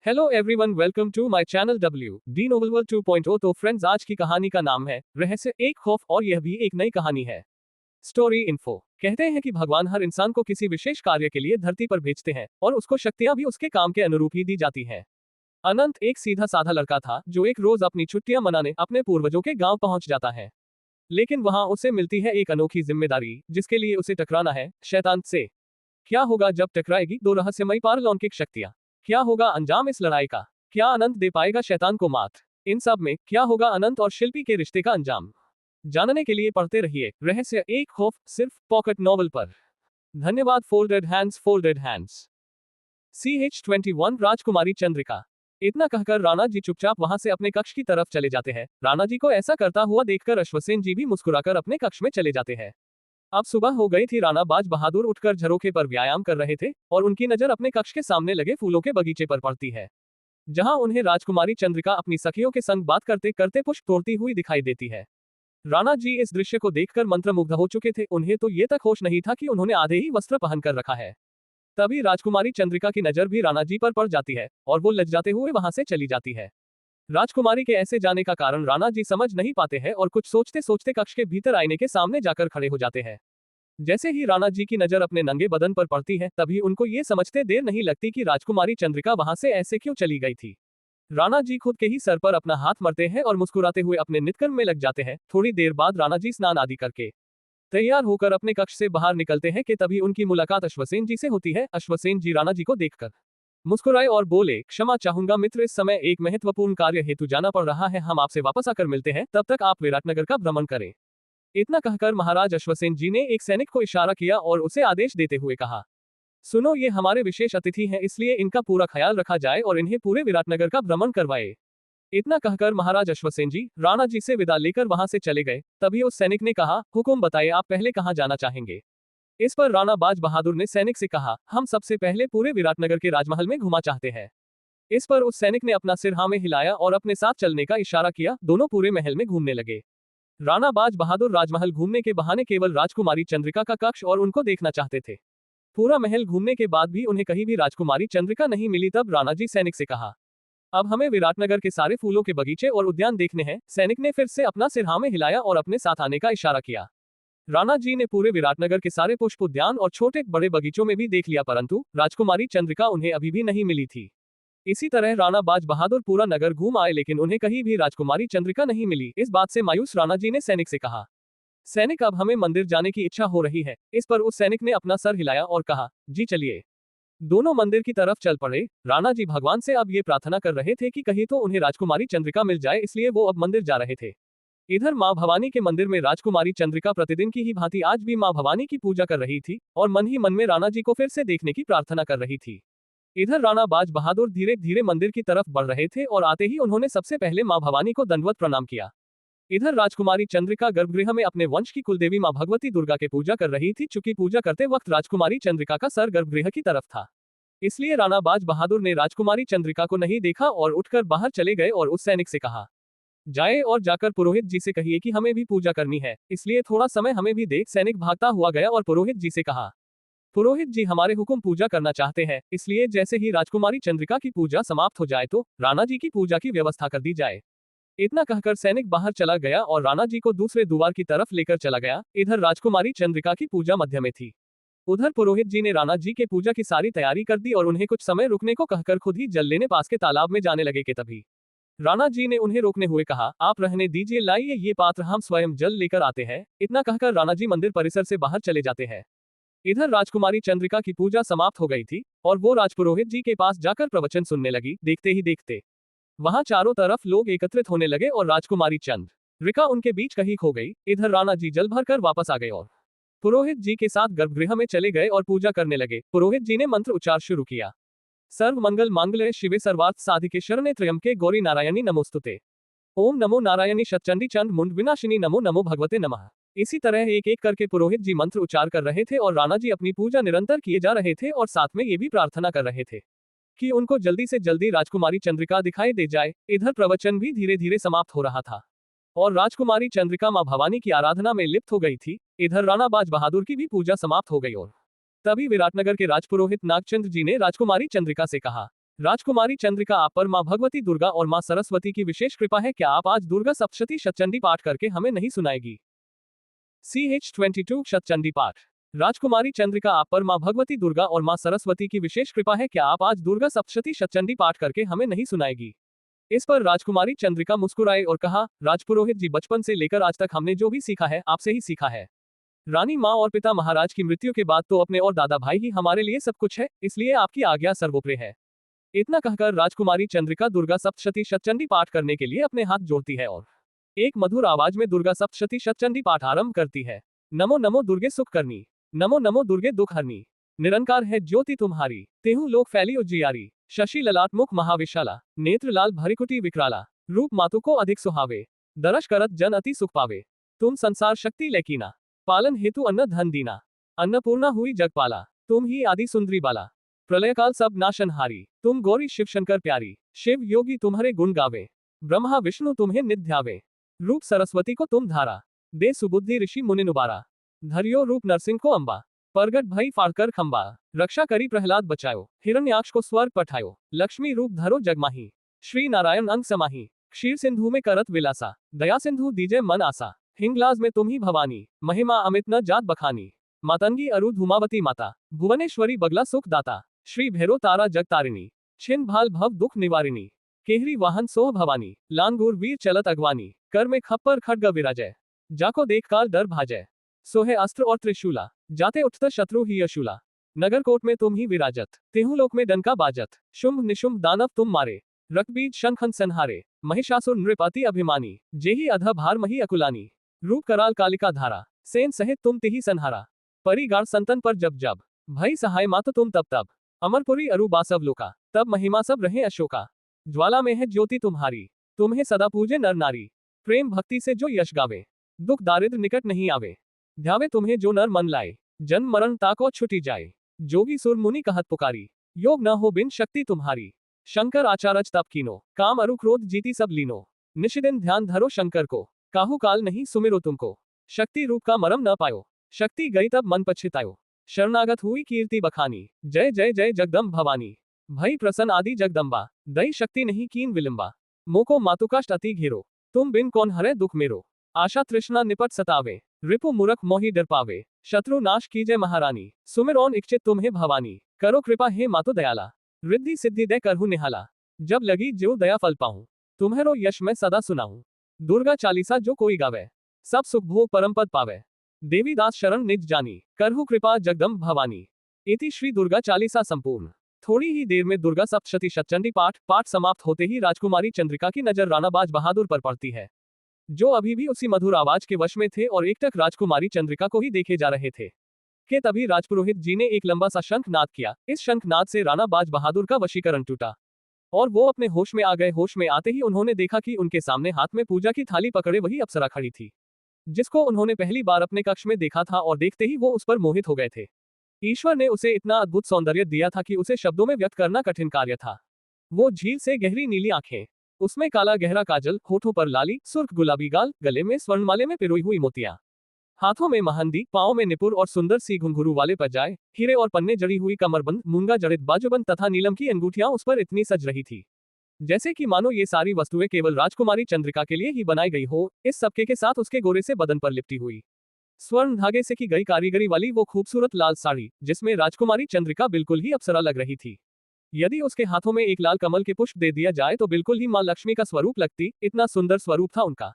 Hello everyone, welcome to my channel W D novel world 2.0। तो friends, आज की कहानी का नाम है रहस्य एक खौफ, और यह भी एक नई कहानी है। Story info. कहते हैं कि भगवान हर इंसान को किसी विशेष कार्य के लिए धरती पर भेजते हैं और उसको शक्तियां भी उसके काम के अनुरूप ही दी जाती हैं। अनंत एक सीधा साधा लड़का था जो एक रोज अपनी छुट्टियां मनाने अपने पूर्वजों के गांव पहुंच जाता है। लेकिन वहां उसे मिलती है एक अनोखी जिम्मेदारी जिसके लिए उसे टकराना है शैतान से। क्या होगा जब टकराएगी दो रहस्यमयी पारलौकिक शक्तियां? क्या होगा अंजाम इस लड़ाई का? क्या अनंत दे पाएगा शैतान को मात? इन सब में क्या होगा अनंत और शिल्पी के रिश्ते का अंजाम? जानने के लिए पढ़ते रहिए रहस्य एक खौफ, सिर्फ पॉकेट नॉवल पर। धन्यवाद। Folded hands, folded hands. CH21 राजकुमारी चंद्रिका। इतना कहकर राणा जी चुपचाप वहां से अपने कक्ष की तरफ चले जाते हैं। राणा जी को ऐसा करता हुआ देखकर अश्वसेन जी भी मुस्कुराकर अपने कक्ष में चले जाते हैं। अब सुबह हो गई थी। राणा बाज बहादुर उठकर झरोखे पर व्यायाम कर रहे थे और उनकी नजर अपने कक्ष के सामने लगे फूलों के बगीचे पर पड़ती है, जहां उन्हें राजकुमारी चंद्रिका अपनी सखियों के संग बात करते करते पुष्प तोड़ती हुई दिखाई देती है। राणा जी इस दृश्य को देखकर मंत्रमुग्ध हो चुके थे। उन्हें तो ये तक होश नहीं था कि उन्होंने आधे ही वस्त्र पहन कर रखा है। तभी राजकुमारी चंद्रिका की नजर भी राणा जी पर पड़ जाती है और वो लज्जाते हुए वहां से चली जाती है। राजकुमारी के ऐसे जाने का कारण राणा जी समझ नहीं पाते हैं और कुछ सोचते सोचते कक्ष के भीतर आईने के सामने जाकर खड़े हो जाते हैं। जैसे ही राणा जी की नजर अपने नंगे बदन पर पड़ती है, तभी उनको ये समझते देर नहीं लगती कि राजकुमारी चंद्रिका वहां से ऐसे क्यों चली गई थी। राणा जी खुद के ही सर पर अपना हाथ मरते हैं और मुस्कुराते हुए अपने नित्य में लग जाते हैं। थोड़ी देर बाद राणा जी स्नान आदि करके तैयार होकर अपने कक्ष से बाहर निकलते हैं कि तभी उनकी मुलाकात अश्वसेन जी से होती है। अश्वसेन जी राणा जी को देखकर मुस्कुराए और बोले, क्षमा चाहूंगा मित्र, इस समय एक महत्वपूर्ण कार्य हेतु जाना पड़ रहा है। हम आपसे वापस आकर मिलते हैं, तब तक आप विराटनगर का भ्रमण करें। इतना कहकर महाराज अश्वसेन जी ने एक सैनिक को इशारा किया और उसे आदेश देते हुए कहा, सुनो, ये हमारे विशेष अतिथि हैं, इसलिए इनका पूरा ख्याल रखा जाए और इन्हें पूरे विराटनगर का भ्रमण करवाए। इतना कहकर महाराज अश्वसेन जी राणा जी से विदा लेकर वहां से चले गए। तभी उस सैनिक ने कहा, हुकुम बताइए, आप पहले कहाँ जाना चाहेंगे? इस पर राणा बाज बहादुर ने सैनिक से कहा, हम सबसे पहले पूरे विराटनगर के राजमहल में घुमा चाहते हैं। इस पर उस सैनिक ने अपना सिर हाँ में हिलाया और अपने साथ चलने का इशारा किया। दोनों पूरे महल में घूमने लगे। राणा बाज बहादुर राजमहल घूमने के बहाने केवल राजकुमारी चंद्रिका का कक्ष और उनको देखना चाहते थे। पूरा महल घूमने के बाद भी उन्हें कहीं भी राजकुमारी चंद्रिका नहीं मिली। तब राणा जी सैनिक से कहा, अब हमें विराटनगर के सारे फूलों के बगीचे और उद्यान देखने हैं। सैनिक ने फिर से अपना सिर हाँ में हिलाया और अपने साथ आने का इशारा किया। राणा जी ने पूरे विराटनगर के सारे पुष्प उद्यान और छोटे बड़े बगीचों में भी देख लिया, परंतु राजकुमारी चंद्रिका उन्हें अभी भी नहीं मिली थी। इसी तरह राणा बाज बहादुर पूरा नगर घूम आए, लेकिन उन्हें कहीं भी राजकुमारी चंद्रिका नहीं मिली। इस बात से मायूस राणा जी ने सैनिक से कहा, सैनिक, अब हमें मंदिर जाने की इच्छा हो रही है। इस पर उस सैनिक ने अपना सर हिलाया और कहा, जी चलिए। दोनों मंदिर की तरफ चल पड़े। राणा जी भगवान से अब ये प्रार्थना कर रहे थे कि कहीं तो उन्हें राजकुमारी चंद्रिका मिल जाए, इसलिए वो अब मंदिर जा रहे थे। इधर मां भवानी के मंदिर में राजकुमारी चंद्रिका प्रतिदिन की ही भांति आज भी मां भवानी की पूजा कर रही थी और मन ही मन में राणा जी को फिर से देखने की प्रार्थना कर रही थी। इधर राणा बाज बहादुर धीरे धीरे मंदिर की तरफ बढ़ रहे थे और आते ही उन्होंने सबसे पहले मां भवानी को दंडवत प्रणाम किया। इधर राजकुमारी चंद्रिका गर्भगृह में अपने वंश की कुलदेवी मां भगवती दुर्गा के पूजा कर रही थी। चूंकि पूजा करते वक्त राजकुमारी चंद्रिका का सर गर्भगृह की तरफ था, इसलिए राणा बाज बहादुर ने राजकुमारी चंद्रिका को नहीं देखा और उठकर बाहर चले गए और उस सैनिक से कहा, जाए और जाकर पुरोहित जी से कहिए कि हमें भी पूजा करनी है, इसलिए थोड़ा समय हमें भी दे। सैनिक भागता हुआ गया और पुरोहित जी से कहा, पुरोहित जी हमारे हुकुम पूजा करना चाहते हैं, इसलिए जैसे ही राजकुमारी चंद्रिका की पूजा समाप्त हो जाए तो राणा जी की पूजा की व्यवस्था कर दी जाए। इतना कहकर सैनिक बाहर चला गया और राणा जी को दूसरे द्वार की तरफ लेकर चला गया। इधर राजकुमारी चंद्रिका की पूजा मध्य में थी। उधर पुरोहित जी ने राणा जी के पूजा की सारी तैयारी कर दी और उन्हें कुछ समय रुकने को कहकर खुद ही जल लेने पास के तालाब में जाने लगे कि तभी राणा जी ने उन्हें रोकने हुए कहा, आप रहने दीजिए, लाइए ये पात्र, हम स्वयं जल लेकर आते हैं। इतना कहकर राणा जी मंदिर परिसर से बाहर चले जाते हैं। इधर राजकुमारी चंद्रिका की पूजा समाप्त हो गई थी और वो राजपुरोहित जी के पास जाकर प्रवचन सुनने लगी। देखते ही देखते वहां चारों तरफ लोग एकत्रित होने लगे और राजकुमारी चंद्रिका उनके बीच कहीं खो गई। इधर राणा जी जल भर कर वापस आ गए और पुरोहित जी के साथ गर्भगृह में चले गए और पूजा करने लगे। पुरोहित जी ने मंत्र उच्चार शुरू किया, सर्व मंगल मांगल्ये शिवे सर्वार्थ साधिके शरण्ये त्र्यंबके गौरी नारायणी नमोस्तुते। ओम नमो नारायणी शतचंडी चंड मुंड विनाशिनी नमो नमो भगवते नमः। इसी तरह एक एक करके पुरोहित जी मंत्र उच्चार कर रहे थे और राणा जी अपनी पूजा निरंतर किए जा रहे थे और साथ में ये भी प्रार्थना कर रहे थे कि उनको जल्दी से जल्दी राजकुमारी चंद्रिका दिखाई दे जाए। इधर प्रवचन भी धीरे धीरे समाप्त हो रहा था और राजकुमारी चंद्रिका मां भवानी की आराधना में लिप्त हो गई थी। इधर राणा बाज बहादुर की भी पूजा समाप्त हो गई और तभी विराटनगर के राजपुरोहित नागचंद्र जी ने राजकुमारी चंद्रिका से कहा, राजकुमारी चंद्रिका, आप पर माँ भगवती दुर्गा और माँ सरस्वती की विशेष कृपा है। क्या आप आज दुर्गा सप्तशती शतचंडी पाठ करके हमें नहीं सुनाएगी? CH22 शतचंडी पाठ। राजकुमारी चंद्रिका, आप पर माँ भगवती दुर्गा और माँ सरस्वती की विशेष कृपा है। क्या आप आज दुर्गा सप्तशती शतचंडी पाठ करके हमें नहीं सुनाएगी? इस पर राजकुमारी चंद्रिका मुस्कुराए और कहा, राजपुरोहित जी, बचपन से लेकर आज तक हमने जो भी सीखा है आपसे ही सीखा है। रानी माँ और पिता महाराज की मृत्यु के बाद तो अपने और दादा भाई ही हमारे लिए सब कुछ है, इसलिए आपकी आज्ञा सर्वोपरि है। इतना कहकर राजकुमारी चंद्रिका दुर्गा सप्तशती शतचंडी पाठ करने के लिए अपने हाथ जोड़ती है और एक मधुर आवाज में दुर्गा सप्तशती शतचंडी पाठ आरंभ करती है। नमो नमो दुर्गे सुख करनी, नमो नमो दुर्गे दुख हरनी, निरंकार है ज्योति तुम्हारी, तेहु लोक फैली उजियारी, शशि ललाट मुख महाविशाला, नेत्र लाल भरिकुटी विकराला, रूप मातु को अधिक सुहावे, दरश करत जन अति सुख पावे, तुम संसार शक्ति लेकीना, पालन हेतु अन्न धन दीना, अन्नपूर्णा हुई जगपाला, तुम ही आदि सुंदरी बाला, प्रलयकाल सब नाशनहारी, तुम गौरी शिव शंकर प्यारी, शिव योगी तुम्हारे गुण गावे, ब्रह्मा विष्णु तुम्हें नित ध्यावे, रूप सरस्वती को तुम धारा, दे सुबुद्धि ऋषि मुनि नुबारा, धरियो रूप नरसिंह को अंबा, परगट भई फाड़कर खंबा, रक्षा करी प्रहलाद बचायो, हिरण्याक्ष को स्वर्ग पठायो, लक्ष्मी रूप धरो जगमाही, श्री नारायण अंग समाही, क्षीर सिंधु में करत विलासा, दया सिंधु दीजे मन आसा, हिंगलाज में तुम ही भवानी, महिमा अमित न जात बखानी, मातंगी अरु धूमावती माता, भुवनेश्वरी बगला सुख दाता, श्री भैरो तारा जग तारिणी, छिन भाल भव दुख निवारिणी, केहरी वाहन सोह भवानी, लांगूर वीर चलत अगवानी, कर में खप्पर खड्ग विराजय, जाको देख काल डर भाजय, सोहे अस्त्र और त्रिशूला, जाते उठत शत्रु ही अशूला, नगर कोट में तुम ही विराजत, तेहु लोक में डंका बाजत, शुंभ निशुंभ दानव तुम मारे, रक्तबीज शंखन संहारे, महिषासुर नृपाति अभिमानी, जेही अध भार मही अकुलानी, रूप कराल कालिका धारा, सेन सहित तुम तिही संहारा, परिगार संतन पर जब जब, भई सहाय मात तुम तब तब, अमरपुरी अरु बासव लोका, तब महिमा सब रहे अशोका, ज्वाला में है ज्योति तुम्हारी, तुम्हें सदा पूजे नर नारी, प्रेम भक्ति से जो यश गावे, दुख दारिद्र निकट नहीं आवे, ध्यावे तुम्हें जो नर मन लाए, जन्म मरण ताको छुटी जाए, जोगी सुर मुनि कहत पुकारी, योग न हो बिन शक्ति तुम्हारी, शंकर आचारज तप कीनो, काम अरु क्रोध जीती सब लीनो, निशिदिन ध्यान धरो शंकर को, काहू काल नहीं सुमिरो तुमको, शक्ति रूप का मरम न पायो, शक्ति गई तब मन पछितायो, शरणागत हुई कीर्ति बखानी, जय जय जय जगदम्ब भवानी, भई प्रसन्न आदि जगदम्बा, दई शक्ति नहीं कीन विलंबा, मोको मातुकाष्ट अति घेरो, तुम बिन कौन हरे दुख मेरो, आशा तृष्णा निपट सतावे, रिपु मूरख मोहि डर पावे, शत्रु नाश कीजय महारानी, सुमिरौन इच्छित तुम्हें भवानी, करो कृपा हे मातु दयाला, रिद्धि सिद्धि दे करहु निहाला, जब लगी ज्यो दया फल पाऊं, तुम्हेरो यश मैं सदा सुनाऊं, दुर्गा चालीसा जो कोई गावे, सब सुख भोग परम पद पावे, देवी दास शरण निज जानी, करहु कृपा जगदम्ब भवानी। इति श्री दुर्गा चालीसा संपूर्ण। थोड़ी ही देर में दुर्गा सप्तशती शतचंडी पाठ समाप्त होते ही राजकुमारी चंद्रिका की नजर राणा बाज बहादुर पर पड़ती है, जो अभी भी उसी मधुर आवाज के वश में थे और एकटक राजकुमारी चंद्रिका को ही देखे जा रहे थे कि तभी राजपुरोहित जी ने एक लंबा सा शंखनाद किया। इस शंखनाद से राणा बाज बहादुर का वशीकरण टूटा और वो अपने होश में आ गए। होश में आते ही उन्होंने देखा कि उनके सामने हाथ में पूजा की थाली पकड़े वही अप्सरा खड़ी थी, जिसको उन्होंने पहली बार अपने कक्ष में देखा था और देखते ही वो उस पर मोहित हो गए थे। ईश्वर ने उसे इतना अद्भुत सौंदर्य दिया था कि उसे शब्दों में व्यक्त करना कठिन कार्य था। वो झील से गहरी नीली आंखें, उसमें काला गहरा काजल, होठों पर लाली, सुर्ख गुलाबी गाल, गले में स्वर्णमाले में पिरोई हुई मोतियां, हाथों में महंदी, पांव में निपुर और सुंदर सी घुंघरू वाले पजाए, हीरे और पन्ने जड़ी हुई कमरबंद, मूंगा जड़ित बाजूबंद तथा नीलम की अंगूठियां उस पर इतनी सज रही थी जैसे कि मानो ये सारी वस्तुएं केवल राजकुमारी चंद्रिका के लिए ही बनाई गई हो। इस सबके के साथ उसके गोरे से बदन पर लिपटी हुई स्वर्ण धागे से की गई कारीगरी वाली वो खूबसूरत लाल साड़ी, जिसमें राजकुमारी चंद्रिका बिल्कुल ही अप्सरा लग रही थी। यदि उसके हाथों में एक लाल कमल के पुष्प दे दिया जाए तो बिल्कुल ही मां लक्ष्मी का स्वरूप लगती, इतना सुंदर स्वरूप था उनका।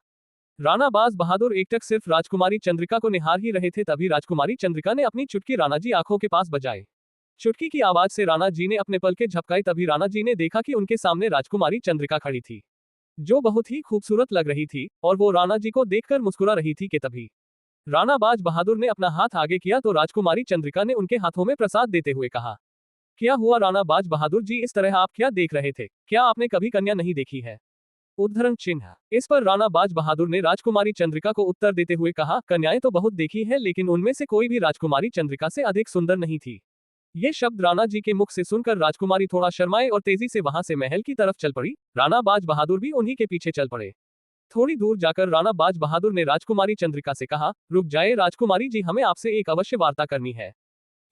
राणा बाज बहादुर एकटक सिर्फ राजकुमारी चंद्रिका को निहार ही रहे थे, तभी राजकुमारी चंद्रिका ने अपनी चुटकी राणा जी आंखों के पास बजाए। चुटकी की आवाज से राणा जी ने अपने पलके झपकाई, तभी राणा जी ने देखा कि उनके सामने राजकुमारी चंद्रिका खड़ी थी, जो बहुत ही खूबसूरत लग रही थी और वो राणा जी को देखकर मुस्कुरा रही थी कि तभी राणा बाज बहादुर ने अपना हाथ आगे किया तो राजकुमारी चंद्रिका ने उनके हाथों में प्रसाद देते हुए कहा, क्या हुआ राणा बाज बहादुर जी, इस तरह आप क्या देख रहे थे? क्या आपने कभी कन्या नहीं देखी है? उद्धरण चिन्ह। इस पर राणा बाज बहादुर ने राजकुमारी चंद्रिका को उत्तर देते हुए कहा, कन्याएं तो बहुत देखी है, लेकिन उनमें से कोई भी राजकुमारी चंद्रिका से अधिक सुंदर नहीं थी। ये शब्द राणा जी के मुख से सुनकर राजकुमारी थोड़ा शर्माए और तेजी से वहां से महल की तरफ चल पड़ी। राणा बाज बहादुर भी उन्हीं के पीछे चल पड़े। थोड़ी दूर जाकर राणा बाज बहादुर ने राजकुमारी चंद्रिका से कहा, रुक जाए राजकुमारी जी, हमें आपसे एक अवश्य वार्ता करनी है।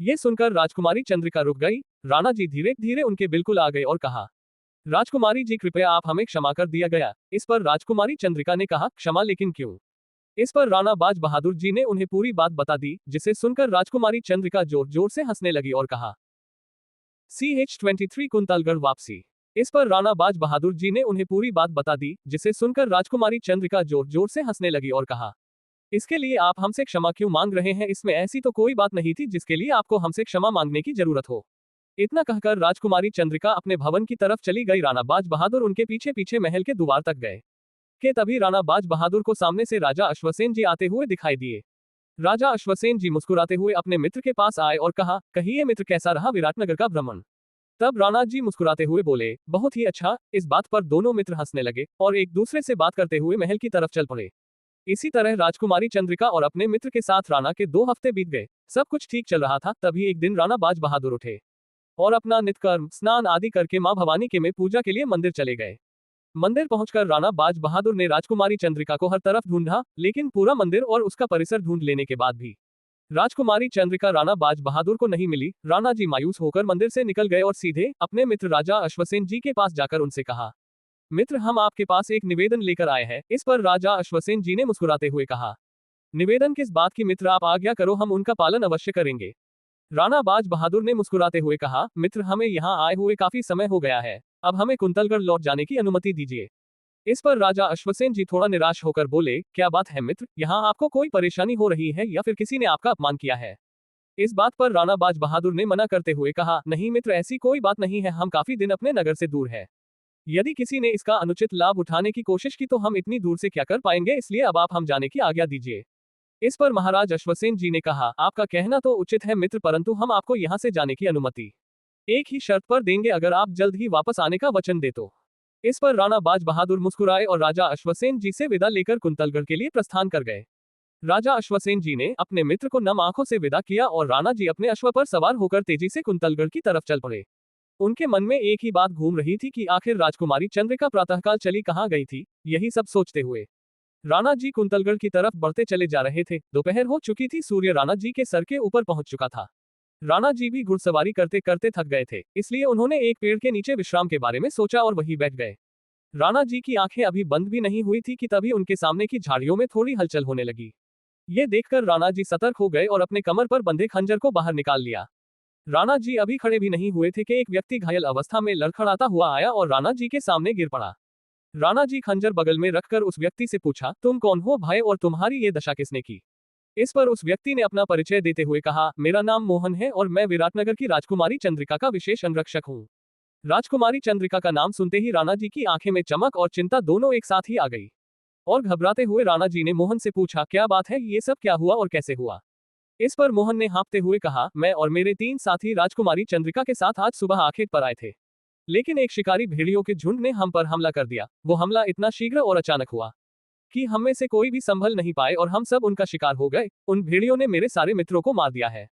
ये सुनकर राजकुमारी चंद्रिका रुक गई। राणा जी धीरे धीरे उनके बिल्कुल आ गए और कहा, राजकुमारी जी कृपया आप हमें क्षमा कर दिया गया। इस पर राजकुमारी चंद्रिका ने कहा, क्षमा लेकिन क्यों? इस पर राणा बाज बहादुर जी ने उन्हें पूरी बात बता दी, जिसे सुनकर राजकुमारी चंद्रिका जोर जोर से हंसने लगी और कहा, CH-23 कुंतलगढ़ वापसी। इस पर राणा बाज बहादुर जी ने उन्हें पूरी बात बता दी, जिसे सुनकर राजकुमारी चंद्रिका जोर जोर से हंसने लगी और कहा, इसके लिए आप हमसे क्षमा क्यों मांग रहे हैं? इसमें ऐसी तो कोई बात नहीं थी जिसके लिए आपको हमसे क्षमा मांगने की जरूरत हो। इतना कहकर राजकुमारी चंद्रिका अपने भवन की तरफ चली गई। राणा बाज बहादुर उनके पीछे पीछे महल के द्वार तक गए कि तभी राणा बाज बहादुर को सामने से राजा अश्वसेन जी आते हुए दिखाई दिए। राजा अश्वसेन जी मुस्कुराते हुए अपने मित्र के पास आए और कहा, कहिए मित्र, कैसा रहा विराटनगर का भ्रमण? तब राणा जी मुस्कुराते हुए बोले, बहुत ही अच्छा। इस बात पर दोनों मित्र हंसने लगे और एक दूसरे से बात करते हुए महल की तरफ चल पड़े। इसी तरह राजकुमारी चंद्रिका और अपने मित्र के साथ राणा के 2 हफ्ते बीत गए। सब कुछ ठीक चल रहा था। तभी एक दिन राणा बाज बहादुर उठे और अपना नित्यकर्म स्नान आदि करके मां भवानी के में पूजा के लिए मंदिर चले गए। मंदिर पहुंचकर राणा बाज बहादुर ने राजकुमारी चंद्रिका को हर तरफ ढूंढा, लेकिन पूरा मंदिर और उसका परिसर ढूंढ लेने के बाद भी राजकुमारी चंद्रिका राणा बाज बहादुर को नहीं मिली। राणा जी मायूस होकर मंदिर से निकल गए और सीधे अपने मित्र राजा अश्वसेन जी के पास जाकर उनसे कहा, मित्र, हम आपके पास एक निवेदन लेकर आए हैं। इस पर राजा अश्वसेन जी ने मुस्कुराते हुए कहा, निवेदन किस बात की मित्र? आप आज्ञा करो, हम उनका पालन अवश्य करेंगे। राणा बाज बहादुर ने मुस्कुराते हुए कहा, मित्र, हमें यहाँ आए हुए काफी समय हो गया है। अब हमें कुंतलगढ़ लौट जाने की अनुमति दीजिए। इस पर राजा अश्वसेन जी थोड़ा निराश होकर बोले, क्या बात है मित्र, यहाँ आपको कोई परेशानी हो रही है या फिर किसी ने आपका अपमान किया है? इस बात पर राणा बाज बहादुर ने मना करते हुए कहा, नहीं मित्र, ऐसी कोई बात नहीं है। हम काफी दिन अपने नगर से दूर है। यदि किसी ने इसका अनुचित लाभ उठाने की कोशिश की तो हम इतनी दूर से क्या कर पाएंगे, इसलिए अब आप हम जाने की आज्ञा दीजिए। इस पर महाराज अश्वसेन जी ने कहा, आपका कहना तो उचित है मित्र, परंतु हम आपको यहाँ से जाने की अनुमति एक ही शर्त पर देंगे, अगर आप जल्द ही वापस आने का वचन दे तो। इस पर राणा बाज बहादुर मुस्कुराए और राजा अश्वसेन जी से विदा लेकर कुंतलगढ़ के लिए प्रस्थान कर गए। राजा अश्वसेन जी ने अपने मित्र को नम आंखों से विदा किया और राणा जी अपने अश्व पर सवार होकर तेजी से कुंतलगढ़ की तरफ चल पड़े। उनके मन में एक ही बात घूम रही थी कि आखिर राजकुमारी चंद्रिका प्रातःकाल चली कहाँ गई थी। यही सब सोचते हुए राणा जी कुंतलगढ़ की तरफ बढ़ते चले जा रहे थे। दोपहर हो चुकी थी, सूर्य राणा जी के सर के ऊपर पहुंच चुका था। राणा जी भी घुड़सवारी करते करते थक गए थे, इसलिए उन्होंने एक पेड़ के नीचे विश्राम के बारे में सोचा और वहीं बैठ गए। राणा जी की आंखें अभी बंद भी नहीं हुई थी कि तभी उनके सामने की झाड़ियों में थोड़ी हलचल होने लगी। ये देखकर राणा जी सतर्क हो गए और अपने कमर पर बंधे खंजर को बाहर निकाल लिया। राणा जी अभी खड़े भी नहीं हुए थे कि एक व्यक्ति घायल अवस्था में लड़खड़ाता हुआ आया और राणा जी के सामने गिर पड़ा। राणा जी खंजर बगल में रखकर उस व्यक्ति से पूछा, तुम कौन हो भाई और तुम्हारी ये दशा किसने की? इस पर उस व्यक्ति ने अपना परिचय देते हुए कहा, मेरा नाम मोहन है और मैं विराटनगर की राजकुमारी चंद्रिका का विशेष अंगरक्षक हूँ। राजकुमारी चंद्रिका का नाम सुनते ही राणा जी की आंखें में चमक और चिंता दोनों एक साथ ही आ गई और घबराते हुए राणा जी ने मोहन से पूछा, क्या बात है, ये सब क्या हुआ और कैसे हुआ? इस पर मोहन ने हाँफते हुए कहा, मैं और मेरे 3 साथी राजकुमारी चंद्रिका के साथ आज सुबह आखेट पर आए थे, लेकिन एक शिकारी भेड़ियों के झुंड ने हम पर हमला कर दिया। वो हमला इतना शीघ्र और अचानक हुआ कि हम में से कोई भी संभल नहीं पाए और हम सब उनका शिकार हो गए। उन भेड़ियों ने मेरे सारे मित्रों को मार दिया है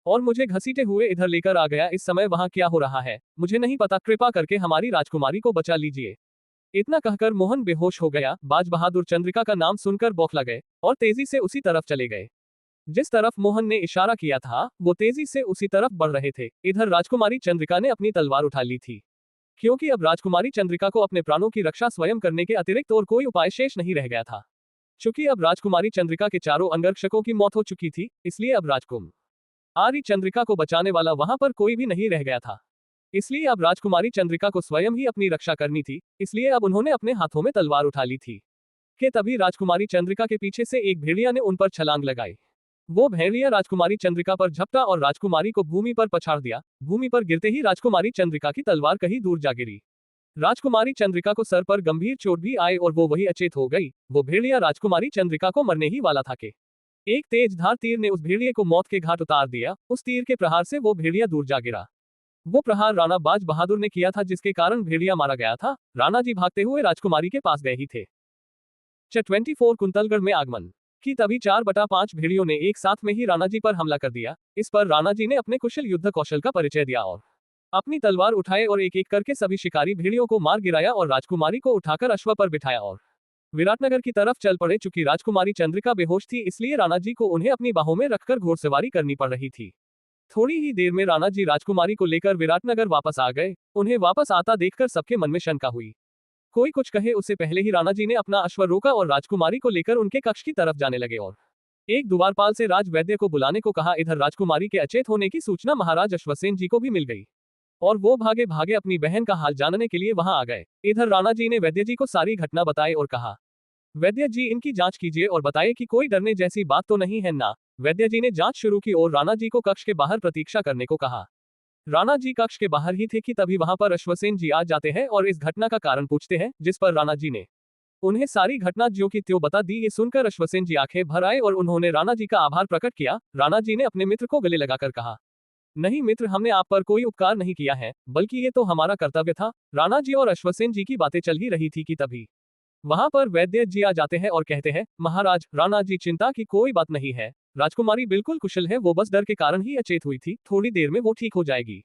और मुझे घसीटे हुए इधर लेकर आ गया। इस समय वहां क्या हो रहा है मुझे नहीं पता, कृपा करके हमारी राजकुमारी को बचा लीजिए। इतना कहकर मोहन बेहोश हो गया। बाज बहादुर चंद्रिका का नाम सुनकर बौखला गए और तेजी से उसी तरफ चले गए। जिस तरफ मोहन ने इशारा किया था वो तेजी से उसी तरफ बढ़ रहे थे। इधर राजकुमारी चंद्रिका ने अपनी तलवार उठा ली थी, क्योंकि अब राजकुमारी चंद्रिका को अपने प्राणों की रक्षा स्वयं करने के अतिरिक्त और कोई उपाय शेष नहीं रह गया था। चूंकि अब राजकुमारी चंद्रिका के चारों अंगरक्षकों की मौत हो चुकी थी, इसलिए अब राजकुमारी चंद्रिका को बचाने वाला वहां पर कोई भी नहीं रह गया था। इसलिए अब राजकुमारी चंद्रिका को स्वयं ही अपनी रक्षा करनी थी। इसलिए अब उन्होंने अपने हाथों में तलवार उठा ली थी कि तभी राजकुमारी चंद्रिका के पीछे से एक भेड़िया ने उन पर छलांग लगाई। वो भेड़िया राजकुमारी चंद्रिका पर झपटा और राजकुमारी को भूमि पर पछाड़ दिया। भूमि पर गिरते ही राजकुमारी चंद्रिका की तलवार कहीं दूर जा गिरी। राजकुमारी चंद्रिका को सर पर गंभीर चोट भी आई और वो वही अचेत हो गई। वो भेड़िया राजकुमारी चंद्रिका को मरने ही वाला था कि एक तेज धार तीर ने उस भेड़िए को मौत के घाट उतार दिया। उस तीर के प्रहार से वो भेड़िया दूर जा गिरा। वो प्रहार राणा बाज बहादुर ने किया था, जिसके कारण भेड़िया मारा गया था। राणा जी भागते हुए राजकुमारी के पास गए ही थे। 24 कुंतलगढ़ में आगमन कि तभी 4/5 भेड़ियों ने एक साथ में ही राणा जी पर हमला कर दिया। इस पर राणा जी ने अपने कुशल युद्ध कौशल का परिचय दिया और अपनी तलवार उठाए और एक एक करके सभी शिकारी भेड़ियों को मार गिराया और राजकुमारी को उठाकर अश्व पर बिठाया और विराटनगर की तरफ चल पड़े। चूंकि राजकुमारी चंद्रिका बेहोश थी, इसलिए राणा जी को उन्हें अपनी बाहों में रखकर घोड़सवारी करनी पड़ रही थी। थोड़ी ही देर में राणा जी राजकुमारी को लेकर विराटनगर वापस आ गए। उन्हें वापस आता देखकर सबके मन में शंका हुई। कोई कुछ कहे उससे पहले ही राणा जी ने अपना अश्व रोका और राजकुमारी को लेकर उनके कक्ष की तरफ जाने लगे और एक द्वारपाल से राजवैद्य को बुलाने को कहा। इधर राजकुमारी के अचेत होने की सूचना महाराज अश्वसेन जी को भी मिल गई और वो भागे भागे अपनी बहन का हाल जानने के लिए वहां आ गए। इधर राणा जी ने वैद्य जी को सारी घटना बताई और कहा, वैद्य जी इनकी जांच कीजिए और बताइए कि कोई डरने जैसी बात तो नहीं है ना। वैद्य जी ने जांच शुरू की और राणा जी को कक्ष के बाहर प्रतीक्षा करने को कहा। राणा जी कक्ष के बाहर ही थे कि तभी वहां पर अश्वसेन जी आ जाते हैं और इस घटना का कारण पूछते हैं, जिस पर राणा जी ने उन्हें सारी घटना ज्यों की त्यों बता दी। ये सुनकर अश्वसेन जी आंखें भर आए और उन्होंने राणा जी का आभार प्रकट किया। राणा जी ने अपने मित्र को गले लगाकर कहा, नहीं मित्र, हमने आप पर कोई उपकार नहीं किया है, बल्कि ये तो हमारा कर्तव्य था। राणा जी और अश्वसेन जी की बातें चल ही रही थी कि तभी वहां पर वैद्य जी आ जाते हैं और कहते हैं, महाराज राणा जी चिंता की कोई बात नहीं है, राजकुमारी बिल्कुल कुशल है, वो बस डर के कारण ही अचेत हुई थी, थोड़ी देर में वो ठीक हो जाएगी।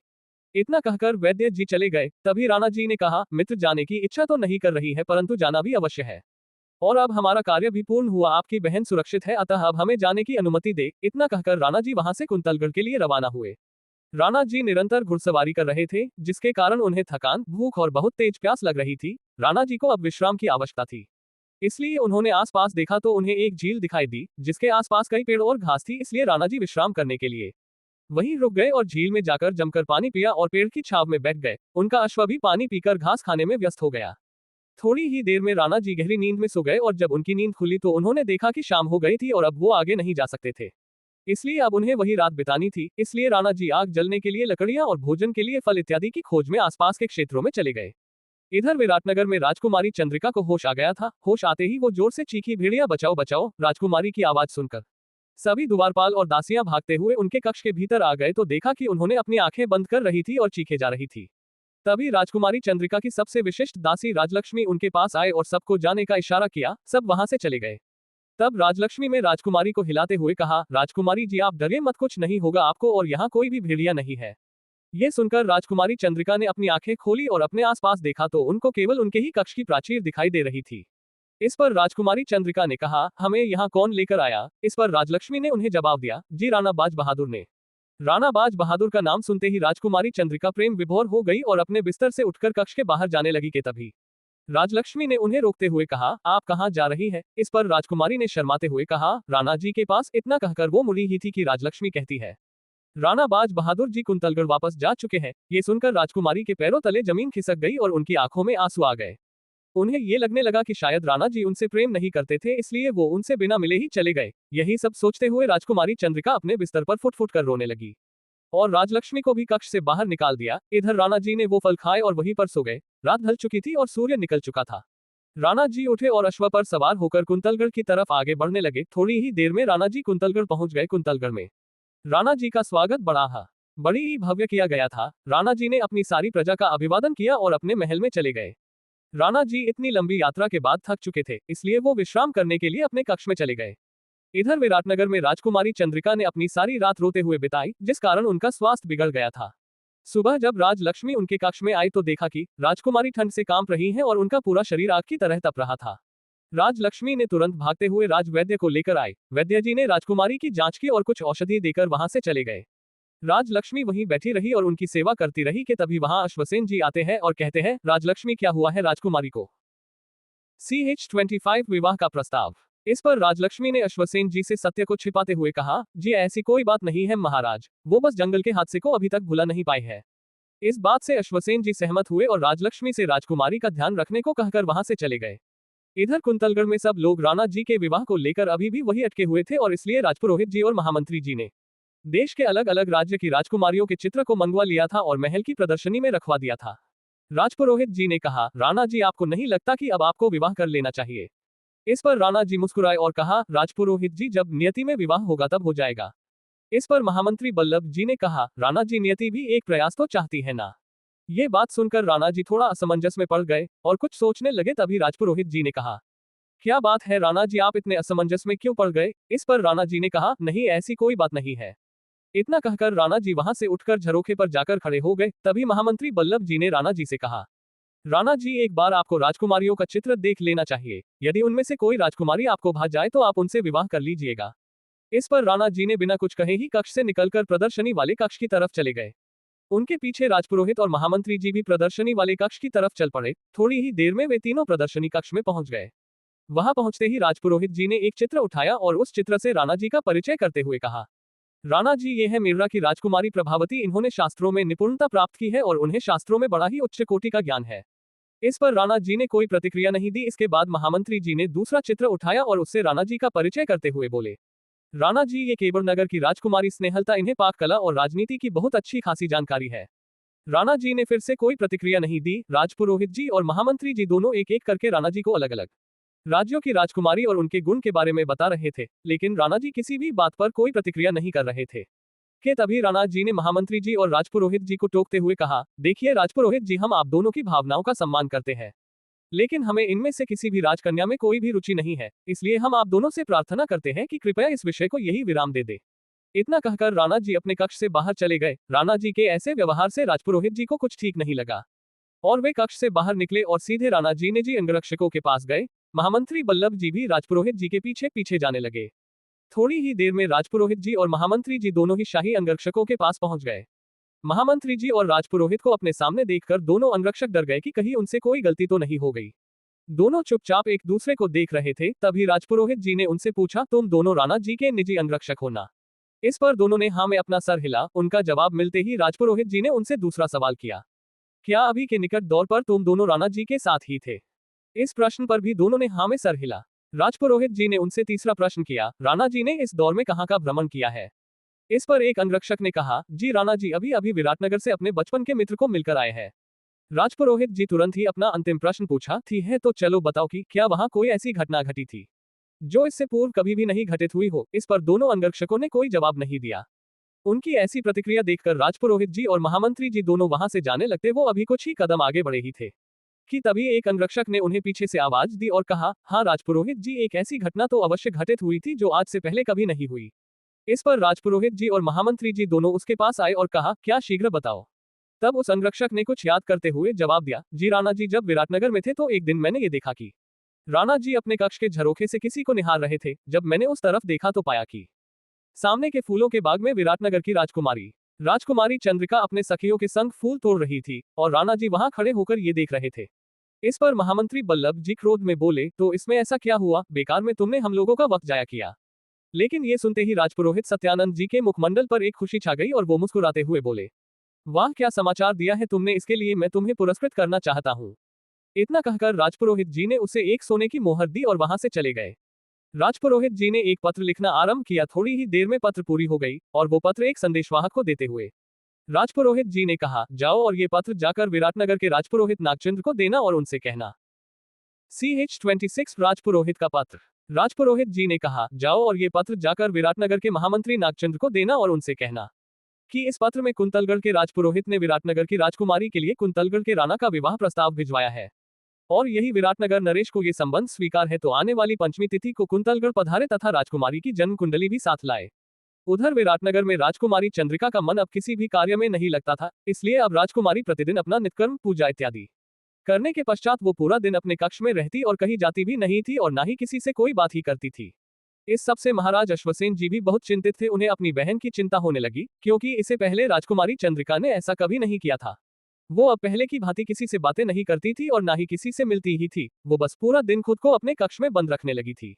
इतना कहकर वैद्य जी चले गए। तभी राणा जी ने कहा, मित्र जाने की इच्छा तो नहीं कर रही है, परंतु जाना भी अवश्य है और अब हमारा कार्य भी पूर्ण हुआ, आपकी बहन सुरक्षित है, अतः अब हमें जाने की अनुमति दे। इतना कहकर राणा जी वहां से कुंतलगढ़ के लिए रवाना हुए। राणा जी निरंतर घुड़सवारी कर रहे थे, जिसके कारण उन्हें थकान, भूख और बहुत तेज प्यास लग रही थी। राणा जी को अब विश्राम की आवश्यकता थी, इसलिए उन्होंने आसपास देखा तो उन्हें एक झील दिखाई दी, जिसके आसपास कई पेड़ और घास थी। इसलिए राणा जी विश्राम करने के लिए वहीं रुक गए और झील में जाकर जमकर पानी पिया और पेड़ की छाव में बैठ गए। उनका अश्व भी पानी पीकर घास खाने में व्यस्त हो गया। थोड़ी ही देर में राणा जी गहरी नींद में सो गए और जब उनकी नींद खुली तो उन्होंने देखा कि शाम हो गई थी और अब वो आगे नहीं जा सकते थे, इसलिए अब उन्हें वही रात बितानी थी। इसलिए राणा जी आग जलने के लिए लकड़ियां और भोजन के लिए फल इत्यादि की खोज में आसपास के क्षेत्रों में चले गए। इधर विराटनगर में राजकुमारी चंद्रिका को होश आ गया था। होश आते ही वो जोर से चीखी, भेड़िया बचाओ बचाओ। राजकुमारी की आवाज सुनकर सभी द्वारपाल और दासियां भागते हुए उनके कक्ष के भीतर आ गए तो देखा कि उन्होंने अपनी आंखें बंद कर रही थी और चीखे जा रही थी। तभी राजकुमारी चंद्रिका की सबसे विशिष्ट दासी राजलक्ष्मी उनके पास आए और सबको जाने का इशारा किया। सब वहां से चले गए। तब राजलक्ष्मी ने राजकुमारी को हिलाते हुए कहा, राजकुमारी जी आप डरिए मत, कुछ नहीं होगा आपको और यहाँ कोई भी भेड़िया नहीं है। ये सुनकर राजकुमारी चंद्रिका ने अपनी आंखें खोली और अपने आसपास देखा तो उनको केवल उनके ही कक्ष की प्राचीर दिखाई दे रही थी। इस पर राजकुमारी चंद्रिका ने कहा, हमें यहाँ कौन लेकर आया? इस पर राजलक्ष्मी ने उन्हें जवाब दिया, जी राणा बाज बहादुर ने। राणा बाज बहादुर का नाम सुनते ही राजकुमारी चंद्रिका प्रेम विभोर हो गई और अपने बिस्तर से उठकर कक्ष के बाहर जाने लगी कि तभी राजलक्ष्मी ने उन्हें रोकते हुए कहा, आप कहाँ जा रही है? इस पर राजकुमारी ने शर्माते हुए कहा, राणा जी के पास। इतना कहकर वो मुड़ी ही थी कि राजलक्ष्मी कहती है, राणा बाज बहादुर जी कुंतलगढ़ वापस जा चुके हैं। ये सुनकर राजकुमारी के पैरों तले जमीन खिसक गई और उनकी आंखों में आंसू आ गए। उन्हें ये लगने लगा कि शायद राणा जी उनसे प्रेम नहीं करते थे, इसलिए वो उनसे बिना मिले ही चले गए। यही सब सोचते हुए राजकुमारी चंद्रिका अपने बिस्तर पर फुट फुट कर रोने लगी और राजलक्ष्मी को भी कक्ष से बाहर निकाल दिया। इधर राणा जी ने वो फल खाए और वहीं पर सो गए। रात ढल चुकी थी और सूर्य निकल चुका था। राणा जी उठे और अश्व पर सवार होकर कुंतलगढ़ की तरफ आगे बढ़ने लगे। थोड़ी ही देर में राणा जी कुंतलगढ़ पहुंच गए। कुंतलगढ़ में राणा जी का स्वागत बड़ी ही भव्य किया गया था। राणा जी ने अपनी सारी प्रजा का अभिवादन किया और अपने महल में चले गए। राणा जी इतनी लंबी यात्रा के बाद थक चुके थे, इसलिए वो विश्राम करने के लिए अपने कक्ष में चले गए। इधर विराटनगर में राजकुमारी चंद्रिका ने अपनी सारी रात रोते हुए बिताई, जिस कारण उनका स्वास्थ्य बिगड़ गया था। सुबह जब राजलक्ष्मी उनके कक्ष में आई तो देखा कि राजकुमारी ठंड से कांप रही हैं और उनका पूरा शरीर आग की तरह तप रहा था। राजलक्ष्मी ने तुरंत भागते हुए राजवैद्य को लेकर आए। वैद्य जी ने राजकुमारी की जांच की और कुछ औषधि देकर वहां से चले गए। राजलक्ष्मी वहीं बैठी रही और उनकी सेवा करती रही कि तभी वहां अश्वसेन जी आते हैं और कहते हैं, राजलक्ष्मी क्या हुआ है राजकुमारी को? CH-25 विवाह का प्रस्ताव। इस पर राजलक्ष्मी ने अश्वसेन जी से सत्य को छिपाते हुए कहा, जी ऐसी कोई बात नहीं है महाराज, वो बस जंगल के हादसे को अभी तक भुला नहीं पाए है। इस बात से अश्वसेन जी सहमत हुए और राजलक्ष्मी से राजकुमारी का ध्यान रखने को कहकर वहां से चले गए। इधर कुंतलगढ़ में सब लोग राणा जी के विवाह को लेकर अभी भी वही अटके हुए थे और इसलिए राजपुरोहित जी और महामंत्री जी ने देश के अलग अलग राज्य की राजकुमारियों के चित्र को मंगवा लिया था और महल की प्रदर्शनी में रखवा दिया था। राजपुरोहित जी ने कहा, राणा जी आपको नहीं लगता कि अब आपको विवाह कर लेना चाहिए? इस पर राणा जी मुस्कुराए और कहा, राजपुरोहित जी जब नियति में विवाह होगा तब हो जाएगा। इस पर महामंत्री बल्लभ जी ने कहा, राणा जी नियति भी एक प्रयास तो चाहती है ना। ये बात सुनकर राणा जी थोड़ा असमंजस में पड़ गए और कुछ सोचने लगे। तभी राजपुरोहित जी ने कहा, क्या बात है राणा जी, आप इतने असमंजस में क्यों पड़ गए? इस पर राणा जी ने कहा, नहीं ऐसी कोई बात नहीं है। इतना कहकर राणा जी वहां से उठकर झरोखे पर जाकर खड़े हो गए। तभी महामंत्री बल्लभ जी ने राणा जी से कहा, राणा जी एक बार आपको राजकुमारियों का चित्र देख लेना चाहिए। यदि उनमें से कोई राजकुमारी आपको भा जाए तो आप उनसे विवाह कर लीजिएगा। इस पर राणा जी ने बिना कुछ कहे ही कक्ष से निकलकर प्रदर्शनी वाले कक्ष की तरफ चले गए। उनके पीछे राजपुरोहित और महामंत्री जी भी प्रदर्शनी वाले कक्ष की तरफ चल पड़े। थोड़ी ही देर में वे तीनों प्रदर्शनी कक्ष में पहुंच गए। वहां पहुंचते ही राजपुरोहित जी ने एक चित्र उठाया और उस चित्र से राणा जी का परिचय करते हुए कहा, राणा जी, ये है मिर्रा की राजकुमारी प्रभावती। इन्होंने शास्त्रों में निपुणता प्राप्त की है और उन्हें शास्त्रों में बड़ा ही उच्च कोटि का ज्ञान है। इस पर राणा जी ने कोई प्रतिक्रिया नहीं दी। इसके बाद महामंत्री जी ने दूसरा चित्र उठाया और उससे राणा जी का परिचय करते हुए बोले, राणा जी, ये केवड़ नगर की राजकुमारी स्नेहलता। इन्हें पाक कला और राजनीति की बहुत अच्छी खासी जानकारी है। राणा जी ने फिर से कोई प्रतिक्रिया नहीं दी। राजपुरोहित जी और महामंत्री जी दोनों एक एक करके राणा जी को अलग अलग राज्यों की राजकुमारी और उनके गुण के बारे में बता रहे थे, लेकिन राणा जी किसी भी बात पर कोई प्रतिक्रिया नहीं कर रहे थे। कि तभी राणा जी ने महामंत्री जी और राजपुरोहित जी को टोकते हुए कहा, देखिए राजपुरोहित जी, हम आप दोनों की भावनाओं का सम्मान करते हैं, लेकिन हमें इनमें से किसी भी राजकन्या में कोई भी रुचि नहीं है। इसलिए हम आप दोनों से प्रार्थना करते हैं कि कृपया इस विषय को यही विराम दे दे। इतना कहकर राणा जी अपने कक्ष से बाहर चले गए। राणा जी के ऐसे व्यवहार से राजपुरोहित जी को कुछ ठीक नहीं लगा और वे कक्ष से बाहर निकले और सीधे राणा जी ने जी अंगरक्षकों के पास गए। महामंत्री बल्लभ जी भी राजपुरोहित जी के पीछे पीछे जाने लगे। थोड़ी ही देर में राजपुरोहित जी और महामंत्री जी दोनों ही शाही अंगरक्षकों के पास पहुंच गए। महामंत्री जी और राजपुरोहित को अपने सामने देखकर दोनों अंगरक्षक डर गए कि कहीं उनसे कोई गलती तो नहीं हो गई। दोनों चुपचाप एक दूसरे को देख रहे थे। तभी राजपुरोहित जी ने उनसे पूछा, तुम दोनों राणा जी के निजी अंगरक्षक हो ना? इस पर दोनों ने हाँ में अपना सर हिला। उनका जवाब मिलते ही राजपुरोहित जी ने उनसे दूसरा सवाल किया, क्या अभी के निकट दौर पर तुम दोनों राणा जी के साथ ही थे? इस प्रश्न पर भी दोनों ने हाँ में सर हिला। राजपुरोहित जी ने उनसे तीसरा प्रश्न किया, राणा जी ने इस दौर में कहाँ का भ्रमण किया है? इस पर एक अंगरक्षक ने कहा, जी राणा जी अभी अभी विराटनगर से अपने बचपन के मित्र को मिलकर आए हैं। राजपुरोहित जी तुरंत ही अपना अंतिम प्रश्न पूछा, थी है तो चलो बताओ कि क्या वहां कोई ऐसी घटना घटी थी जो इससे पूर्व कभी भी नहीं घटित हुई हो? इस पर दोनों अंगरक्षकों ने कोई जवाब नहीं दिया। उनकी ऐसी प्रतिक्रिया देखकर राजपुरोहित जी और महामंत्री जी दोनों वहां से जाने लगते। वो अभी कुछ ही कदम आगे बढ़े ही थे कि तभी एक अंगरक्षक ने उन्हें पीछे से आवाज दी और कहा, हाँ राजपुरोहित जी, एक ऐसी घटना तो अवश्य घटित हुई थी जो आज से पहले कभी नहीं हुई। इस पर राजपुरोहित जी और महामंत्री जी दोनों उसके पास आए और कहा, क्या शीघ्र बताओ। तब उस अंगरक्षक ने कुछ याद करते हुए जवाब दिया, जी राणा जी, जब विराटनगर में थे तो एक दिन मैंने ये देखा कि राणा जी अपने कक्ष के झरोखे से किसी को निहार रहे थे। जब मैंने उस तरफ देखा तो पाया कि सामने के फूलों के बाग में विराटनगर की राजकुमारी चंद्रिका अपने सखियों के संग फूल तोड़ रही थी और राणा जी वहां खड़े होकर ये देख रहे थे। इस पर महामंत्री बल्लभ जी क्रोध में बोले, तो इसमें ऐसा क्या हुआ? बेकार में तुमने हम लोगों का वक्त जाया किया। लेकिन ये सुनते ही राजपुरोहित सत्यानंद जी के मुखमंडल पर एक खुशी छा गई और वो मुस्कुराते हुए बोले, वाह, क्या समाचार दिया है तुमने, इसके लिए मैं तुम्हें पुरस्कृत करना चाहता हूँ। इतना कहकर राजपुरोहित जी ने उसे एक सोने की मोहर दी और वहां से चले गए। राजपुरोहित जी ने एक पत्र लिखना आरंभ किया। थोड़ी ही देर में पत्र पूरी हो गई और वो पत्र एक संदेशवाहक को देते हुए राजपुरोहित जी ने कहा, जाओ और ये पत्र जाकर विराटनगर के राजपुरोहित नागचंद्र को देना और उनसे कहना। CH-26 राजपुरोहित का पत्र। राजपुरोहित जी ने कहा, जाओ और ये पत्र जाकर विराटनगर के महामंत्री नागचंद्र को देना और उनसे कहना कि इस पत्र में कुंतलगढ़ के राजपुरोहित ने विराटनगर की राजकुमारी के लिए कुंतलगढ़ के राणा का विवाह प्रस्ताव भिजवाया है और यही विराटनगर नरेश को ये संबंध स्वीकार है तो आने वाली पंचमी तिथि को कुंतलगढ़ पधारे तथा राजकुमारी की जन्म कुंडली भी साथ लाए। उधर विराटनगर में राजकुमारी चंद्रिका का मन अब किसी भी कार्य में नहीं लगता था, इसलिए अब राजकुमारी प्रतिदिन अपना नित्यकर्म पूजा इत्यादि करने के पश्चात वो पूरा दिन अपने कक्ष में रहती और कहीं जाती भी नहीं थी और ना ही किसी से कोई बात ही करती थी। इस सब से महाराज अश्वसेन जी भी बहुत चिंतित थे। उन्हें अपनी बहन की चिंता होने लगी, क्योंकि इसे पहले राजकुमारी चंद्रिका ने ऐसा कभी नहीं किया था। वो अब पहले की भांति किसी से बातें नहीं करती थी और ना ही किसी से मिलती ही थी। वो बस पूरा दिन खुद को अपने कक्ष में बंद रखने लगी थी।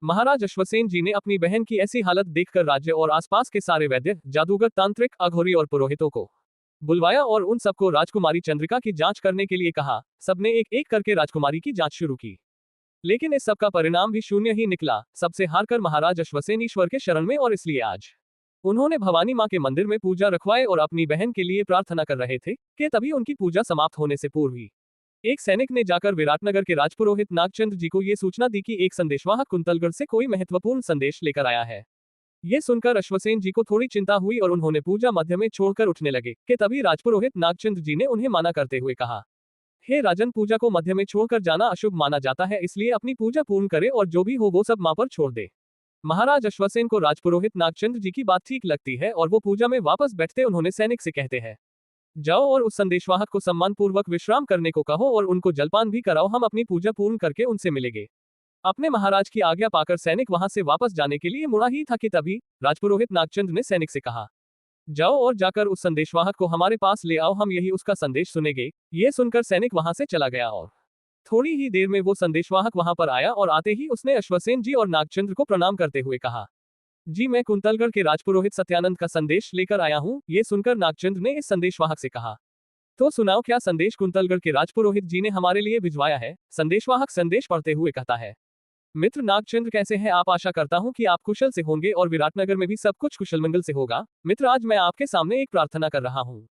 महाराज अश्वसेन जी ने अपनी बहन की ऐसी हालत देखकर राज्य और आसपास के सारे वैद्य, जादूगर, तांत्रिक, अघोरी और पुरोहितों को बुलवाया और उन सबको राजकुमारी चंद्रिका की जांच करने के लिए कहा। सबने एक एक करके राजकुमारी की जांच शुरू की, लेकिन इस सब का परिणाम भी शून्य ही निकला। सबसे हारकर महाराज अश्वसेन ईश्वर के शरण में और इसलिए आज उन्होंने भवानी मां के मंदिर में पूजा रखवाए और अपनी बहन के लिए प्रार्थना कर रहे थे कि तभी उनकी पूजा समाप्त होने से पूर्व ही एक सैनिक ने जाकर विराटनगर के राजपुरोहित नागचंद्र जी को ये सूचना दी कि एक संदेशवाहक कुंतलगढ़ से कोई महत्वपूर्ण संदेश लेकर आया है। ये सुनकर अश्वसेन जी को थोड़ी चिंता हुई और उन्होंने पूजा मध्य में छोड़कर उठने लगे कि तभी राजपुरोहित नागचंद्र जी ने उन्हें माना करते हुए कहा, हे राजन, पूजा को मध्य में छोड़कर जाना अशुभ माना जाता है, इसलिए अपनी पूजा पूर्ण करे और जो भी हो वो सब मां पर छोड़ दे। महाराज अश्वसेन को राजपुरोहित नागचंद्र जी की बात ठीक लगती है और वो पूजा में वापस बैठते उन्होंने सैनिक से कहते हैं, जाओ और उस संदेशवाहक को सम्मान पूर्वक विश्राम करने को कहो और उनको जलपान भी कराओ, हम अपनी पूजा पूर्ण करके उनसे मिलेंगे। अपने महाराज की आज्ञा पाकर सैनिक वहां से वापस जाने के लिए मुड़ा ही था कि तभी राजपुरोहित नागचंद्र ने सैनिक से कहा, जाओ और जाकर उस संदेशवाहक को हमारे पास ले आओ, हम यही उसका संदेश सुनेंगे। ये सुनकर सैनिक वहां से चला गया और थोड़ी ही देर में वो संदेशवाहक वहां पर आया और आते ही उसने अश्वसेन जी और नागचंद्र को प्रणाम करते हुए कहा, जी मैं कुंतलगढ़ के राजपुरोहित सत्यानंद का संदेश लेकर आया हूँ। ये सुनकर नागचंद्र ने इस संदेशवाहक से कहा, तो सुनाओ क्या संदेश कुंतलगढ़ के राजपुरोहित जी ने हमारे लिए भिजवाया है। संदेशवाहक संदेश पढ़ते हुए कहता है, मित्र नागचंद्र कैसे हैं आप, आशा करता हूँ कि आप कुशल से होंगे और विराटनगर में भी सब कुछ कुशल मंगल से होगा। मित्र आज मैं आपके सामने एक प्रार्थना कर रहा हूँ,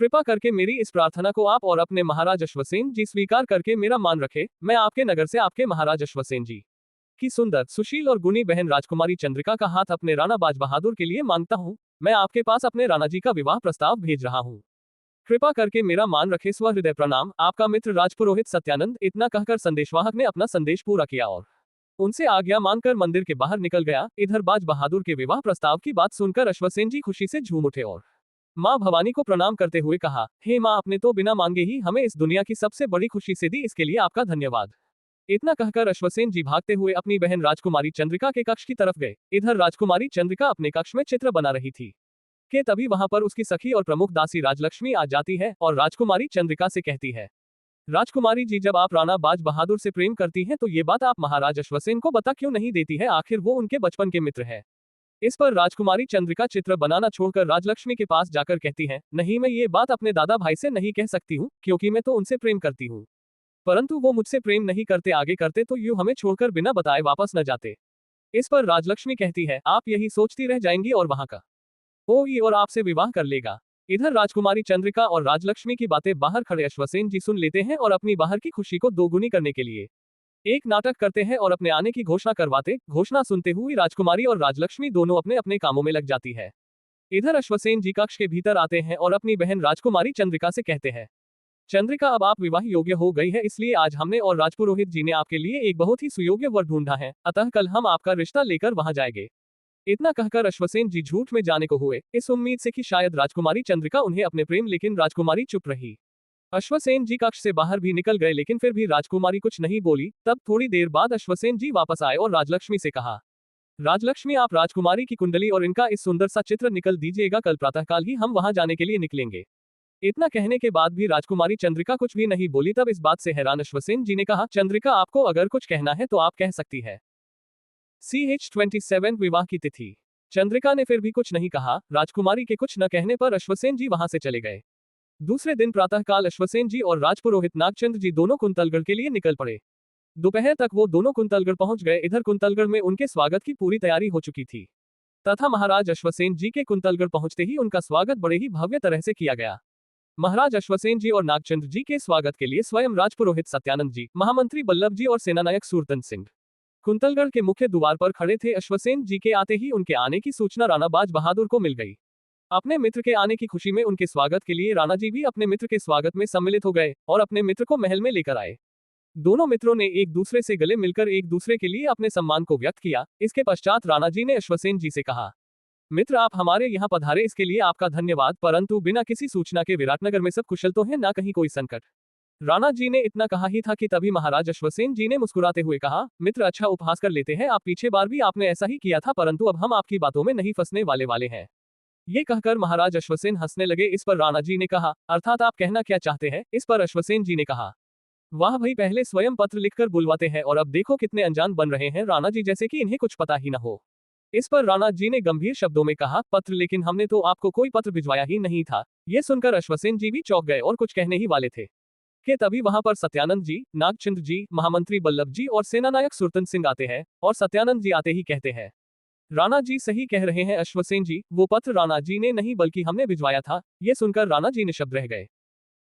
कृपा करके मेरी इस प्रार्थना को आप और अपने महाराज अश्वसेन जी स्वीकार करके मेरा मान रखे। मैं आपके नगर से आपके महाराज अश्वसेन जी की सुंदर सुशील और गुणी बहन राजकुमारी चंद्रिका का हाथ अपने राणा बाज बहादुर के लिए मांगता हूँ। मैं आपके पास अपने राणा जी का विवाह प्रस्ताव भेज रहा हूँ, कृपा करके मेरा मान रखे। स्वहृदय प्रणाम, आपका मित्र राजपुरोहित सत्यानंद। इतना कहकर संदेशवाहक ने अपना संदेश पूरा किया और उनसे आज्ञा मांगकर मंदिर के बाहर निकल गया। इधर बाज बहादुर के विवाह प्रस्ताव की बात सुनकर अश्वसेन जी खुशी से झूम उठे और माँ भवानी को प्रणाम करते हुए कहा, हे माँ, आपने तो बिना मांगे ही हमें इस दुनिया की सबसे बड़ी खुशी से दी, इसके लिए आपका धन्यवाद। इतना कहकर अश्वसेन जी भागते हुए अपनी बहन राजकुमारी चंद्रिका के कक्ष की तरफ गए। इधर राजकुमारी चंद्रिका अपने कक्ष में चित्र बना रही थी कि तभी वहां पर उसकी सखी और प्रमुख दासी राजलक्ष्मी आ जाती है और राजकुमारी चंद्रिका से कहती है, राजकुमारी जी, जब आप राणा बाज बहादुर से प्रेम करती हैं तो ये बात आप महाराज अश्वसेन को बता क्यों नहीं देती है, आखिर वो उनके बचपन के मित्र है। इस पर राजकुमारी चंद्रिका चित्र बनाना छोड़कर राजलक्ष्मी के पास जाकर कहती है, नहीं मैं ये बात अपने दादा भाई से नहीं कह सकती हूँ क्योंकि मैं तो उनसे प्रेम करती हूँ, परंतु वो मुझसे प्रेम नहीं करते, आगे करते तो यूं हमें छोड़कर बिना बताए वापस न जाते। इस पर राजलक्ष्मी कहती है, आप यही सोचती रह जाएंगी और वहां का कोई और आपसे विवाह कर लेगा। इधर राजकुमारी चंद्रिका और राजलक्ष्मी की बातें बाहर खड़े अश्वसेन जी सुन लेते हैं और अपनी बाहर की खुशी को दोगुनी करने के लिए एक नाटक करते हैं और अपने आने की घोषणा करवाते। घोषणा सुनते हुए राजकुमारी और राजलक्ष्मी दोनों अपने अपने कामों में लग जाती है। इधर अश्वसेन जी कक्ष के भीतर आते हैं और अपनी बहन राजकुमारी चंद्रिका से कहते हैं, चंद्रिका अब आप विवाह योग्य हो गई है, इसलिए आज हमने और राजपुरोहित जी ने आपके लिए एक बहुत ही सुयोग्य वर ढूंढा है, अतः कल हम आपका रिश्ता लेकर वहां जाएंगे। इतना कहकर अश्वसेन जी झूठ में जाने को हुए, इस उम्मीद से कि शायद राजकुमारी चंद्रिका उन्हें अपने प्रेम, लेकिन राजकुमारी चुप रही। अश्वसेन जी कक्ष से बाहर भी निकल गए लेकिन फिर भी राजकुमारी कुछ नहीं बोली। तब थोड़ी देर बाद अश्वसेन जी वापस आए और राजलक्ष्मी से कहा, राजलक्ष्मी आप राजकुमारी की कुंडली और इनका इस सुंदर सा चित्र निकल दीजिएगा, कल प्रातःकाल ही हम वहां जाने के लिए निकलेंगे। इतना कहने के बाद भी राजकुमारी चंद्रिका कुछ भी नहीं बोली। तब इस बात से हैरान अश्वसेन जी ने कहा, चंद्रिका आपको अगर कुछ कहना है तो आप कह सकती है। CH27 विवाह की तिथि। चंद्रिका ने फिर भी कुछ नहीं कहा। राजकुमारी के कुछ न कहने पर अश्वसेन जी वहां से चले गए। दूसरे दिन प्रातःकाल अश्वसेन जी और राजपुरोहित नागचंद्र जी दोनों कुंतलगढ़ के लिए निकल पड़े। दोपहर तक वो दोनों कुंतलगढ़ पहुंच गए। इधर कुंतलगढ़ में उनके स्वागत की पूरी तैयारी हो चुकी थी तथा महाराज अश्वसेन जी के कुंतलगढ़ पहुंचते ही उनका स्वागत बड़े ही भव्य तरह से किया गया। महाराज अश्वसेन जी और नागचंद्र जी के स्वागत के लिए स्वयं राजपुरोहित सत्यानंद जी, महामंत्री बल्लभ जी और सेनानायक सूरतन सिंह कुंतलगढ़ के मुख्य द्वार पर खड़े थे। अश्वसेन जी के आते ही उनके आने की सूचना राणा बाज बहादुर को मिल गई। अपने मित्र के आने की खुशी में उनके स्वागत के लिए राणा जी भी अपने मित्र के स्वागत में सम्मिलित हो गए और अपने मित्र को महल में लेकर आए। दोनों मित्रों ने एक दूसरे से गले मिलकर एक दूसरे के लिए अपने सम्मान को व्यक्त किया। इसके पश्चात राणा जी ने अश्वसेन जी से कहा, मित्र आप हमारे यहाँ पधारे इसके लिए आपका धन्यवाद, परंतु बिना किसी सूचना के विराटनगर में सब कुशल तो है, ना कहीं कोई संकट। राणा जी ने इतना कहा ही था कि तभी महाराज अश्वसेन जी ने मुस्कुराते हुए कहा, मित्र अच्छा उपहास कर लेते हैं आप, पीछे बार भी आपने ऐसा ही किया था, परंतु अब हम आपकी बातों में नहीं फंसने वाले हैं। ये कहकर महाराज अश्वसेन हंसने लगे। इस पर राणा जी ने कहा, अर्थात आप कहना क्या चाहते हैं। इस पर अश्वसेन जी ने कहा, वाह भाई, पहले स्वयं पत्र लिखकर बुलवाते हैं और अब देखो कितने अनजान बन रहे हैं राणा जी, जैसे कि इन्हें कुछ पता ही न हो। इस पर राणा जी ने गंभीर शब्दों में कहा, पत्र, लेकिन हमने तो आपको कोई पत्र भिजवाया ही नहीं था। ये सुनकर अश्वसेन जी भी चौंक गए और कुछ कहने ही वाले थे कि तभी वहां पर सत्यानंद जी, नागचंद्र जी, महामंत्री बल्लभ जी और सेनानायक सुरतन सिंह आते हैं और सत्यानंद जी आते ही कहते हैं, राणा जी सही कह रहे हैं अश्वसेन जी, वो पत्र राणा जी ने नहीं बल्कि हमने भिजवाया था। ये सुनकर राणा जी निशब्द रह गए।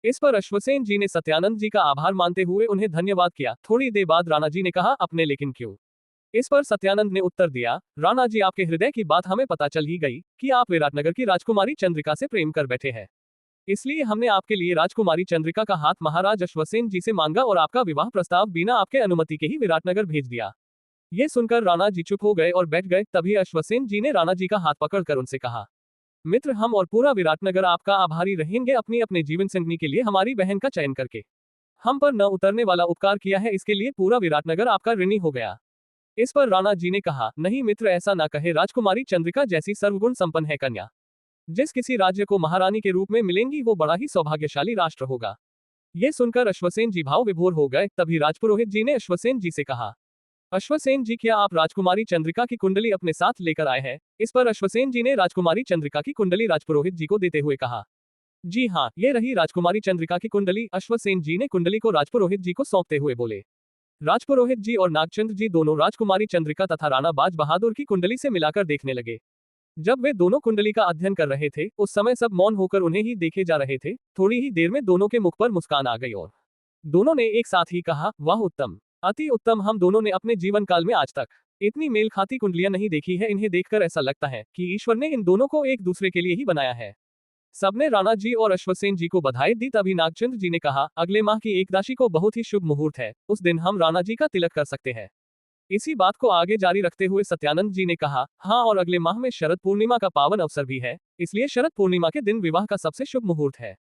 इस पर अश्वसेन जी ने सत्यानंद जी का आभार मानते हुए उन्हें धन्यवाद किया। थोड़ी देर बाद राणा जी ने कहा, अपने लेकिन क्यों। इस पर सत्यानंद ने उत्तर दिया, राणा जी आपके हृदय की बात हमें पता चल ही गई कि आप विराटनगर की राजकुमारी चंद्रिका से प्रेम कर बैठे हैं, इसलिए हमने आपके लिए राजकुमारी चंद्रिका का हाथ महाराज अश्वसेन जी से मांगा और आपका विवाह प्रस्ताव बिना आपके अनुमति के ही विराटनगर भेज दिया। ये सुनकर राणा जी चुप हो गए और बैठ गए। तभी अश्वसेन जी ने राणा जी का हाथ पकड़कर उनसे कहा, मित्र हम और पूरा विराटनगर आपका आभारी रहेंगे अपनी अपने जीवन संगनी के लिए हमारी बहन का चयन करके। हम पर न उतरने वाला उपकार किया है, इसके लिए पूरा विराटनगर आपका ऋणी हो गया। इस पर राणा जी ने कहा, नहीं मित्र, ऐसा ना कहे, राजकुमारी चंद्रिका जैसी सर्वगुण संपन्न है कन्या जिस किसी राज्य को महारानी के रूप में मिलेंगी वो बड़ा ही सौभाग्यशाली राष्ट्र होगा। ये सुनकर अश्वसेन जी भाव विभोर हो गए। तभी राजपुरोहित जी ने अश्वसेन जी से कहा, अश्वसेन जी, क्या आप राजकुमारी चंद्रिका की कुंडली अपने साथ लेकर आए हैं? इस पर अश्वसेन जी ने राजकुमारी चंद्रिका की कुंडली राजपुरोहित जी को देते हुए कहा, जी हाँ, ये रही राजकुमारी चंद्रिका की कुंडली। अश्वसेन जी ने कुंडली को राजपुरोहित जी को सौंपते हुए बोले। राजपुरोहित जी और नागचंद्र जी दोनों राजकुमारी चंद्रिका तथा राणा बाज बहादुर की कुंडली से मिलाकर देखने लगे। जब वे दोनों कुंडली का अध्ययन कर रहे थे उस समय सब मौन होकर उन्हें ही देखे जा रहे थे। थोड़ी ही देर में दोनों के मुख पर मुस्कान आ गई और दोनों ने एक साथ ही कहा, वाह उत्तम, अति उत्तम, हम दोनों ने अपने जीवन काल में आज तक इतनी मेल खाती कुंडलियां नहीं देखी है। इन्हें देखकर ऐसा लगता है कि ईश्वर ने इन दोनों को एक दूसरे के लिए ही बनाया है। सबने राणा जी और अश्वसेन जी को बधाई दी। तभी नागचंद्र जी ने कहा, अगले माह की एकदशी को बहुत ही शुभ मुहूर्त है, उस दिन हम राणा जी का तिलक कर सकते हैं। इसी बात को आगे जारी रखते हुए सत्यानंद जी ने कहा, हाँ, और अगले माह में शरद पूर्णिमा का पावन अवसर भी है, इसलिए शरद पूर्णिमा के दिन विवाह का सबसे शुभ मुहूर्त है।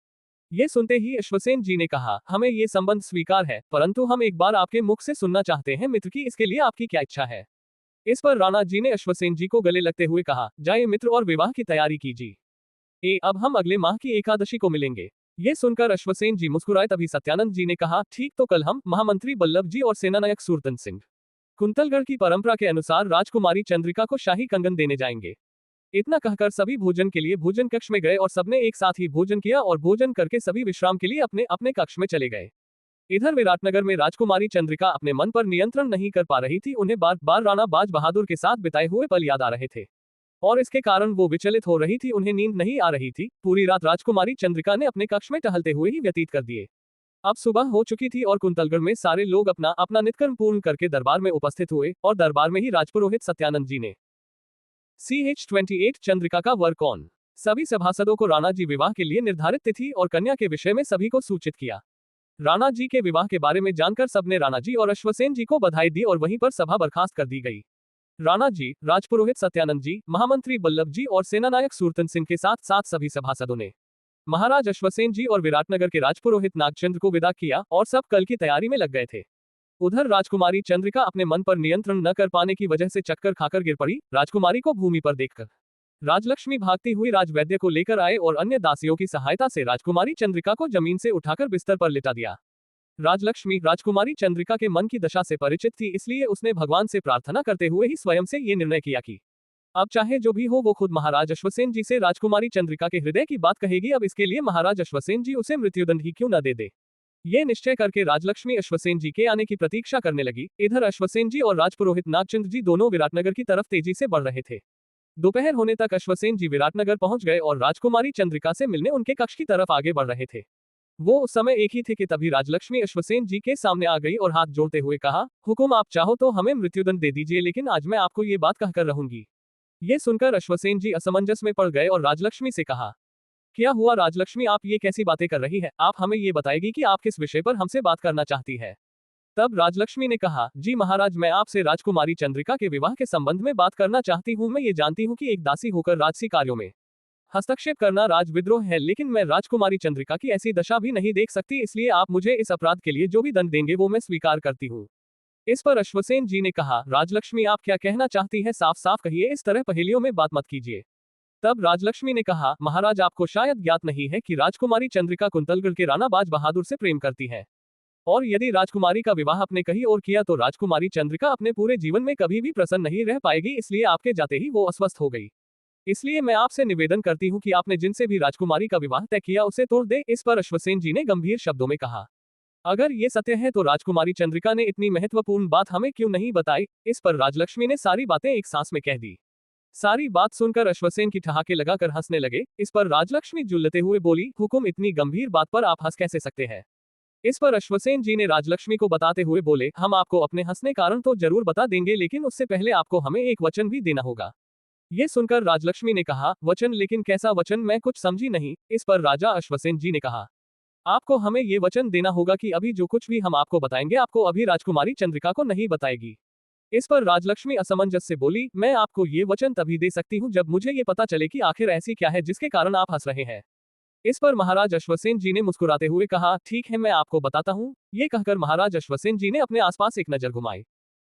ये सुनते ही अश्वसेन जी ने कहा, हमें ये संबंध स्वीकार है, परंतु हम एक बार आपके मुख से सुनना चाहते हैं मित्र की इसके लिए आपकी क्या इच्छा है। इस पर राणा जी ने अश्वसेन जी को गले लगते हुए कहा, जाइए मित्र और विवाह की तैयारी कीजिए। अब हम अगले माह की एकादशी को मिलेंगे। ये सुनकर अश्वसेन जी मुस्कुराए। तभी सत्यानंद जी ने कहा, ठीक, तो कल हम महामंत्री बल्लभ जी और सेनानायक सूरतन सिंह कुंतलगढ़ की परंपरा के अनुसार राजकुमारी चंद्रिका को शाही कंगन देने जाएंगे। इतना कहकर सभी भोजन के लिए भोजन कक्ष में गए और सबने एक साथ ही भोजन किया और भोजन करके सभी विश्राम के लिए अपने अपने कक्ष में चले गए। इधर विराटनगर में राजकुमारी चंद्रिका अपने मन पर नियंत्रण नहीं कर पा रही थी। उन्हें बार बार राणा बाज बहादुर के साथ बिताए हुए पल याद आ रहे थे और इसके कारण वो विचलित हो रही थी। उन्हें नींद नहीं आ रही थी। पूरी रात राजकुमारी चंद्रिका ने अपने कक्ष में टहलते हुए ही व्यतीत कर दिए। अब सुबह हो चुकी थी और कुंतलगढ़ में सारे लोग अपना अपना नित्कर्म पूर्ण करके दरबार में उपस्थित हुए और दरबार में ही राजपुरोहित सत्यानंद जी ने CH-28 चंद्रिका का वर कौन सभी सभासदों को राणा जी विवाह के लिए निर्धारित तिथि और कन्या के विषय में सभी को सूचित किया। राणा जी के विवाह के बारे में जानकर सबने राणा जी और अश्वसेन जी को बधाई दी और वहीं पर सभा बर्खास्त कर दी गई। राणा जी, राजपुरोहित सत्यानंद जी, महामंत्री बल्लभ जी और सेनानायक सूरतन सिंह के साथ साथ सभी सभासदों ने महाराज अश्वसेन जी और विराटनगर के राजपुरोहित नागचंद्र को विदा किया और सब कल की तैयारी में लग गए थे। उधर राजकुमारी चंद्रिका अपने मन पर नियंत्रण न कर पाने की वजह से चक्कर खाकर गिर पड़ी। राजकुमारी को भूमि पर देखकर राजलक्ष्मी भागती हुई राजवैद्य को लेकर आए और अन्य दासियों की सहायता से राजकुमारी चंद्रिका को जमीन से उठाकर बिस्तर पर लिटा दिया। राजलक्ष्मी राजकुमारी चंद्रिका के मन की दशा से परिचित थी, इसलिए उसने भगवान से प्रार्थना करते हुए ही स्वयं से ये निर्णय किया कि अब चाहे जो भी हो वो खुद महाराज अश्वसेन जी से राजकुमारी चंद्रिका के हृदय की बात कहेगी। अब इसके लिए महाराज अश्वसेन जी उसे मृत्युदंड ही क्यों न दे दे। ये निश्चय करके राजलक्ष्मी अश्वसेन जी के आने की प्रतीक्षा करने लगी। इधर अश्वसेन जी और राजपुरोहित नागचंद्र जी दोनों विराटनगर की तरफ तेजी से बढ़ रहे थे। दोपहर होने तक अश्वसेन जी विराटनगर पहुंच गए और राजकुमारी चंद्रिका से मिलने उनके कक्ष की तरफ आगे बढ़ रहे थे। वो उस समय एक ही थे कि तभी राजलक्ष्मी अश्वसेन जी के सामने आ गई और हाथ जोड़ते हुए कहा, हुकुम, आप चाहो तो हमें मृत्युदंड दे दीजिए, लेकिन आज मैं आपको ये बात कहकर रहूंगी। ये सुनकर अश्वसेन जी असमंजस में पड़ गए और राजलक्ष्मी से कहा, क्या हुआ राजलक्ष्मी, आप ये कैसी बातें कर रही है? आप हमें ये बताएगी कि आप किस विषय पर हमसे बात करना चाहती है। तब राजलक्ष्मी ने कहा, जी महाराज, मैं आपसे राजकुमारी चंद्रिका के विवाह के संबंध में बात करना चाहती हूँ। मैं ये जानती हूँ कि एक दासी होकर राजसी कार्यों में हस्तक्षेप करना राजविद्रोह है, लेकिन मैं राजकुमारी चंद्रिका की ऐसी दशा भी नहीं देख सकती, इसलिए आप मुझे इस अपराध के लिए जो भी दंड देंगे वो मैं स्वीकार करती हूँ। इस पर अश्वसेन जी ने कहा, राजलक्ष्मी, आप क्या कहना चाहती है, साफ साफ कहिए, इस तरह पहेलियों में बात मत कीजिए। तब राजलक्ष्मी ने कहा, महाराज, आपको शायद ज्ञात नहीं है कि राजकुमारी चंद्रिका कुंतलगढ़ के राणा बाज बहादुर से प्रेम करती है, और यदि राजकुमारी का विवाह अपने कहीं और किया तो राजकुमारी चंद्रिका अपने पूरे जीवन में कभी भी प्रसन्न नहीं रह पाएगी, इसलिए आपके जाते ही वो अस्वस्थ हो गई। इसलिए मैं आपसे निवेदन करती हूँ कि आपने जिनसे भी राजकुमारी का विवाह तय किया उसे तोड़ दे। इस पर अश्वसेन जी ने गंभीर शब्दों में कहा, अगर ये सत्य है तो राजकुमारी चंद्रिका ने इतनी महत्वपूर्ण बात हमें क्यों नहीं बताई। इस पर राजलक्ष्मी ने सारी बातें एक सांस में कह दी। सारी बात सुनकर अश्वसेन की ठहाके लगाकर हंसने लगे। इस पर राजलक्ष्मी जुल्लते हुए बोली, हुकुम, इतनी गंभीर बात पर आप हंस कैसे सकते हैं। इस पर अश्वसेन जी ने राजलक्ष्मी को बताते हुए बोले, हम आपको अपने हंसने कारण तो जरूर बता देंगे, लेकिन उससे पहले आपको हमें एक वचन भी देना होगा। ये सुनकर राजलक्ष्मी ने कहा, वचन? लेकिन कैसा वचन, मैं कुछ समझी नहीं। इस पर राजा अश्वसेन जी ने कहा, आपको हमें ये वचन देना होगा कि अभी जो कुछ भी हम आपको बताएंगे आपको अभी राजकुमारी चंद्रिका को नहीं बताएगी। इस पर राजलक्ष्मी असमंजस से बोली, मैं आपको ये वचन तभी दे सकती हूँ जब मुझे ये पता चले कि आखिर ऐसी क्या है जिसके कारण आप हंस रहे हैं। इस पर महाराज अश्वसेन जी ने मुस्कुराते हुए कहा, ठीक है, मैं आपको बताता हूँ। ये कहकर महाराज अश्वसेन जी ने अपने आसपास एक नजर घुमाई।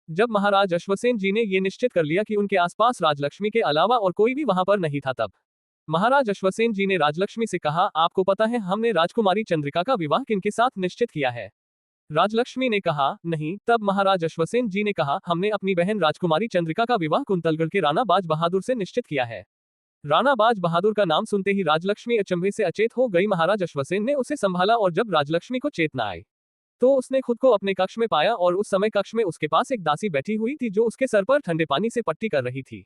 जब महाराज अश्वसेन जी ने ये निश्चित कर लिया कि उनके आसपास राजलक्ष्मी के अलावा और कोई भी वहां पर नहीं था, तब महाराज अश्वसेन जी ने राजलक्ष्मी से कहा, आपको पता है हमने राजकुमारी चंद्रिका का विवाह किनके साथ निश्चित किया है? राजलक्ष्मी ने कहा, नहीं। तब महाराज अश्वसेन जी ने कहा, हमने अपनी बहन राजकुमारी चंद्रिका का विवाह कुंतलगढ़ के राणा बाज बहादुर से निश्चित किया है। राणा बाज बहादुर का नाम सुनते ही राजलक्ष्मी अचंभे से अचेत हो गई। महाराज अश्वसेन ने उसे संभाला और जब राजलक्ष्मी को चेतना आई तो उसने खुद को अपने कक्ष में पाया और उस समय कक्ष में उसके पास एक दासी बैठी हुई थी जो उसके सर पर ठंडे पानी से पट्टी कर रही थी।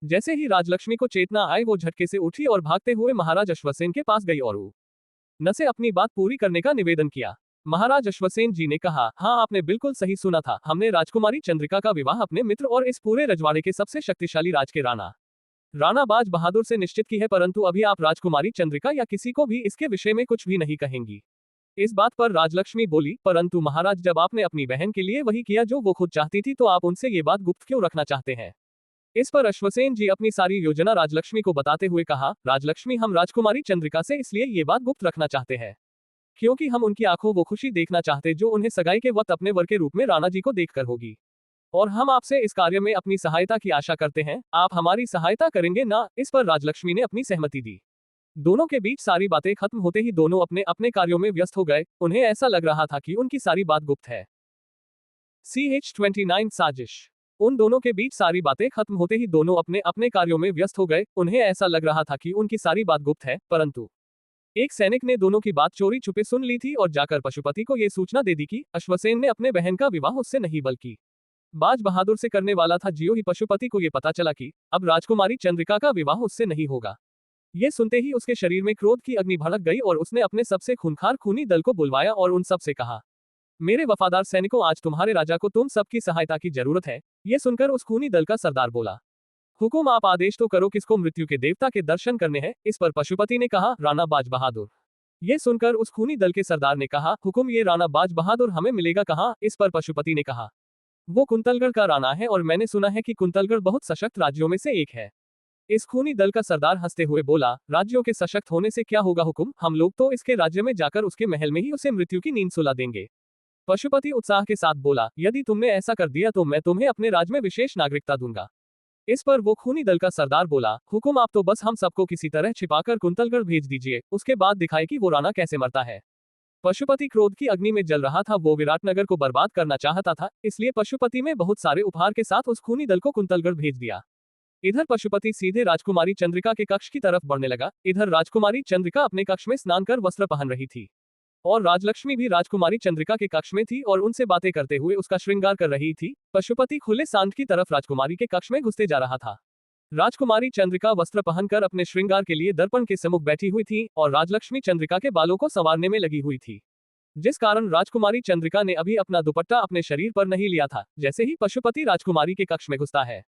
जैसे ही राजलक्ष्मी को चेतना आई वो झटके से उठी और भागते हुए महाराज अश्वसेन के पास गई और न से अपनी बात पूरी करने का निवेदन किया। महाराज अश्वसेन जी ने कहा, हाँ, आपने बिल्कुल सही सुना था। हमने राजकुमारी चंद्रिका का विवाह अपने मित्र और इस पूरे रजवाड़े के सबसे शक्तिशाली राज के राणा बाज बहादुर से निश्चित की है, परंतु अभी आप राजकुमारी चंद्रिका या किसी को भी इसके विषय में कुछ भी नहीं कहेंगी। इस बात पर राजलक्ष्मी बोली, परंतु महाराज, जब आपने अपनी बहन के लिए वही किया जो वो खुद चाहती थी, तो आप उनसे ये बात गुप्त क्यों रखना चाहते हैं? इस पर अश्वसेन जी अपनी सारी योजना राजलक्ष्मी को बताते हुए कहा, राजलक्ष्मी, हम राजकुमारी चंद्रिका से इसलिए ये बात गुप्त रखना चाहते हैं क्योंकि हम उनकी आंखों वो खुशी देखना चाहते जो उन्हें सगाई के वक्त अपने वर के रूप में राणा जी को देखकर होगी। और हम आपसे इस कार्य में अपनी सहायता की आशा करते हैं। आप हमारी सहायता करेंगे ना? इस पर राजलक्ष्मी ने अपनी सहमति दी। दोनों के बीच सारी बातें खत्म होते ही दोनों अपने अपने कार्यों में व्यस्त हो गए। उन्हें ऐसा लग रहा था कि उनकी सारी बात गुप्त है। CH-29 साजिश। उन दोनों के बीच सारी बातें खत्म होते ही दोनों अपने अपने कार्यों में व्यस्त हो गए। उन्हें ऐसा लग रहा था कि उनकी सारी बात गुप्त है, परंतु एक सैनिक ने दोनों की बात चोरी छुपे सुन ली थी और जाकर पशुपति को यह सूचना दे दी कि अश्वसेन ने अपने बहन का विवाह उससे नहीं बल्कि बाज बहादुर से करने वाला था। जियो ही पशुपति को यह पता चला कि अब राजकुमारी चंद्रिका का विवाह उससे नहीं होगा। ये सुनते ही उसके शरीर में क्रोध की अग्नि भड़क गई और उसने अपने सबसे खूंखार खूनी दल को बुलवाया और उन सब से कहा, मेरे वफादार सैनिकों, आज तुम्हारे राजा को तुम सबकी सहायता की जरूरत है। ये सुनकर उस खूनी दल का सरदार बोला, हुकुम, आप आदेश तो करो, किसको मृत्यु के देवता के दर्शन करने हैं? इस पर पशुपति ने कहा, राणा बाज बहादुर। ये सुनकर उस खूनी दल के सरदार ने कहा, हुकुम, ये राणा बाज बहादुर हमें मिलेगा कहाँ? इस पर पशुपति ने कहा, वो कुंतलगढ़ का राणा है और मैंने सुना है कि कुंतलगढ़ बहुत सशक्त राज्यों में से एक है। इस खूनी दल का सरदार हंसते हुए बोला, राज्यों के सशक्त होने से क्या होगा हुकुम, हम लोग तो इसके राज्य में जाकर उसके महल में ही उसे मृत्यु की नींद सुला देंगे। पशुपति उत्साह के साथ बोला, यदि तुमने ऐसा कर दिया तो मैं तुम्हें अपने राज्य में विशेष नागरिकता दूंगा। इस पर वो खूनी दल का सरदार बोला, हुकुम, आप तो बस हम सबको किसी तरह छिपाकर कुंतलगढ़ भेज दीजिए, उसके बाद दिखाए कि वो राणा कैसे मरता है। पशुपति क्रोध की अग्नि में जल रहा था। वो विराटनगर को बर्बाद करना चाहता था, इसलिए पशुपति में बहुत सारे उपहार के साथ उस खूनी दल को कुंतलगढ़ भेज दिया। इधर पशुपति सीधे राजकुमारी चंद्रिका के कक्ष की तरफ बढ़ने लगा। इधर राजकुमारी चंद्रिका अपने कक्ष में स्नान कर वस्त्र पहन रही थी और राजलक्ष्मी भी राजकुमारी चंद्रिका के कक्ष में थी और उनसे बातें करते हुए उसका श्रृंगार कर रही थी। पशुपति खुले सांत की तरफ राजकुमारी के कक्ष में घुसते जा रहा था। राजकुमारी चंद्रिका वस्त्र पहनकर अपने श्रृंगार के लिए दर्पण के सम्मुख बैठी हुई थी और राजलक्ष्मी चंद्रिका के बालों को संवारने में लगी हुई थी, जिस कारण राजकुमारी चंद्रिका ने अभी अपना दुपट्टा अपने शरीर पर नहीं लिया था। जैसे ही पशुपति राजकुमारी के कक्ष में घुसता है,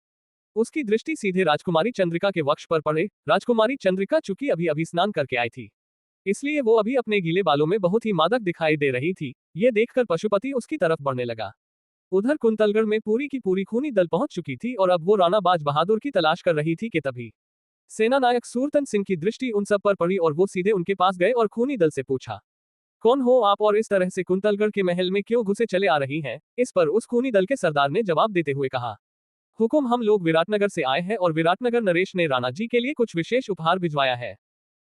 उसकी दृष्टि सीधे राजकुमारी चंद्रिका के वक्ष पर पड़े। राजकुमारी चंद्रिका चूंकि अभी अभी स्नान करके आई थी, इसलिए वो अभी अपने गीले बालों में बहुत ही मादक दिखाई दे रही थी। ये देखकर पशुपति उसकी तरफ बढ़ने लगा। उधर कुंतलगढ़ में पूरी की पूरी खूनी दल पहुंच चुकी थी और अब वो राणा बाज बहादुर की तलाश कर रही थी कि तभी सेनानायक सूरतन सिंह की दृष्टि उन सब पर पड़ी और वो सीधे उनके पास गए और खूनी दल से पूछा, कौन हो आप और इस तरह से कुंतलगढ़ के महल में क्यों घुसे चले आ रही हैं? इस पर उस खूनी दल के सरदार ने जवाब देते हुए कहा, हुकुम, हम लोग विराटनगर से आए हैं और विराटनगर नरेश ने राणा जी के लिए कुछ विशेष उपहार भिजवाया है।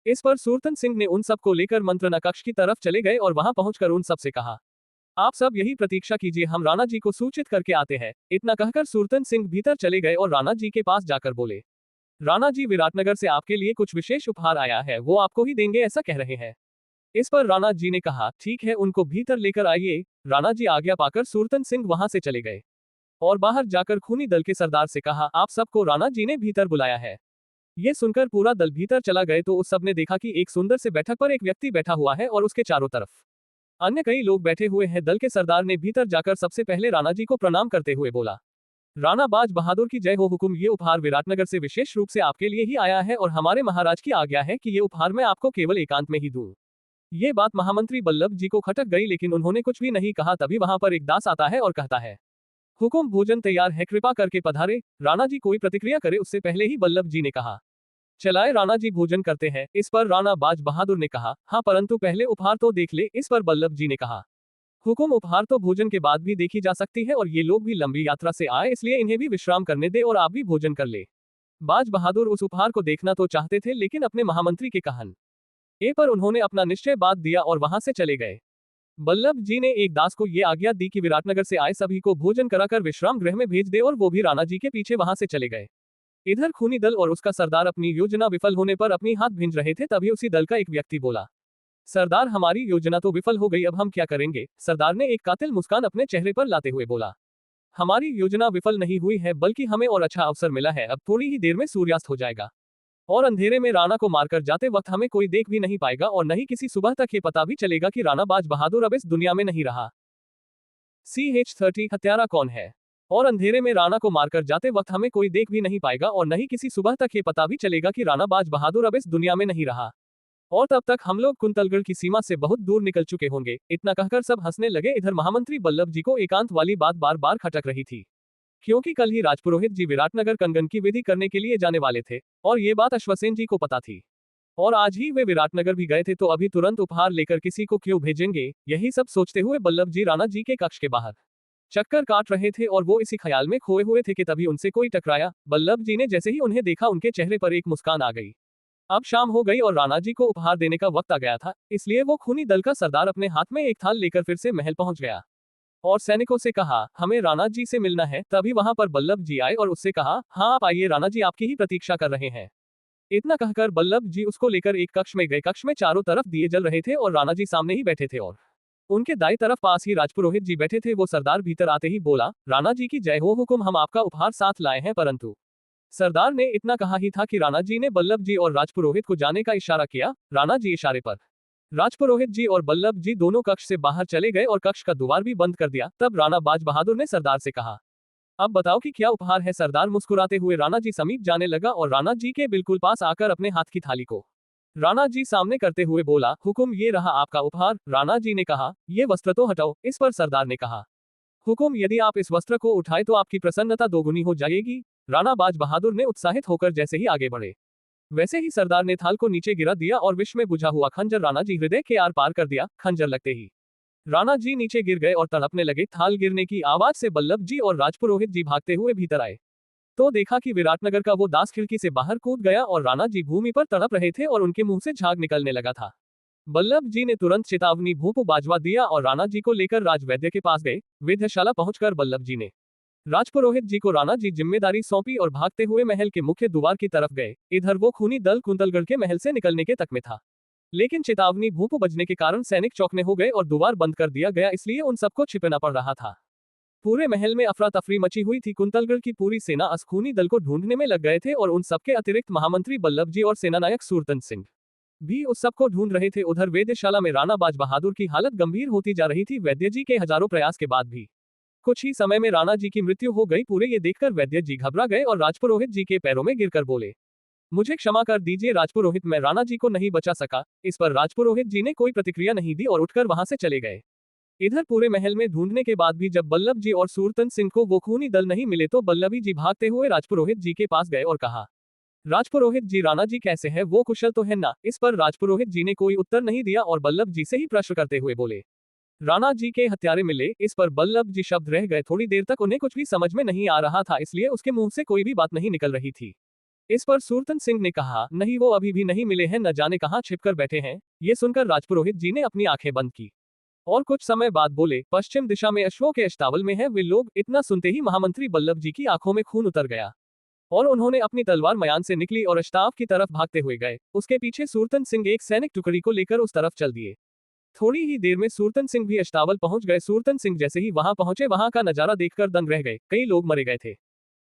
इस पर सूरतन सिंह ने उन सब को लेकर मंत्रणा कक्ष की तरफ चले गए और वहां पहुंचकर उन सब से कहा, आप सब यही प्रतीक्षा कीजिए, हम राणा जी को सूचित करके आते हैं। इतना कहकर सूरतन सिंह भीतर चले गए और राणा जी के पास जाकर बोले, राणा जी, विराटनगर से आपके लिए कुछ विशेष उपहार आया है, वो आपको ही देंगे ऐसा कह रहे हैं। इस पर राणा जी ने कहा, ठीक है, उनको भीतर लेकर आइए। राणा जी आज्ञा पाकर सूरतन सिंह वहां से चले गए और बाहर जाकर खूनी दल के सरदार से कहा, आप सबको राणा जी ने भीतर बुलाया है। ये सुनकर पूरा दल भीतर चला गए तो उस सब ने देखा कि एक सुंदर से बैठक पर एक व्यक्ति बैठा हुआ है और उसके चारों तरफ अन्य कई लोग बैठे हुए हैं। दल के सरदार ने भीतर जाकर सबसे पहले राणा जी को प्रणाम करते हुए बोला, राणा बाज बहादुर की जय हो हुकुम, ये उपहार विराटनगर से विशेष रूप से आपके लिए ही आया है और हमारे महाराज की आज्ञा है कि ये उपहार मैं आपको केवल एकांत में ही दूं। ये बात महामंत्री बल्लभ जी को खटक गई, लेकिन उन्होंने कुछ भी नहीं कहा। तभी वहां पर एक दास आता है और कहता है, हुकुम, भोजन तैयार है, कृपा करके पधारे। राणा जी कोई प्रतिक्रिया करे उससे पहले ही बल्लभ जी ने कहा, चलाए राणा जी भोजन करते हैं। इस पर राणा बाज बहादुर ने कहा, हाँ परंतु पहले उपहार तो देख ले। इस पर बल्लभ जी ने कहा, हुकुम, उपहार तो भोजन के बाद भी देखी जा सकती है और ये लोग भी लंबी यात्रा से आए, इसलिए इन्हें भी विश्राम करने दे और आप भी भोजन कर ले। बाज बहादुर उस उपहार को देखना तो चाहते थे, लेकिन अपने महामंत्री के कहन ए पर उन्होंने अपना निश्चय बात दिया और वहां से चले गए। बल्लभ जी ने एक दास को ये आज्ञा दी कि विराटनगर से आए सभी को भोजन कराकर विश्राम गृह में भेज दे और वो भी राणा जी के पीछे वहां से चले गए। इधर खूनी दल और उसका सरदार अपनी योजना विफल होने पर अपनी हाथ भींज रहे थे, तभी उसी दल का एक व्यक्ति बोला, सरदार, हमारी योजना तो विफल हो गई, अब हम क्या करेंगे? सरदार ने एक कातिल मुस्कान अपने चेहरे पर लाते हुए बोला, हमारी योजना विफल नहीं हुई है, बल्कि हमें और अच्छा अवसर मिला है। अब थोड़ी ही देर में सूर्यास्त हो जाएगा और अंधेरे में राणा को मारकर जाते वक्त हमें कोई देख भी नहीं पाएगा और न ही किसी सुबह तक ये पता भी चलेगा कि राणा बाज बहादुर अब इस दुनिया में नहीं रहा। CH-30 हत्यारा कौन है? और अंधेरे में राणा को मारकर जाते वक्त हमें कोई देख भी नहीं पाएगा और न ही किसी सुबह तक ये पता भी चलेगा कि राणा बाज बहादुर अब इस दुनिया में नहीं रहा। और तब तक हम लोग कुंतलगढ़ की सीमा से बहुत दूर निकल चुके होंगे। इतना कहकर सब हंसने लगे। इधर महामंत्री बल्लभ जी को एकांत वाली बात बार बार खटक रही थी, क्योंकि कल ही राजपुरोहित जी विराटनगर कंगन की विधि करने के लिए जाने वाले थे और ये बात अश्वसेन जी को पता थी। और आज ही वे विराटनगर भी गए थे, तो अभी तुरंत उपहार लेकर किसी को क्यों भेजेंगे? यही सब सोचते हुए बल्लभ जी राणा जी के कक्ष के बाहर चक्कर काट रहे थे और वो इसी ख्याल में खोए हुए थे कि तभी उनसे कोई टकराया। बल्लभ जी ने जैसे ही उन्हें देखा, उनके चेहरे पर एक मुस्कान आ गई। अब शाम हो गई और राणा जी को उपहार देने का वक्त आ गया था, इसलिए वो खूनी दल का सरदार अपने हाथ में एक थाल लेकर फिर से महल पहुंच गया और सैनिकों से कहा, हमें राणा जी से मिलना है। तभी वहां पर बल्लभ जी आए और उससे कहा, हाँ आप आइए, राणा जी आपकी ही प्रतीक्षा कर रहे हैं। इतना कहकर बल्लभ जी उसको लेकर एक कक्ष में गए। कक्ष में चारों तरफ दिए जल रहे थे और राणा जी सामने ही बैठे थे और उनके दाई तरफ पास ही राजपुरोहित जी बैठे थे। वो सरदार भीतर आते ही बोला, राणा जी की जय हो, हुकुम, हम आपका उपहार साथ लाए हैं। परंतु सरदार ने इतना कहा ही था कि राणा जी ने बल्लभ जी और राजपुरोहित को जाने का इशारा किया। राणा जी इशारे पर राजपुरोहित जी और बल्लभ जी दोनों कक्ष से बाहर चले गए और कक्ष का द्वार भी बंद कर दिया। तब राणा बाज बहादुर ने सरदार से कहा, अब बताओ कि क्या उपहार है? सरदार मुस्कुराते हुए राणा जी समीप जाने लगा और राणा जी के बिल्कुल पास आकर अपने हाथ की थाली को राणा जी सामने करते हुए बोला, हुकुम, ये रहा आपका उपहार। राणा जी ने कहा, ये वस्त्र तो हटाओ। इस पर सरदार ने कहा, हुकुम, यदि आप इस वस्त्र को उठाए तो आपकी प्रसन्नता दोगुनी हो जाएगी। राणा बाज बहादुर ने उत्साहित होकर जैसे ही आगे बढ़े, वैसे ही सरदार ने थाल को नीचे गिरा दिया और विष में बुझा हुआ खंजर राणा जी हृदय के आर पार कर दिया। खंजर लगते ही राणा जी नीचे गिर गए और तड़पने लगे। थाल गिरने की आवाज से बल्लभ जी और राजपुरोहित जी भागते हुए भीतर आए तो देखा कि विराटनगर का वो दास खिड़की से बाहर कूद गया और राणा जी भूमि पर तड़प रहे थे और उनके मुंह से झाग निकलने लगा था। बल्लभ जी ने तुरंत चेतावनी भूप बाजवा दिया और राणा जी को लेकर राजवैद्य के पास गए। वेधशाला पहुंचकर बल्लभ जी ने राजपुरोहित जी को राणा जी जिम्मेदारी सौंपी और भागते हुए महल के मुख्य द्वार की तरफ गए। इधर वो खूनी दल कुंतलगढ़ के महल से निकलने के तक में था, लेकिन चेतावनी भूप बजने के कारण सैनिक चौकने हो गए और द्वार बंद कर दिया गया, इसलिए उन सबको छिपना पड़ रहा था। पूरे महल में अफरा तफरी मची हुई थी। कुंतलगढ़ की पूरी सेना असखूनी दल को ढूंढने में लग गए थे और उन सबके अतिरिक्त महामंत्री बल्लभ जी और सेनानायक सूरतन सिंह भी उस सबको ढूंढ रहे थे। उधर वेधशाला में राणा बाज बहादुर की हालत गंभीर होती जा रही थी। वैद्य जी के हजारों प्रयास के बाद भी कुछ ही समय में राणा जी की मृत्यु हो गई। पूरे ये देखकर वैद्य जी घबरा गए और राजपुरोहित जी के पैरों में गिरकर बोले, मुझे क्षमा कर दीजिए राजपुरोहित, मैं राणा जी को नहीं बचा सका। इस पर राजपुरोहित जी ने कोई प्रतिक्रिया नहीं दी और उठकर वहां से चले गए। इधर पूरे महल में ढूंढने के बाद भी जब बल्लभ जी और सूरतन सिंह को वो खूनी दल नहीं मिले तो बल्लभी जी भागते हुए राजपुरोहित जी के पास गए और कहा, राजपुरोहित जी, राणा जी कैसे हैं? वो कुशल तो है ना? इस पर राजपुरोहित जी ने कोई उत्तर नहीं दिया और बल्लभ जी से ही प्रश्न करते हुए बोले, राणा जी के हत्यारे मिले। इस पर बल्लभ जी शब्द रह गए। थोड़ी देर तक उन्हें कुछ भी समझ में नहीं आ रहा था, इसलिए उसके मुंह से कोई भी बात नहीं निकल रही थी। इस पर सूरतन सिंह ने कहा, नहीं, वो अभी भी नहीं मिले हैं, न जाने कहां छिपकर बैठे हैं। ये सुनकर राजपुरोहित जी ने अपनी आंखें बंद की और कुछ समय बाद बोले, पश्चिम दिशा में अश्वों के अष्टावल में है वे लोग। इतना सुनते ही महामंत्री बल्लभ जी की आंखों में खून उतर गया और उन्होंने अपनी तलवार मयान से निकली और अष्टाव की तरफ भागते हुए गए। उसके पीछे सूरतन सिंह एक सैनिक टुकड़ी को लेकर उस तरफ चल दिए। थोड़ी ही देर में सूरतन सिंह भी अष्टावल पहुंच गए। सूरतन सिंह जैसे ही वहां पहुंचे, वहां का नजारा देखकर दंग रह गए। कई लोग मरे गए थे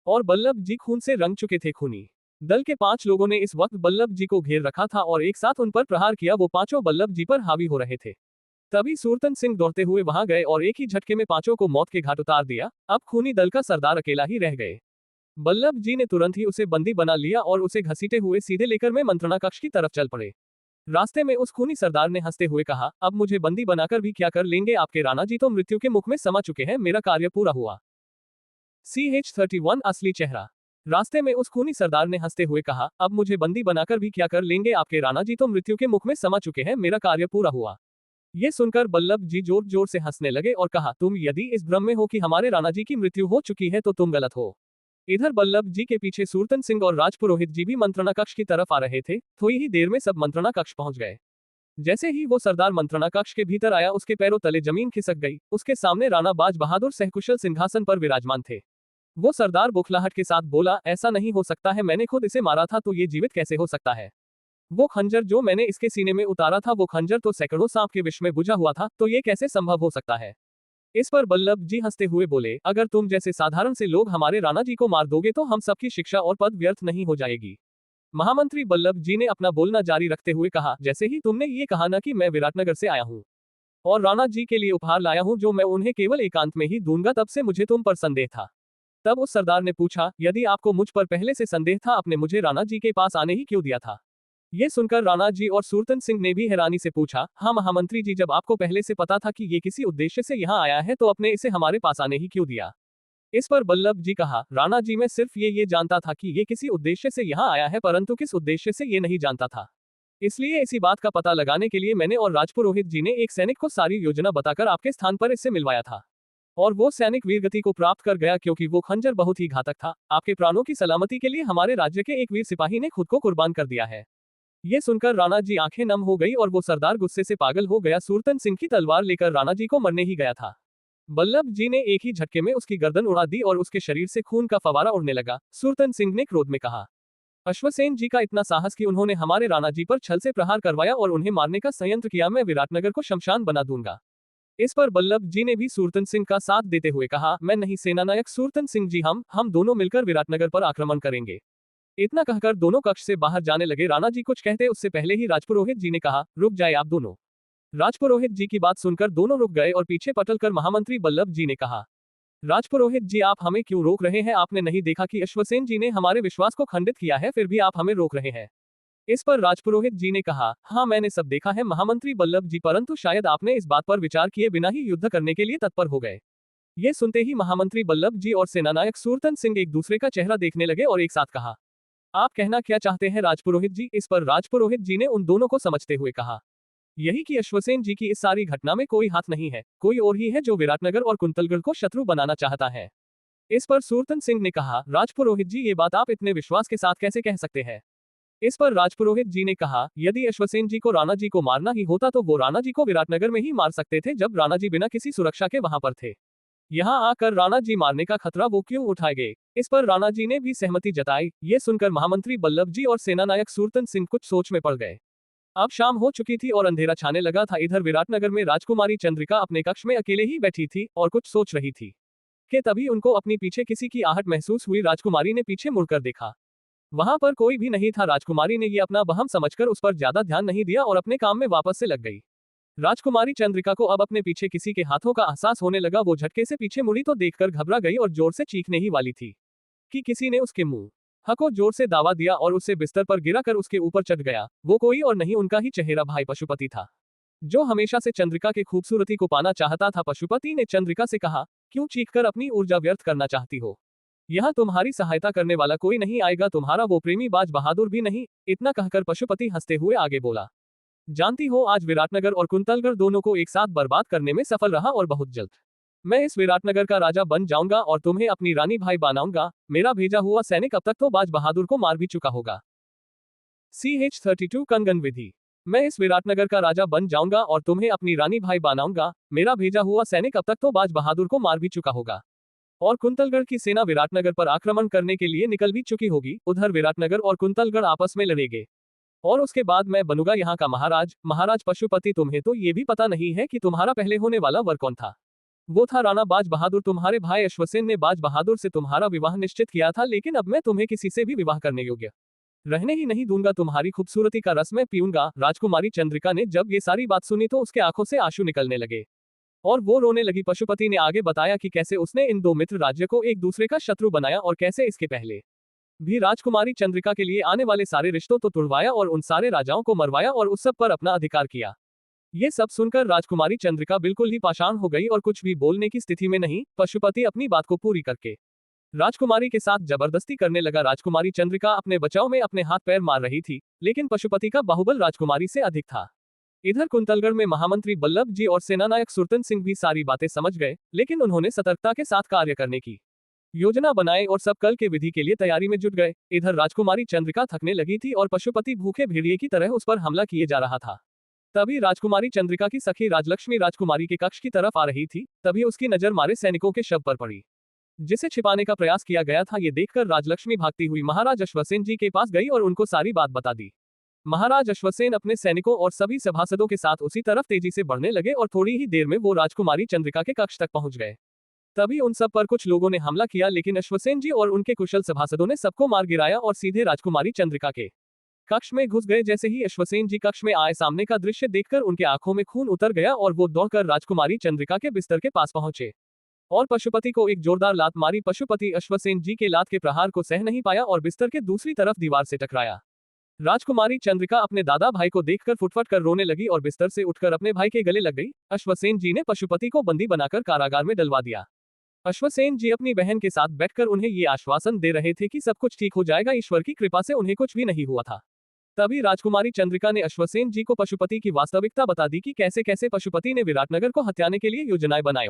और बल्लभ जी खून से रंग चुके थे। खूनी दल के 5 लोगों ने इस वक्त बल्लभ जी को घेर रखा था और एक साथ उन पर प्रहार किया। वो पांचों बल्लभ जी पर हावी हो रहे थे। तभी सूरतन सिंह दौड़ते हुए वहां गए और एक ही झटके में पांचों को मौत के घाट उतार दिया। अब खूनी दल का सरदार अकेला ही रह गए। बल्लभ जी ने तुरंत ही उसे बंदी बना लिया और उसे घसीटे हुए सीधे लेकर में मंत्रणा कक्ष की तरफ चल पड़े। रास्ते में उस खूनी सरदार ने हंसते हुए कहा, अब मुझे बंदी बनाकर भी क्या कर लेंगे? आपके राणा जी तो मृत्यु के मुख में समा चुके हैं, मेरा कार्य पूरा हुआ। CH-31 असली चेहरा। रास्ते में उस खूनी सरदार ने हंसते हुए कहा, अब मुझे बंदी बनाकर भी क्या कर लेंगे आपके राणा जी, तो मृत्यु के मुख में समा चुके हैं, मेरा कार्य पूरा हुआ। ये सुनकर बल्लभ जी जोर जोर से हंसने लगे और कहा, तुम यदि इस भ्रम में हो कि हमारे राणा जी की मृत्यु हो चुकी है तो तुम गलत हो। इधर बल्लभ जी के पीछे सूरतन सिंह और राजपुरोहित जी भी मंत्रणा कक्ष की तरफ आ रहे थे। थोड़ी ही देर में सब मंत्रणा कक्ष पहुंच गए। जैसे ही वो सरदार मंत्रणा कक्ष के भीतर आया, उसके पैरों तले जमीन खिसक गई। उसके सामने राणा बाज बहादुर सहकुशल सिंहासन पर विराजमान थे। वो सरदार बुखलाहट के साथ बोला, ऐसा नहीं हो सकता है, मैंने खुद इसे मारा था, तो ये जीवित कैसे हो सकता है? वो खंजर जो मैंने इसके सीने में उतारा था, वो खंजर तो सैकड़ों सांप के विष में बुझा हुआ था, तो ये कैसे संभव हो सकता है? इस पर बल्लभ जी हंसते हुए बोले, अगर तुम जैसे साधारण से लोग हमारे राणा जी को मार दोगे तो हम सबकी शिक्षा और पद व्यर्थ नहीं हो जाएगी। महामंत्री बल्लभ जी ने अपना बोलना जारी रखते हुए कहा, जैसे ही तुमने ये कहा ना कि मैं विराटनगर से आया हूँ और राणा जी के लिए उपहार लाया हूँ जो मैं उन्हें केवल एकांत में ही दूंगा, तब से मुझे तुम पर संदेह था। तब उस सरदार ने पूछा, यदि आपको मुझ पर पहले से संदेह था, आपने मुझे राणा जी के पास आने ही क्यों दिया था? ये सुनकर राणा जी और सूरतन सिंह ने भी हैरानी से पूछा, हाँ महामंत्री जी, जब आपको पहले से पता था कि ये किसी उद्देश्य से यहाँ आया है, तो अपने इसे हमारे पास आने ही क्यों दिया? इस पर बल्लभ जी कहा, राणा जी, मैं सिर्फ ये जानता था कि ये किसी उद्देश्य से यहाँ आया है, परंतु किस उद्देश्य से ये नहीं जानता था। इसलिए इसी बात का पता लगाने के लिए मैंने और राजपुरोहित जी ने एक सैनिक को सारी योजना बताकर आपके स्थान पर इससे मिलवाया था। और वो सैनिक वीरगति को प्राप्त कर गया, क्योंकि वो खंजर बहुत ही घातक था। आपके प्राणों की सलामती के लिए हमारे राज्य के एक वीर सिपाही ने खुद को कुर्बान कर दिया है। ये सुनकर राणा जी आंखें नम हो गई और वो सरदार गुस्से से पागल हो गया। सूरतन सिंह की तलवार लेकर राणा जी को मरने ही गया था। बल्लभ जी ने एक ही झटके में उसकी गर्दन उड़ा दी और उसके शरीर से खून का फवारा उड़ने लगा। सूरतन सिंह ने क्रोध में कहा, अश्वसेन जी का इतना साहस कि उन्होंने हमारे राणा जी पर छल से प्रहार करवाया और उन्हें मारने का संयंत्र किया, मैं विराटनगर को शमशान बना दूंगा। इस पर बल्लभ जी ने भी सूरतन सिंह का साथ देते हुए कहा, मैं नहीं सेनानायक सूरतन सिंह जी, हम दोनों मिलकर विराटनगर पर आक्रमण करेंगे। इतना कहकर दोनों कक्ष से बाहर जाने लगे। राणा जी कुछ कहते उससे पहले ही राजपुरोहित जी ने कहा, रुक जाए आप दोनों। राजपुरोहित जी की बात सुनकर दोनों रुक गए और पीछे पटलकर महामंत्री बल्लभ जी ने कहा, राजपुरोहित जी, आप हमें क्यों रोक रहे हैं? आपने नहीं देखा कि अश्वसेन जी ने हमारे विश्वास को खंडित किया है, फिर भी आप हमें रोक रहे हैं? इस पर राजपुरोहित जी ने कहा, हाँ मैंने सब देखा है महामंत्री बल्लभ जी, परंतु शायद आपने इस बात पर विचार किए बिना ही युद्ध करने के लिए तत्पर हो गए। ये सुनते ही महामंत्री बल्लभ जी और सेनानायक सूरतन सिंह एक दूसरे का चेहरा देखने लगे और एक साथ कहा, आप कहना क्या चाहते हैं राजपुरोहित जी? इस पर राजपुरोहित जी ने उन दोनों को समझते हुए कहा, यही कि अश्वसेन जी की इस सारी घटना में कोई हाथ नहीं है, कोई और ही है जो विराटनगर और कुंतलगढ़ को शत्रु बनाना चाहता है। इस पर सूरतन सिंह ने कहा, राजपुरोहित जी, ये बात आप इतने विश्वास के साथ कैसे कह सकते हैं? इस पर राजपुरोहित जी ने कहा, यदि अश्वसेन जी को राणा जी को मारना ही होता तो वो राणा जी को विराटनगर में ही मार सकते थे, जब राणा जी बिना किसी सुरक्षा के वहां पर थे। यहाँ आकर राणा जी मारने का खतरा वो क्यों उठाए गए? इस पर राणा जी ने भी सहमति जताई। ये सुनकर महामंत्री बल्लभ जी और सेनानायक सूरतन सिंह कुछ सोच में पड़ गए। अब शाम हो चुकी थी और अंधेरा छाने लगा था। इधर विराटनगर में राजकुमारी चंद्रिका अपने कक्ष में अकेले ही बैठी थी और कुछ सोच रही थी कि तभी उनको अपनी पीछे किसी की आहट महसूस हुई। राजकुमारी ने पीछे मुड़कर देखा, वहां पर कोई भी नहीं था। राजकुमारी ने ये अपना वहम समझकर उस पर ज्यादा ध्यान नहीं दिया और अपने काम में वापस से लग गई। राजकुमारी चंद्रिका को अब अपने पीछे किसी के हाथों का एहसास होने लगा। वो झटके से पीछे मुड़ी तो देखकर घबरा गई और जोर से चीखने ही वाली थी कि किसी ने उसके मुंह को जोर से दावा दिया और उससे बिस्तर पर गिरा कर उसके ऊपर चढ़ गया। वो कोई और नहीं, उनका ही चहेरा भाई पशुपति था, जो हमेशा से चंद्रिका के खूबसूरती को पाना चाहता था। पशुपति ने चंद्रिका से कहा, क्यों चीखकर अपनी ऊर्जा व्यर्थ करना चाहती हो? यहाँ तुम्हारी सहायता करने वाला कोई नहीं आएगा, तुम्हारा वो प्रेमी बाज बहादुर भी नहीं। इतना कहकर पशुपति हंसते हुए आगे बोला, जानती हो, आज विराटनगर और कुंतलगढ़ दोनों को एक साथ बर्बाद करने में सफल रहा और बहुत जल्द मैं इस विराटनगर का राजा बन जाऊंगा और तुम्हें अपनी रानी भाई बनाऊंगा। मेरा भेजा हुआ सैनिक अब तक तो बाज बहादुर को मार भी चुका होगा। CH-32 कंगन विधि। मैं इस विराटनगर का राजा बन जाऊंगा और तुम्हें अपनी रानी भाई बनाऊंगा। मेरा भेजा हुआ सैनिक अब तक तो बाज बहादुर को मार भी चुका होगा और कुंतलगढ़ की सेना विराटनगर पर आक्रमण करने के लिए निकल भी चुकी होगी। उधर विराटनगर और कुंतलगढ़ आपस में लड़ेंगे और उसके बाद मैं बनूंगा यहाँ का महाराज। महाराज पशुपति, तुम्हें तो ये भी पता नहीं है कि तुम्हारा पहले होने वाला वर कौन था? वो था राणा बाज बहादुर। तुम्हारे भाई अश्वसेन ने बाज बहादुर से तुम्हारा विवाह निश्चित किया था, लेकिन अब मैं तुम्हें किसी से भी विवाह करने योग्य रहने ही नहीं दूंगा। तुम्हारी खूबसूरती का रस मैं पीऊंगा। राजकुमारी चंद्रिका ने जब ये सारी बात सुनी तो उसके आंखों से आंसू निकलने लगे और वो रोने लगी। पशुपति ने आगे बताया कि कैसे उसने इन दो मित्र राज्य को एक दूसरे का शत्रु बनाया और कैसे इसके पहले भी राजकुमारी चंद्रिका के लिए आने वाले सारे रिश्तों तो तुड़वाया और उन सारे राजाओं को मरवाया और उस सब पर अपना अधिकार किया। ये सब सुनकर राजकुमारी चंद्रिका बिल्कुल ही पाषाण हो गई और कुछ भी बोलने की स्थिति में नहीं। पशुपति अपनी बात को पूरी करके राजकुमारी के साथ जबरदस्ती करने लगा। राजकुमारी चंद्रिका अपने बचाव में अपने हाथ पैर मार रही थी, लेकिन पशुपति का बाहुबल राजकुमारी से अधिक था। इधर कुंतलगढ़ में महामंत्री बल्लभ जी और सेनानायक सुरतन सिंह भी सारी बातें समझ गए, लेकिन उन्होंने सतर्कता के साथ कार्य करने की योजना बनाई और सब कल के विधि के लिए तैयारी में जुट गए। इधर राजकुमारी चंद्रिका थकने लगी थी और पशुपति भूखे भेड़िए की तरह उस पर हमला किए जा रहा था। तभी राजकुमारी चंद्रिका की सखी राजलक्ष्मी राजकुमारी के कक्ष की तरफ आ रही थी। तभी उसकी नजर मारे सैनिकों के शव पर पड़ी, जिसे छिपाने का प्रयास किया गया था। ये देखकर राजलक्ष्मी भागती हुई महाराज अश्वसेन जी के पास गई और उनको सारी बात बता दी। महाराज अश्वसेन अपने सैनिकों और सभी सभासदों के साथ उसी तरफ तेजी से बढ़ने लगे और थोड़ी ही देर में वो राजकुमारी चंद्रिका के कक्ष तक पहुंच गए। तभी उन सब पर कुछ लोगों ने हमला किया, लेकिन अश्वसेन जी और उनके कुशल सभासदों ने सबको मार गिराया और सीधे राजकुमारी चंद्रिका के कक्ष में घुस गए। जैसे ही अश्वसेन जी कक्ष में आए, सामने का दृश्य देखकर उनके आंखों में खून उतर गया और वो दौड़कर राजकुमारी चंद्रिका के बिस्तर के पास पहुंचे और पशुपति को एक जोरदार लात मारी। पशुपति अश्वसेन जी के लात के प्रहार को सह नहीं पाया और बिस्तर के दूसरी तरफ दीवार से टकराया। राजकुमारी चंद्रिका अपने दादा भाई को देखकर फुटफट कर रोने लगी और बिस्तर से उठकर अपने भाई के गले लग गई। अश्वसेन जी ने पशुपति को बंदी बनाकर कारागार में डलवा दिया। अश्वसेन जी अपनी बहन के साथ बैठकर उन्हें ये आश्वासन दे रहे थे कि सब कुछ ठीक हो जाएगा, ईश्वर की कृपा से उन्हें कुछ भी नहीं हुआ था। तभी राजकुमारी चंद्रिका ने अश्वसेन जी को पशुपति की वास्तविकता बता दी कि कैसे कैसे पशुपति ने विराटनगर को हत्याने के लिए योजनाएं बनाई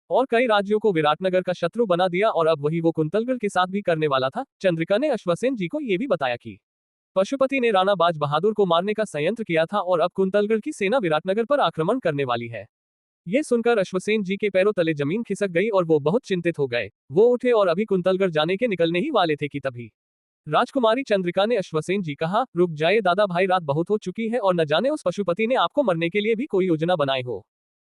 और कई राज्यों को विराटनगर का शत्रु बना दिया और अब वही वो कुंतलगढ़ के साथ भी करने वाला था। चंद्रिका ने अश्वसेन जी को ये भी बताया कि पशुपति ने राणा बाज बहादुर को मारने का संयंत्र किया था और अब कुंतलगढ़ की सेना विराटनगर पर आक्रमण करने वाली है। ये सुनकर अश्वसेन जी के पैरों तले जमीन खिसक गई और वो बहुत चिंतित हो गए। वो उठे और अभी कुंतलगढ़ जाने के निकलने ही वाले थे कि तभी राजकुमारी चंद्रिका ने अश्वसेन जी कहा, रुक जाइए दादा भाई, रात बहुत हो चुकी है और न जाने उस पशुपति ने आपको मरने के लिए भी कोई योजना बनाई हो,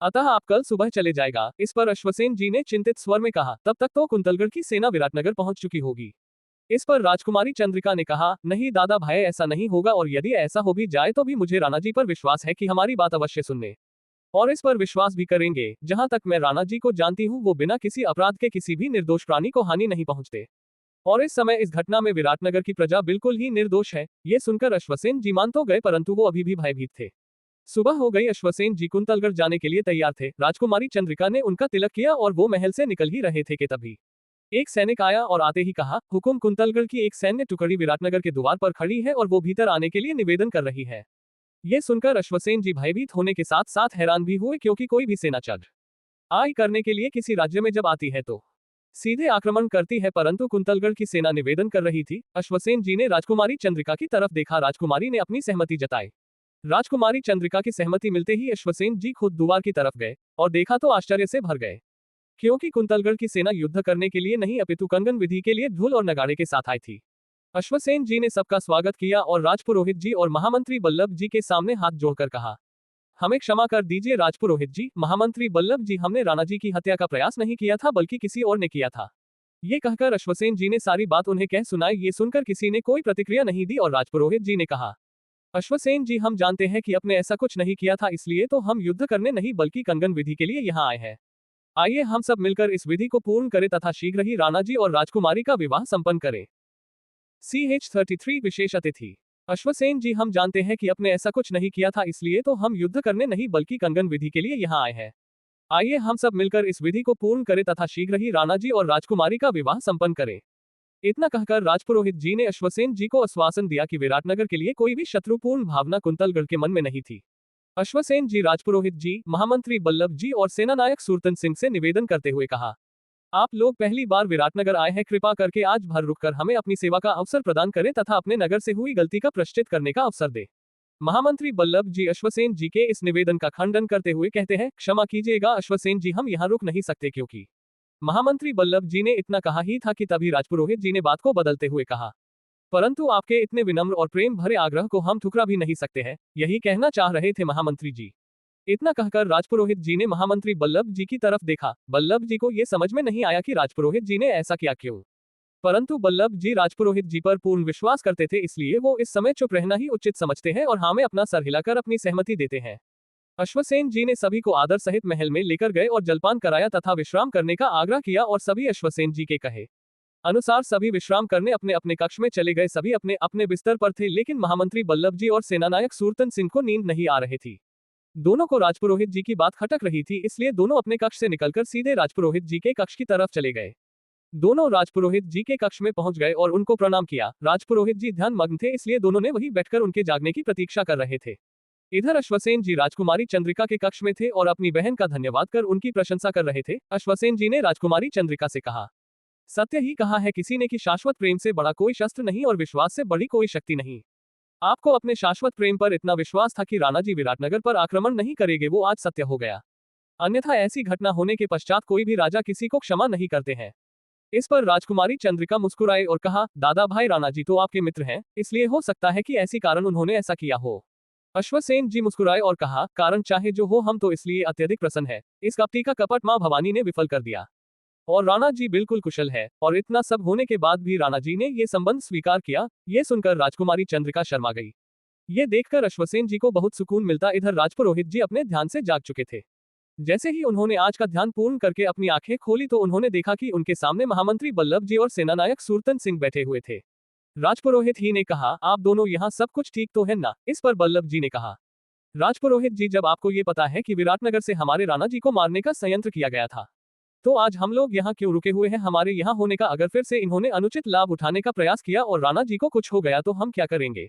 अतः आप कल सुबह चले जाएगा। इस पर अश्वसेन जी ने चिंतित स्वर में कहा, तब तक तो कुंतलगढ़ की सेना विराटनगर पहुंच चुकी होगी। इस पर राजकुमारी चंद्रिका ने कहा, नहीं दादा भाई, ऐसा नहीं होगा और यदि ऐसा हो भी जाए तो भी मुझे राणा जी पर विश्वास है कि हमारी बात अवश्य सुनने और इस पर विश्वास भी करेंगे। जहां तक मैं राणा जी को जानती हूँ, वो बिना किसी अपराध के किसी भी निर्दोष प्राणी को हानि नहीं पहुंचते और इस समय इस घटना में विराटनगर की प्रजा बिल्कुल ही निर्दोष है। ये सुनकर अश्वसेन जी मान तो गए, परंतु वो अभी भी भयभीत थे। सुबह हो गई। अश्वसेन जी कुंतलगढ़ जाने के लिए तैयार थे। राजकुमारी चंद्रिका ने उनका तिलक किया और वो महल से निकल ही रहे थे कि तभी एक सैनिक आया और आते ही कहा, हुकुम, कुंतलगढ़ की एक सैन्य टुकड़ी विराटनगर के द्वार पर खड़ी है और वो भीतर आने के लिए निवेदन कर रही है। ये सुनकर अश्वसेन जी भयभीत होने के साथ साथ हैरान भी हुए, क्योंकि कोई भी सेना चढ़ाई करने के लिए किसी राज्य में जब आती है तो सीधे आक्रमण करती है, परंतु कुंतलगढ़ की सेना निवेदन कर रही थी। अश्वसेन जी ने राजकुमारी चंद्रिका की तरफ देखा। राजकुमारी ने अपनी सहमति जताई। राजकुमारी चंद्रिका की सहमति मिलते ही अश्वसेन जी खुद द्वार की तरफ गए और देखा तो आश्चर्य से भर गए, क्योंकि कुंतलगढ़ की सेना युद्ध करने के लिए नहीं अपितु कंगन विधि के लिए ढोल और नगाड़े के साथ आई थी। अश्वसेन जी ने सबका स्वागत किया और राजपुरोहित जी और महामंत्री बल्लभ जी के सामने हाथ जोड़कर कहा, हमें क्षमा कर दीजिए राजपुरोहित जी, महामंत्री बल्लभ जी, हमने राणा जी की हत्या का प्रयास नहीं किया था, बल्कि किसी और ने किया था। ये कहकर अश्वसेन जी ने सारी बात उन्हें कह सुनाई। ये सुनकर किसी ने कोई प्रतिक्रिया नहीं दी और राजपुरोहित जी ने कहा, अश्वसेन जी, हम जानते हैं कि आपने ऐसा कुछ नहीं किया था, इसलिए तो हम युद्ध करने नहीं बल्कि कंगन विधि के लिए यहाँ आए हैं। आइए हम सब मिलकर इस विधि को पूर्ण करें तथा शीघ्र ही राणा जी और राजकुमारी का विवाह संपन्न करें। CH-33 विशेष अतिथि। अश्वसेन जी, हम जानते हैं कि आपने ऐसा कुछ नहीं किया था, इसलिए तो हम युद्ध करने नहीं बल्कि कंगन विधि के लिए यहाँ आए हैं। आइए हम सब मिलकर इस विधि को पूर्ण करें तथा शीघ्र ही राणा जी और राजकुमारी का विवाह संपन्न करें। इतना कहकर राजपुरोहित जी ने अश्वसेन जी को आश्वासन दिया कि विराटनगर के लिए कोई भी शत्रुपूर्ण भावना कुंतलगढ़ के मन में नहीं थी। अश्वसेन जी राजपुरोहित जी, महामंत्री बल्लभ जी और सेनानायक सुरतन सिंह से निवेदन करते हुए कहा, आप लोग पहली बार विराटनगर आए हैं, कृपा करके आज भर रुककर हमें अपनी सेवा का अवसर प्रदान करें तथा अपने नगर से हुई गलती का प्रायश्चित करने का अवसर दे। महामंत्री बल्लभ जी अश्वसेन जी के इस निवेदन का खंडन करते हुए कहते हैं, क्षमा कीजिएगा अश्वसेन जी, हम यहाँ रुक नहीं सकते, क्योंकि महामंत्री बल्लभ जी ने इतना कहा ही था कि तभी राजपुरोहित जी ने बात को बदलते हुए कहा, परंतु आपके इतने विनम्र और प्रेम भरे आग्रह को हम ठुकरा भी नहीं सकते हैं, यही कहना चाह रहे थे महामंत्री जी। इतना कहकर राजपुरोहित जी ने महामंत्री बल्लभ जी की तरफ देखा। बल्लभ जी को यह समझ में नहीं आया कि राजपुरोहित जी ने ऐसा किया क्यों, परंतु बल्लभ जी राजपुरोहित जी पर पूर्ण विश्वास करते थे, इसलिए वो इस समय चुप रहना ही उचित समझते हैं और हाँ में अपना सर हिलाकर अपनी सहमति देते हैं। अश्वसेन जी ने सभी को आदर सहित महल में लेकर गए और जलपान कराया तथा विश्राम करने का आग्रह किया और सभी अश्वसेन जी के कहे अनुसार सभी विश्राम करने अपने अपने कक्ष में चले गए। सभी अपने अपने बिस्तर पर थे, लेकिन महामंत्री बल्लभ जी और सेनानायक सुरतन सिंह को नींद नहीं आ रही थी। दोनों को राजपुरोहित जी की बात खटक रही थी, इसलिए दोनों अपने कक्ष से निकलकर सीधे राजपुरोहित जी के कक्ष की तरफ चले गए। दोनों राजपुरोहित जी के कक्ष में पहुंच गए और उनको प्रणाम किया। राजपुरोहित जी ध्यान मग्न थे, इसलिए दोनों ने वहीं बैठकर उनके जागने की प्रतीक्षा कर रहे थे। इधर अश्वसेन जी राजकुमारी चंद्रिका के कक्ष में थे और अपनी बहन का धन्यवाद कर उनकी प्रशंसा कर रहे थे। अश्वसेन जी ने राजकुमारी चंद्रिका से कहा, सत्य ही कहा है किसी ने कि शाश्वत प्रेम से बड़ा कोई शस्त्र नहीं और विश्वास से बड़ी कोई शक्ति नहीं। आपको अपने शाश्वत प्रेम पर इतना विश्वास था कि राणा जी विराटनगर पर आक्रमण नहीं करेंगे, वो आज सत्य हो गया। अन्यथा ऐसी घटना होने के पश्चात कोई भी राजा किसी को क्षमा नहीं करते हैं। इस पर राजकुमारी चंद्रिका मुस्कुराए और कहा, दादा भाई राणा जी तो आपके मित्र हैं, इसलिए हो सकता है कि ऐसी कारण उन्होंने ऐसा किया हो। अश्वसेन जी मुस्कुराए और कहा, कारण चाहे जो हो, हम तो इसलिए अत्यधिक प्रसन्न है। इस कपटी का कपट मां भवानी ने विफल कर दिया और राणा जी बिल्कुल कुशल है। और इतना सब होने के बाद भी राणा जी ने ये संबंध स्वीकार किया। ये सुनकर राजकुमारी चंद्रिका शर्मा गई। ये देखकर अश्वसेन जी को बहुत सुकून मिलता। इधर राजपुरोहित जी अपने ध्यान से जाग चुके थे। जैसे ही उन्होंने आज का ध्यान पूर्ण करके अपनी आंखें खोली तो उन्होंने देखा कि उनके सामने महामंत्री बल्लभ जी और सेनानायक सूरतन सिंह बैठे हुए थे। राजपुरोहित ही ने कहा, आप दोनों यहाँ सब कुछ ठीक तो है ना? इस पर बल्लभ जी ने कहा, राजपुरोहित जी, जब आपको ये पता है कि विराटनगर से हमारे राणा जी को मारने का संयंत्र किया गया था, तो आज हम लोग यहाँ क्यों रुके हुए हैं? हमारे यहाँ होने का अगर फिर से इन्होंने अनुचित लाभ उठाने का प्रयास किया और राणा जी को कुछ हो गया तो हम क्या करेंगे?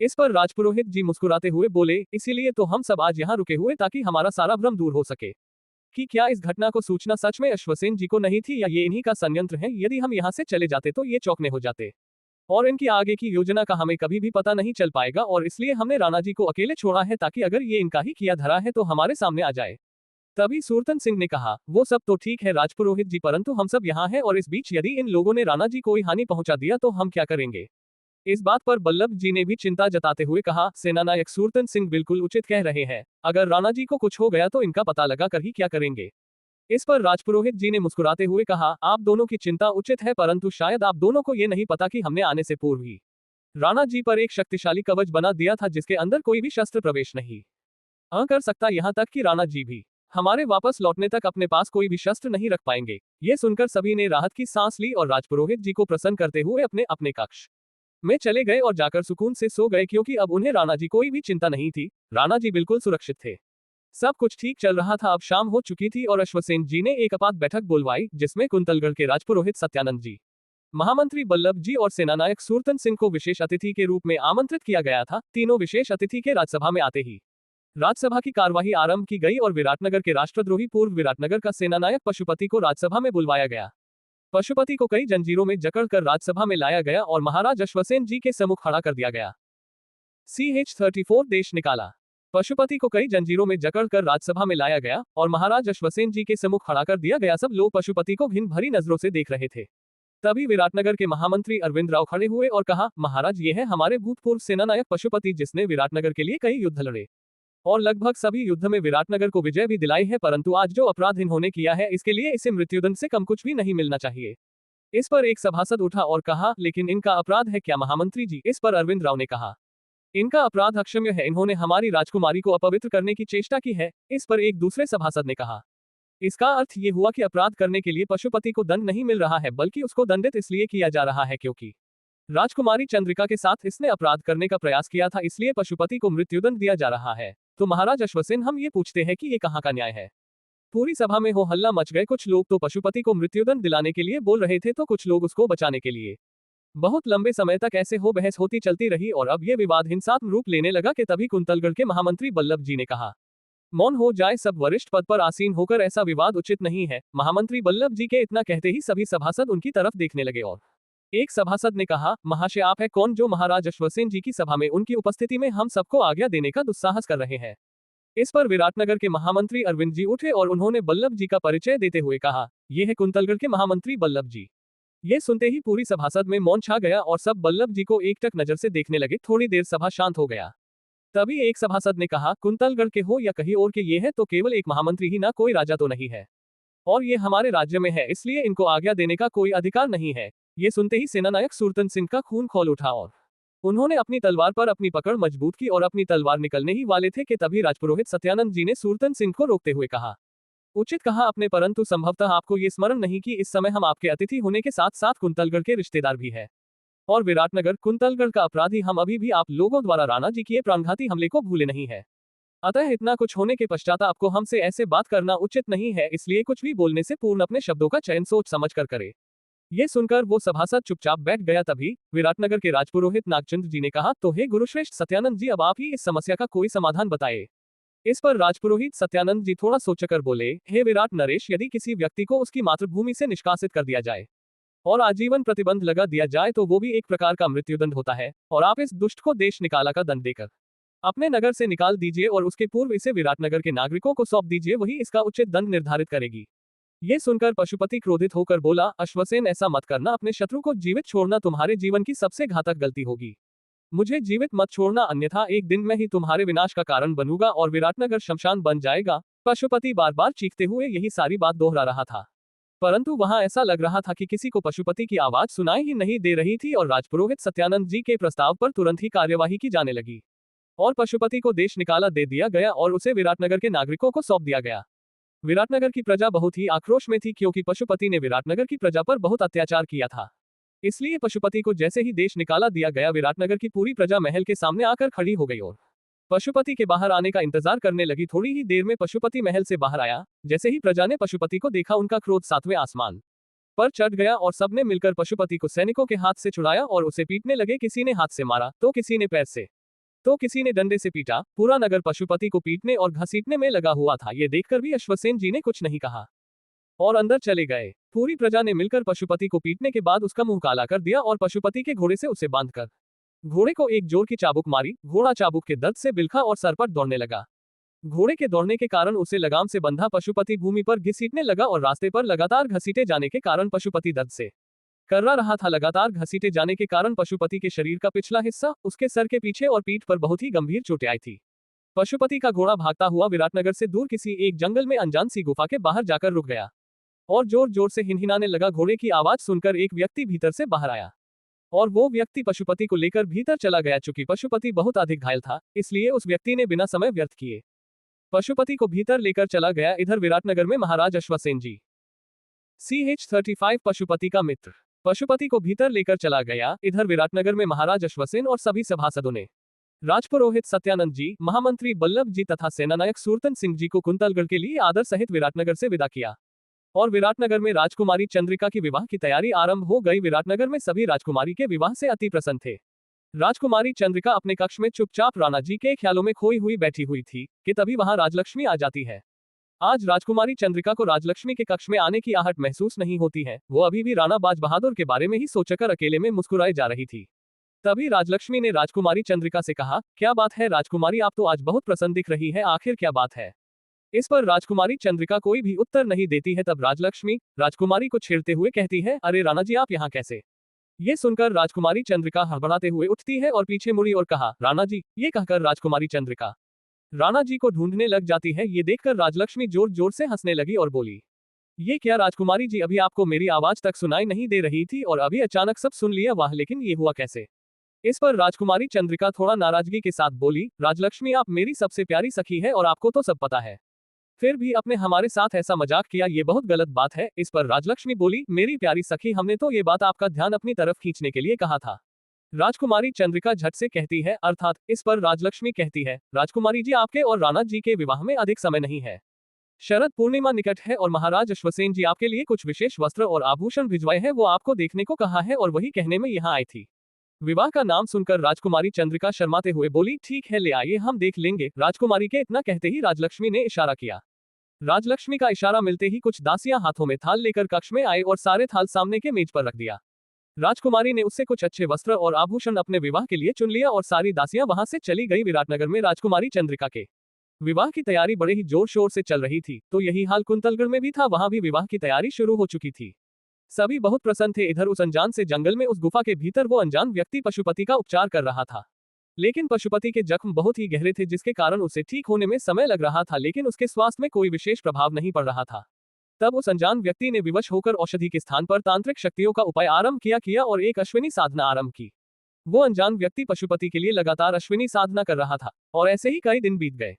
इस पर राजपुरोहित जी मुस्कुराते हुए बोले, इसीलिए तो हम सब आज यहाँ रुके हुए ताकि हमारा सारा भ्रम दूर हो सके कि क्या इस घटना को सूचना सच में अश्वसेन जी को नहीं थी या ये इन्हीं का संयंत्र है। यदि हम यहाँ से चले जाते तो ये चौकने हो जाते और इनकी आगे की योजना का हमें कभी भी पता नहीं चल पाएगा, और इसलिए हमने राणा जी को अकेले छोड़ा है ताकि अगर ये इनका ही किया धरा है तो हमारे सामने आ जाए। तभी सूरतन सिंह ने कहा, वो सब तो ठीक है राजपुरोहित जी, परंतु हम सब यहाँ हैं और इस बीच यदि इन लोगों ने राणा जी को कोई हानि पहुंचा दिया तो हम क्या करेंगे? इस बात पर बल्लभ जी ने भी चिंता जताते हुए कहा, सेनानायक सूरतन सिंह बिल्कुल उचित कह रहे हैं। अगर राणा जी को कुछ हो गया तो इनका पता लगा कर ही क्या करेंगे? इस पर राजपुरोहित जी ने मुस्कुराते हुए कहा, आप दोनों की चिंता उचित है, परंतु शायद आप दोनों को ये नहीं पता कि हमने आने से पूर्व ही राणा जी पर एक शक्तिशाली कवच बना दिया था जिसके अंदर कोई भी शस्त्र प्रवेश नहीं कर सकता। यहाँ तक कि राणा जी भी हमारे वापस लौटने तक अपने पास कोई भी शस्त्र नहीं रख पाएंगे। ये सुनकर सभी ने राहत की सांस ली और राजपुरोहित जी को प्रसन्न करते हुए अपने अपने कक्ष में चले गए और जाकर सुकून से सो गए, क्योंकि अब उन्हें राणा जी कोई भी चिंता नहीं थी। राणा जी बिल्कुल सुरक्षित थे। सब कुछ ठीक चल रहा था। अब शाम हो चुकी थी और अश्वसेन जी ने एक आपात बैठक बुलवाई जिसमें कुंतलगढ़ के राजपुरोहित सत्यानंद जी, महामंत्री बल्लभ जी और सेनानायक सूरतन सिंह को विशेष अतिथि के रूप में आमंत्रित किया गया था। तीनों विशेष अतिथि के राज्यसभा में आते ही राज्यसभा की कार्यवाही आरंभ की गई और विराटनगर के राष्ट्रद्रोही पूर्व विराटनगर का सेनानायक पशुपति को राज्यसभा में बुलवाया गया। पशुपति को कई जंजीरों में जकड़कर राज्यसभा में लाया गया और महाराज अश्वसेन जी के सम्मुख खड़ा कर दिया गया। CH-34 देश निकाला। पशुपति को कई जंजीरों में जकड़कर राज्यसभा में लाया गया और महाराज अश्वसेन जी के सम्मुख खड़ा कर दिया गया। सब लोग पशुपति को घिन भरी नजरों से देख रहे थे। तभी विराटनगर के महामंत्री अरविंद राव खड़े हुए और कहा, महाराज, ये है हमारे भूतपूर्व सेनानायक पशुपति, जिसने विराटनगर के लिए कई युद्ध लड़े और लगभग सभी युद्ध में विराटनगर को विजय भी दिलाई है, परंतु आज जो अपराध इन्होंने किया है इसके लिए इसे मृत्युदंड से कम कुछ भी नहीं मिलना चाहिए। इस पर एक सभासद उठा और कहा, लेकिन इनका अपराध है क्या महामंत्री जी? इस पर अरविंद राव ने कहा, इनका अपराध अक्षम्य है। इन्होंने हमारी राजकुमारी को अपवित्र करने की चेष्टा की है। इस पर एक दूसरे सभासद ने कहा, इसका अर्थ ये हुआ कि अपराध करने के लिए पशुपति को दंड नहीं मिल रहा है, बल्कि उसको दंडित इसलिए किया जा रहा है क्योंकि राजकुमारी चंद्रिका के साथ इसने अपराध करने का प्रयास किया था, इसलिए पशुपति को मृत्युदंड दिया जा रहा है। तो महाराज अश्वसेन, हम ये पूछते हैं कि ये कहाँ का न्याय है? पूरी सभा में हो हल्ला मच गए। कुछ लोग तो पशुपति को मृत्युदंड दिलाने के लिए बोल रहे थे तो कुछ लोग उसको बचाने के लिए। बहुत लंबे समय तक ऐसे हो बहस होती चलती रही और अब ये विवाद हिंसात्मक रूप लेने लगा कि तभी कुंतलगढ़ के महामंत्री बल्लभ जी ने कहा, मौन हो जाए सब, वरिष्ठ पद पर आसीन होकर ऐसा विवाद उचित नहीं है। महामंत्री बल्लभ जी के इतना कहते ही सभी सभासद उनकी तरफ देखने लगे और एक सभासद ने कहा, महाशय, आप है कौन जो महाराज अश्वसेन जी की सभा में उनकी उपस्थिति में हम सबको आज्ञा देने का दुस्साहस कर रहे हैं? इस पर विराटनगर के महामंत्री अरविंद जी उठे और उन्होंने बल्लभ जी का परिचय देते हुए कहा, ये है कुंतलगढ़ के महामंत्री बल्लभ जी। ये सुनते ही पूरी सभासद में मौन छा गया और सब बल्लभ जी को एकटक नजर से देखने लगे। थोड़ी देर सभा शांत हो गया। तभी एक सभासद ने कहा, कुंतलगढ़ के हो या कहीं और के ये है तो केवल एक महामंत्री ही ना, कोई राजा तो नहीं है और ये हमारे राज्य में है, इसलिए इनको आज्ञा देने का कोई अधिकार नहीं है। ये सुनते ही सेनानायक सूरतन सिंह का खून खौल उठा और उन्होंने अपनी तलवार पर अपनी पकड़ मजबूत की और अपनी तलवार निकलने ही वाले थे कि तभी राजपुरोहित सत्यानंद जी ने सूरतन सिंह को रोकते हुए कहा, उचित कहा आपने, परंतु संभवतः आपको ये स्मरण नहीं कि इस समय हम आपके अतिथि होने के साथ साथ कुंतलगढ़ के रिश्तेदार भी है और विराटनगर कुंतलगढ़ का अपराधी हम अभी भी आप लोगों द्वारा राणा जी किए प्राणघाती हमले को भूले नहीं है। अतः इतना कुछ होने के पश्चात आपको हमसे ऐसे बात करना उचित नहीं है, इसलिए कुछ भी बोलने से पूर्ण अपने शब्दों का चयन सोच समझ कर करे। ये सुनकर वो सभासद चुपचाप बैठ गया। तभी विराटनगर के राजपुरोहित नागचंद्र जी ने कहा, तो हे गुरुश्रेष्ठ सत्यानंद जी, अब आप ही इस समस्या का कोई समाधान बताए। इस पर राजपुरोहित सत्यानंद जी थोड़ा सोचकर बोले, हे विराट नरेश, यदि किसी व्यक्ति को उसकी मातृभूमि से निष्कासित कर दिया जाए और आजीवन प्रतिबंध लगा दिया जाए तो वो भी एक प्रकार का मृत्युदंड होता है, और आप इस दुष्ट को देश निकाला का दंड देकर अपने नगर से निकाल दीजिए और उसके पूर्व इसे विराटनगर के नागरिकों को सौंप दीजिए, वही इसका उचित दंड निर्धारित करेगी। ये सुनकर पशुपति क्रोधित होकर बोला, अश्वसेन, ऐसा मत करना, अपने शत्रु को जीवित छोड़ना तुम्हारे जीवन की सबसे घातक गलती होगी। मुझे जीवित मत छोड़ना, अन्यथा एक दिन में ही तुम्हारे विनाश का कारण बनूंगा और विराटनगर शमशान बन जाएगा। पशुपति बार बार चीखते हुए यही सारी बात दोहरा रहा था, परंतु वहां ऐसा लग रहा था कि किसी को पशुपति की आवाज सुनाई ही नहीं दे रही थी और राजपुरोहित सत्यानंद जी के प्रस्ताव पर तुरंत ही कार्यवाही की जाने लगी और पशुपति को देश निकाला दे दिया गया और उसे विराटनगर के नागरिकों को सौंप दिया गया। विराटनगर की प्रजा बहुत ही आक्रोश में थी, क्योंकि पशुपति ने विराटनगर की प्रजा पर बहुत अत्याचार किया था। इसलिए पशुपति को जैसे ही देश निकाला दिया गया, विराटनगर की पूरी प्रजा महल के सामने आकर खड़ी हो गई और पशुपति के बाहर आने का इंतजार करने लगी। थोड़ी ही देर में पशुपति महल से बाहर आया। जैसे ही प्रजा ने पशुपति को देखा, उनका क्रोध सातवें आसमान पर चढ़ गया और सबने मिलकर पशुपति को सैनिकों के हाथ से छुड़ाया और उसे पीटने लगे। किसी ने हाथ से मारा, तो किसी ने पैर से, तो किसी ने डंडे से पीटा। पूरा नगर पशुपति को पीटने और घसीटने में लगा हुआ था। ये देखकर भी अश्वसेन जी ने कुछ नहीं कहा और अंदर चले गए। पूरी प्रजा ने मिलकर पशुपति को पीटने के बाद उसका मुंह काला कर दिया और पशुपति के घोड़े से उसे बांधकर घोड़े को एक जोर की चाबुक मारी। घोड़ा चाबुक के दर्द से बिलखा और सर पर दौड़ने लगा। घोड़े के दौड़ने के कारण उसे लगाम से बंधा पशुपति भूमि पर घसीटने लगा और रास्ते पर लगातार घसीटे जाने के कारण पशुपति दर्द से कर्रा रहा था। लगातार घसीटे जाने के कारण पशुपति के शरीर का पिछला हिस्सा, उसके सर के पीछे और पीठ पर बहुत ही गंभीर चोटें आई थी। पशुपति का घोड़ा भागता हुआ विराटनगर से दूर किसी एक जंगल में अनजान सी गुफा के बाहर जाकर रुक गया और जोर जोर से हिनहिनाने लगा। घोड़े की आवाज सुनकर एक व्यक्ति भीतर से बाहर आया और वो व्यक्ति पशुपति को लेकर भीतर चला गया। चूंकि पशुपति बहुत अधिक घायल था, इसलिए उस व्यक्ति ने बिना समय व्यर्थ किए पशुपति को भीतर लेकर चला गया। इधर विराटनगर में महाराज अश्वसेन जी CH-35 पशुपति का मित्र पशुपति को भीतर लेकर चला गया। इधर विराटनगर में महाराज अश्वसेन और सभी सभासदों ने राजपुरोहित सत्यानंद जी, महामंत्री बल्लभ जी तथा सेनानायक सूरतन सिंह जी को कुंतलगढ़ के लिए आदर सहित विराटनगर से विदा किया और विराटनगर में राजकुमारी चंद्रिका की विवाह की तैयारी आरंभ हो गई। विराटनगर में सभी राजकुमारी के विवाह से अति प्रसन्न थे। राजकुमारी चंद्रिका अपने कक्ष में चुपचाप राणा जी के ख्यालों में खोई हुई बैठी हुई थी कि तभी वहां राजलक्ष्मी आ जाती है। आज राजकुमारी चंद्रिका को राजलक्ष्मी के कक्ष में आने की आहट महसूस नहीं होती है। वो अभी भी राणा बाज बहादुर के बारे में ही सोचकर अकेले में मुस्कुराए जा रही थी। तभी राजलक्ष्मी ने राजकुमारी चंद्रिका से कहा, क्या बात है राजकुमारी, आप तो आज बहुत प्रसन्न दिख रही है, आखिर क्या बात है? इस पर राजकुमारी चंद्रिका कोई भी उत्तर नहीं देती है। तब राजलक्ष्मी राजकुमारी को छेड़ते हुए कहती है, अरे राणा जी, आप यहाँ कैसे? ये सुनकर राजकुमारी चंद्रिका हड़बड़ाते हुए उठती है और पीछे मुड़ी और कहा, राणा जी। ये कहकर राजकुमारी चंद्रिका राणा जी को ढूंढने लग जाती है। ये देखकर राजलक्ष्मी जोर जोर से हंसने लगी और बोली, ये क्या राजकुमारी जी, अभी आपको मेरी आवाज तक सुनाई नहीं दे रही थी और अभी अचानक सब सुन लिया, वाह, लेकिन ये हुआ कैसे? इस पर राजकुमारी चंद्रिका थोड़ा नाराजगी के साथ बोली, राजलक्ष्मी, आप मेरी सबसे प्यारी सखी है और आपको तो सब पता है, फिर भी आपने हमारे साथ ऐसा मजाक किया, ये बहुत गलत बात है। इस पर राजलक्ष्मी बोली, मेरी प्यारी सखी, हमने तो ये बात आपका ध्यान अपनी तरफ खींचने के लिए कहा था। राजकुमारी चंद्रिका झट से कहती है, अर्थात? इस पर राजलक्ष्मी कहती है, राजकुमारी जी, आपके और राणा जी के विवाह में अधिक समय नहीं है। शरद पूर्णिमा निकट है और महाराज अश्वसेन जी आपके लिए कुछ विशेष वस्त्र और आभूषण भिजवाए हैं, वो आपको देखने को कहा है और वही कहने में यहाँ आई थी। विवाह का नाम सुनकर राजकुमारी चंद्रिका शर्माते हुए बोली, ठीक है, ले आइए, हम देख लेंगे। राजकुमारी के इतना कहते ही राजलक्ष्मी ने इशारा किया। राजलक्ष्मी का इशारा मिलते ही कुछ दासियां हाथों में थाल लेकर कक्ष में आए और सारे थाल सामने के मेज पर रख दिया। राजकुमारी ने उससे कुछ अच्छे वस्त्र और आभूषण अपने विवाह के लिए चुन लिया और सारी दासियां वहां से चली गई। विराटनगर में राजकुमारी चंद्रिका के विवाह की तैयारी बड़े ही जोर शोर से चल रही थी, तो यही हाल कुंतलगढ़ में भी था। वहां भी विवाह की तैयारी शुरू हो चुकी थी। सभी बहुत प्रसन्न थे। इधर उस अनजान से जंगल में उस गुफा के भीतर वो अनजान व्यक्ति पशुपति का उपचार कर रहा था, लेकिन पशुपति के जख्म बहुत ही गहरे थे, जिसके कारण उसे ठीक होने में समय लग रहा था, लेकिन उसके स्वास्थ्य में कोई विशेष प्रभाव नहीं पड़ रहा था। तब उस अनजान व्यक्ति ने विवश होकर औषधि के स्थान पर तांत्रिक शक्तियों का उपाय आरंभ किया और एक अश्विनी साधना आरंभ की। वो अनजान व्यक्ति पशुपति के लिए लगातार अश्विनी साधना कर रहा था और ऐसे ही कई दिन बीत गए।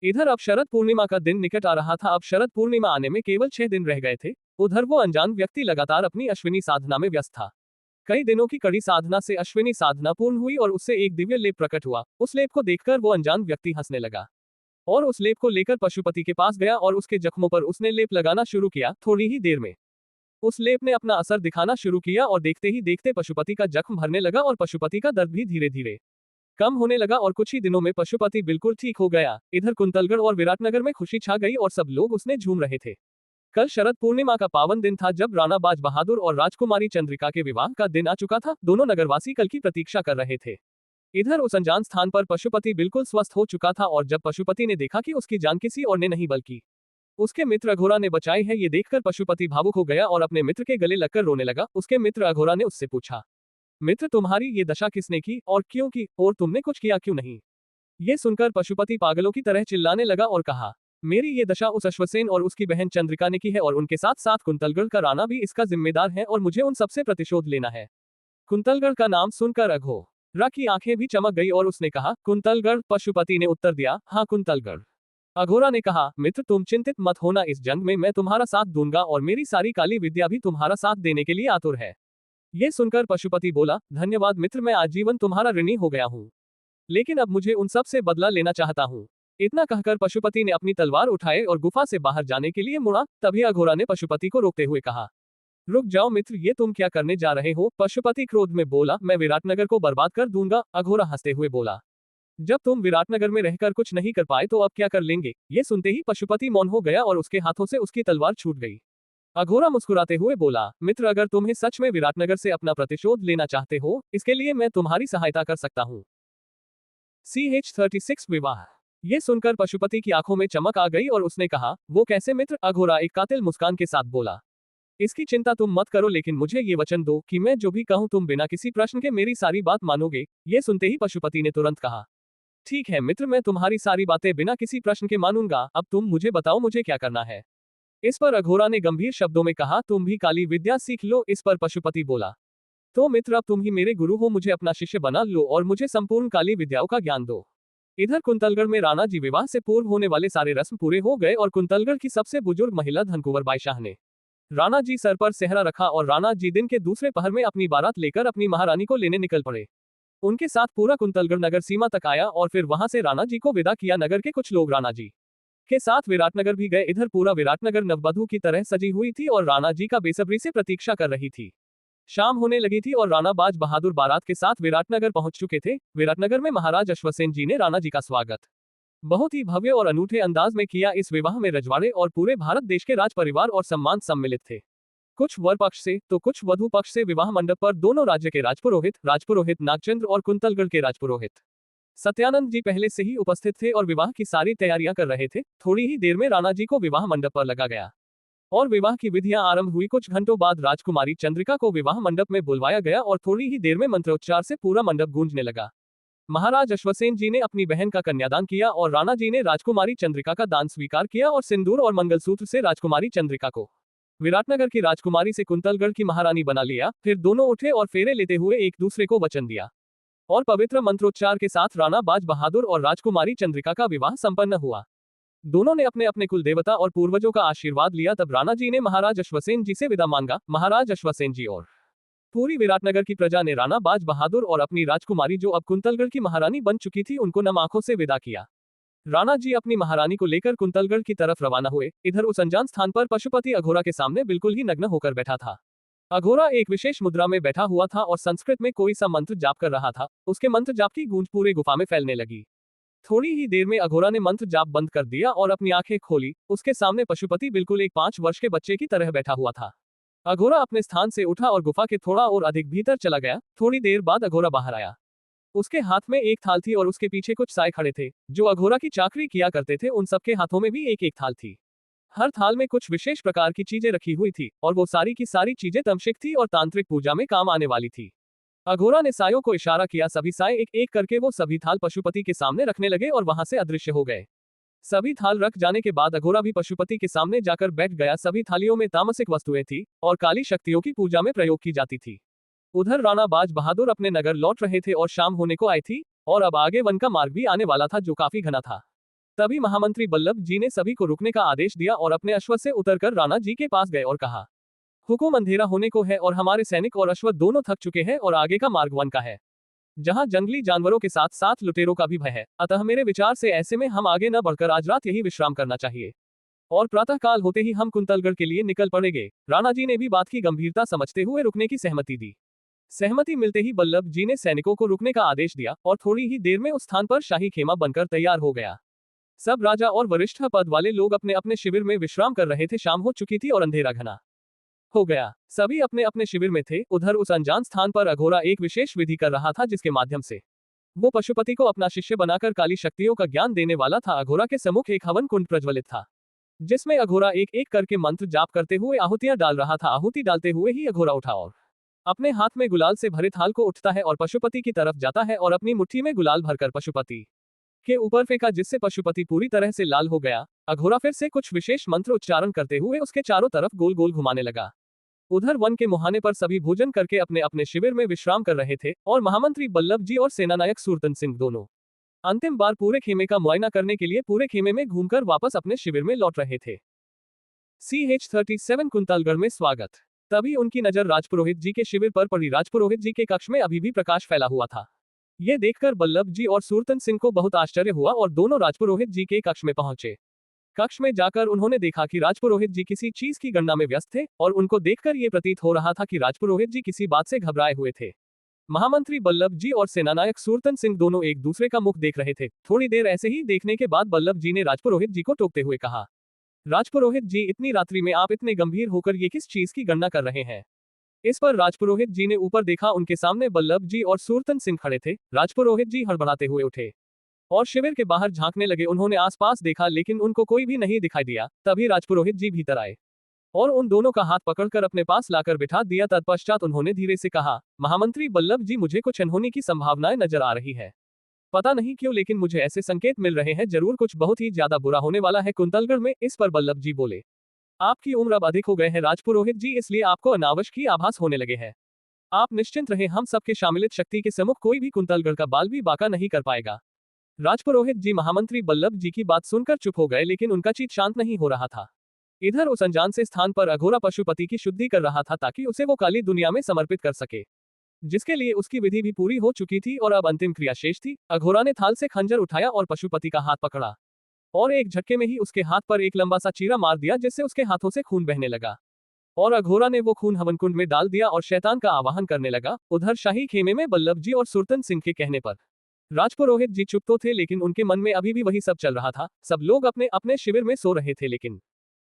इधर अब शरद पूर्णिमा का दिन निकट आ रहा था। अब शरद पूर्णिमा आने में केवल 6 दिन रह गए थे। उधर वो अनजान व्यक्ति लगातार अपनी अश्विनी साधना में व्यस्त था। कई दिनों की कड़ी साधना से अश्विनी साधना पूर्ण हुई और उससे एक दिव्य लेप प्रकट हुआ। उस लेप को देखकर वो अनजान व्यक्ति हंसने लगा और उस लेप को लेकर पशुपति के पास गया और उसके जख्मों पर उसने लेप लगाना शुरू किया। थोड़ी ही देर में उस लेप ने अपना असर दिखाना शुरू किया और देखते ही देखते पशुपति का जख्म भरने लगा और पशुपति का दर्द भी धीरे धीरे कम होने लगा और कुछ ही दिनों में पशुपति बिल्कुल ठीक हो गया। इधर कुंतलगढ़ और विराटनगर में खुशी छा गई और सब लोग उसने झूम रहे थे। कल शरद पूर्णिमा का पावन दिन था जब राणा बाज बहादुर और राजकुमारी चंद्रिका के विवाह का दिन आ चुका था। दोनों नगरवासी कल की प्रतीक्षा कर रहे थे। इधर उस अनजान स्थान पर पशुपति बिल्कुल स्वस्थ हो चुका था और जब पशुपति ने देखा कि उसकी जान किसी और ने नहीं बल्कि उसके मित्र अघोरा ने बचाई है, ये देखकर पशुपति भावुक हो गया और अपने मित्र के गले लगकर रोने लगा। उसके मित्र अघोरा ने उससे पूछा, मित्र तुम्हारी ये दशा किसने की और क्यों की, और तुमने कुछ किया क्यों नहीं? ये सुनकर पशुपति पागलों की तरह चिल्लाने लगा और कहा, मेरी ये दशा उस अश्वसेन और उसकी बहन चंद्रिका ने की है और उनके साथ साथ कुंतलगढ़ का राणा भी इसका जिम्मेदार है और मुझे उन सबसे प्रतिशोध लेना है। कुंतलगढ़ का नाम सुनकर अघोरा की आंखें भी चमक गई और उसने कहा, कुंतलगढ़? पशुपति ने उत्तर दिया, हाँ कुंतलगढ़। अघोरा ने कहा, मित्र तुम चिंतित मत होना, इस जंग में मैं तुम्हारा साथ दूंगा और मेरी सारी काली विद्या भी तुम्हारा साथ देने के लिए आतुर है। ये सुनकर पशुपति बोला, धन्यवाद मित्र, मैं आजीवन तुम्हारा ऋणी हो गया हूँ, लेकिन अब मुझे उन सब से बदला लेना चाहता हूँ। इतना कहकर पशुपति ने अपनी तलवार उठाए और गुफा से बाहर जाने के लिए मुड़ा। तभी अघोरा ने पशुपति को रोकते हुए कहा, रुक जाओ मित्र, ये तुम क्या करने जा रहे हो? पशुपति क्रोध में बोला, मैं विराटनगर को बर्बाद कर दूंगा। अघोरा हंसते हुए बोला, जब तुम विराटनगर में रहकर कुछ नहीं कर पाए तो अब क्या कर लेंगे? ये सुनते ही पशुपति मौन हो गया और उसके हाथों से उसकी तलवार छूट गई। अघोरा मुस्कुराते हुए बोला, मित्र अगर तुम्हें सच में विराटनगर से अपना प्रतिशोध लेना चाहते हो, इसके लिए मैं तुम्हारी सहायता कर सकता हूँ। CH-36 विवाह। ये सुनकर पशुपति की आंखों में चमक आ गई और उसने कहा, वो कैसे मित्र? अघोरा एक कातिल मुस्कान के साथ बोला, इसकी चिंता तुम मत करो, लेकिन मुझे ये वचन दो कि मैं जो भी कहूँ तुम बिना किसी प्रश्न के मेरी सारी बात मानोगे। ये सुनते ही पशुपति ने तुरंत कहा, ठीक है मित्र, मैं तुम्हारी सारी बातें बिना किसी प्रश्न के मानूंगा। अब तुम मुझे बताओ मुझे क्या करना है? इस पर अघोरा ने गंभीर शब्दों में कहा, तुम भी काली विद्या सीख लो। इस पर पशुपति बोला, तो मित्र अब तुम ही मेरे गुरु हो, मुझे अपना शिष्य बना लो और मुझे संपूर्ण काली विद्याओं का ज्ञान दो। इधर कुंतलगढ़ में राणा जी विवाह से पूर्व होने वाले सारे रस्म पूरे हो गए और कुंतलगढ़ की सबसे बुजुर्ग महिला धनकुंवर बाई शाह ने राणा जी सर पर सेहरा रखा और राणा जी दिन के दूसरे पहर में अपनी बारात लेकर अपनी महारानी को लेने निकल पड़े। उनके साथ पूरा कुंतलगढ़ नगर सीमा तक आया और फिर वहां से राणा जी को विदा किया। नगर के कुछ लोग राणा जी के साथ विराटनगर भी गए। इधर पूरा विराटनगर नववधू की तरह सजी हुई थी और राणा जी का बेसब्री से प्रतीक्षा कर रही थी। शाम होने लगी थी और राणा बाज बहादुर बारात के साथ विराटनगर पहुंच चुके थे। विराटनगर में महाराज अश्वसेन जी ने राणा जी का स्वागत बहुत ही भव्य और अनूठे अंदाज में किया। इस विवाह में रजवाड़े और पूरे भारत देश के राज परिवार और सम्मान सम्मिलित थे। कुछ वर पक्ष से तो कुछ वधु पक्ष से। विवाह मंडप पर दोनों राज्य के राजपुरोहित नागचंद्र और कुंतलगढ़ के राजपुरोहित सत्यानंद जी पहले से ही उपस्थित थे और विवाह की सारी तैयारियां कर रहे थे। थोड़ी ही देर में राणा जी को विवाह मंडप पर लगा गया और विवाह की विधियां आरंभ हुई। कुछ घंटों बाद राजकुमारी चंद्रिका को विवाह मंडप में बुलवाया गया और थोड़ी ही देर में मंत्रोच्चार से पूरा मंडप गूंजने लगा। महाराज अश्वसेन जी ने अपनी बहन का कन्यादान किया और राणा जी ने राजकुमारी चंद्रिका का दान स्वीकार किया और सिंदूर और मंगलसूत्र से राजकुमारी चंद्रिका को विराटनगर की राजकुमारी से कुंतलगढ़ की महारानी बना लिया। फिर दोनों उठे और फेरे लेते हुए एक दूसरे को वचन दिया और पवित्र मंत्रोच्चार के साथ राणा बाज बहादुर और राजकुमारी चंद्रिका का विवाह संपन्न हुआ। दोनों ने अपने अपने कुल देवता और पूर्वजों का आशीर्वाद लिया। तब राणा जी ने महाराज अश्वसेन जी से विदा मांगा। महाराज अश्वसेन जी और पूरी विराटनगर की प्रजा ने राणा बाज बहादुर और अपनी राजकुमारी जो अब कुंतलगढ़ की महारानी बन चुकी थी उनको नम आंखों से विदा किया। राणा जी अपनी महारानी को लेकर कुंतलगढ़ की तरफ रवाना हुए। इधर उस अनजान स्थान पर पशुपति अघोरा के सामने बिल्कुल ही नग्न होकर बैठा था। अघोरा एक विशेष मुद्रा में बैठा हुआ था और संस्कृत में कोई सा मंत्र जाप कर रहा था। उसके मंत्र जाप की गूंज पूरे गुफा में फैलने लगी। थोड़ी ही देर में अघोरा ने मंत्र जाप बंद कर दिया और अपनी आंखें खोली। उसके सामने पशुपति बिल्कुल एक 5 वर्ष के बच्चे की तरह बैठा हुआ था। अघोरा अपने स्थान से उठा और गुफा के थोड़ा और अधिक भीतर चला गया। थोड़ी देर बाद अघोरा बाहर आया। उसके हाथ में एक थाल थी और उसके पीछे कुछ साय खड़े थे जो अघोरा की चाकरी किया करते थे। उन सबके हाथों में भी एक एक थाल थी। हर थाल में कुछ विशेष प्रकार की चीजें रखी हुई थी और वो सारी की सारी चीजें तमशिक थी और तांत्रिक पूजा में काम आने वाली थी। अघोरा ने सायों को इशारा किया। सभी साय एक एक करके वो सभी थाल पशुपति के सामने रखने लगे और वहां से अदृश्य हो गए। सभी थाल रख जाने के बाद अघोरा भी पशुपति के सामने जाकर बैठ गया। सभी थालियों में तामसिक वस्तुएं थी और काली शक्तियों की पूजा में प्रयोग की जाती थी। उधर राणा बाज बहादुर अपने नगर लौट रहे थे और शाम होने को आई थी और अब आगे वन का मार्ग भी आने वाला था जो काफी घना था। तभी महामंत्री बल्लभ जी ने सभी को रुकने का आदेश दिया और अपने अश्व से उतरकर राणा जी के पास गए और कहा, हुकुम अंधेरा होने को है और हमारे सैनिक और अश्व दोनों थक चुके हैं और आगे का मार्ग वन का है जहां जंगली जानवरों के साथ साथ लुटेरों का भी भय है। अतः मेरे विचार से ऐसे में हम आगे न बढ़कर आज रात यही विश्राम करना चाहिए। और प्रातःकाल होते ही हम कुंतलगढ़ के लिए निकल पड़ेंगे। राणा जी ने भी बात की गंभीरता समझते हुए रुकने की सहमति दी। सहमति मिलते ही बल्लभ जी ने सैनिकों को रुकने का आदेश दिया और थोड़ी ही देर में उस स्थान पर शाही खेमा बनकर तैयार हो गया। सब राजा और वरिष्ठ पद वाले लोग अपने अपने शिविर में विश्राम कर रहे थे। शाम हो चुकी थी और अंधेरा घना हो गया। सभी अपने अपने शिविर में थे। उधर उस अनजान स्थान पर अघोरा एक विशेष विधि कर रहा था, जिसके माध्यम से वो पशुपति को अपना शिष्य बनाकर काली शक्तियों का ज्ञान देने वाला था। अघोरा के सम्मुख एक हवन कुंड प्रज्वलित था, जिसमें अघोरा एक एक करके मंत्र जाप करते हुए आहुतियां डाल रहा था। आहुति डालते हुए ही अघोरा उठा और अपने हाथ में गुलाल से भरे थाल को उठता है और पशुपति की तरफ जाता है और अपनी मुट्ठी में गुलाल भरकर पशुपति के ऊपर फेंका, जिससे पशुपति पूरी तरह से लाल हो गया। अघोरा फिर से कुछ विशेष मंत्र उच्चारण करते हुए उसके चारों तरफ गोल गोल घुमाने लगा। उधर वन के मुहाने पर सभी भोजन करके अपने अपने शिविर में विश्राम कर रहे थे और महामंत्री बल्लभ जी और सेनानायक सूरतन सिंह दोनों अंतिम बार पूरे खेमे का मुआयना करने के लिए पूरे खेमे में घूमकर वापस अपने शिविर में लौट रहे थे। CH-37 कुंतलगढ़ में स्वागत। तभी उनकी नजर राजपुरोहित जी के शिविर पर पड़ी। राजपुरोहित जी के कक्ष में अभी भी प्रकाश फैला हुआ था। ये देखकर बल्लभ जी और सूरतन सिंह को बहुत आश्चर्य हुआ और दोनों राजपुरोहित जी के कक्ष में पहुंचे। कक्ष में जाकर उन्होंने देखा कि राजपुरोहित जी किसी चीज की गणना में व्यस्त थे और उनको देखकर ये प्रतीत हो रहा था कि राजपुरोहित जी किसी बात से घबराए हुए थे। महामंत्री बल्लभ जी और सेनानायक सूरतन सिंह दोनों एक दूसरे का मुख देख रहे थे। थोड़ी देर ऐसे ही देखने के बाद बल्लभ जी ने राजपुरोहित जी को टोकते हुए कहा, राजपुरोहित जी, इतनी रात्रि में आप इतने गंभीर होकर ये किस चीज की गणना कर रहे हैं? इस पर राजपुरोहित जी ने ऊपर देखा। उनके सामने बल्लभ जी और सूरतन सिंह खड़े थे। राजपुरोहित जी हड़बड़ाते हुए उठे और शिविर के बाहर झांकने लगे। उन्होंने आसपास देखा लेकिन उनको कोई भी नहीं दिखाई दिया। तभी राजपुरोहित जी भीतर आए और उन दोनों का हाथ पकड़कर अपने पास लाकर बिठा दिया। तत्पश्चात उन्होंने धीरे से कहा, महामंत्री बल्लभ जी, मुझे कुछ अनहोनी की संभावनाएं नजर आ रही है। पता नहीं क्यों लेकिन मुझे ऐसे संकेत मिल रहे हैं, जरूर कुछ बहुत ही ज्यादा बुरा होने वाला है कुंतलगढ़ में। इस पर बल्लभ जी बोले, आपकी उम्र अब अधिक हो गए हैं राजपुरोहित जी, इसलिए आपको अनावश्यक की आभास होने लगे हैं। आप निश्चिंत रहे, हम सबके शामिलित शक्ति के सम्मुख कोई भी कुंतलगढ़ का बाल भी बाका नहीं कर पाएगा। राजपुरोहित जी महामंत्री बल्लभ जी की बात सुनकर चुप हो गए, लेकिन उनका चित्त शांत नहीं हो रहा था। इधर उस अनजान से स्थान पर अघोरा पशुपति की शुद्धि कर रहा था ताकि उसे वो काली दुनिया में समर्पित कर सके, जिसके लिए उसकी विधि भी पूरी हो चुकी थी और अब अंतिम क्रिया शेष थी। अघोरा ने थाल से खंजर उठाया और पशुपति का हाथ पकड़ा और एक झटके में ही उसके हाथ पर एक लंबा सा चीरा मार दिया, जिससे उसके हाथों से खून बहने लगा और अघोरा ने वो खून हवन कुंड में डाल दिया और शैतान का आवाहन करने लगा। उधर शाही खेमे में बल्लभ जी और सूरतन सिंह के कहने पर राजपुरोहित जी चुप तो थे, लेकिन उनके मन में अभी भी वही सब चल रहा था। सब लोग अपने अपने शिविर में सो रहे थे, लेकिन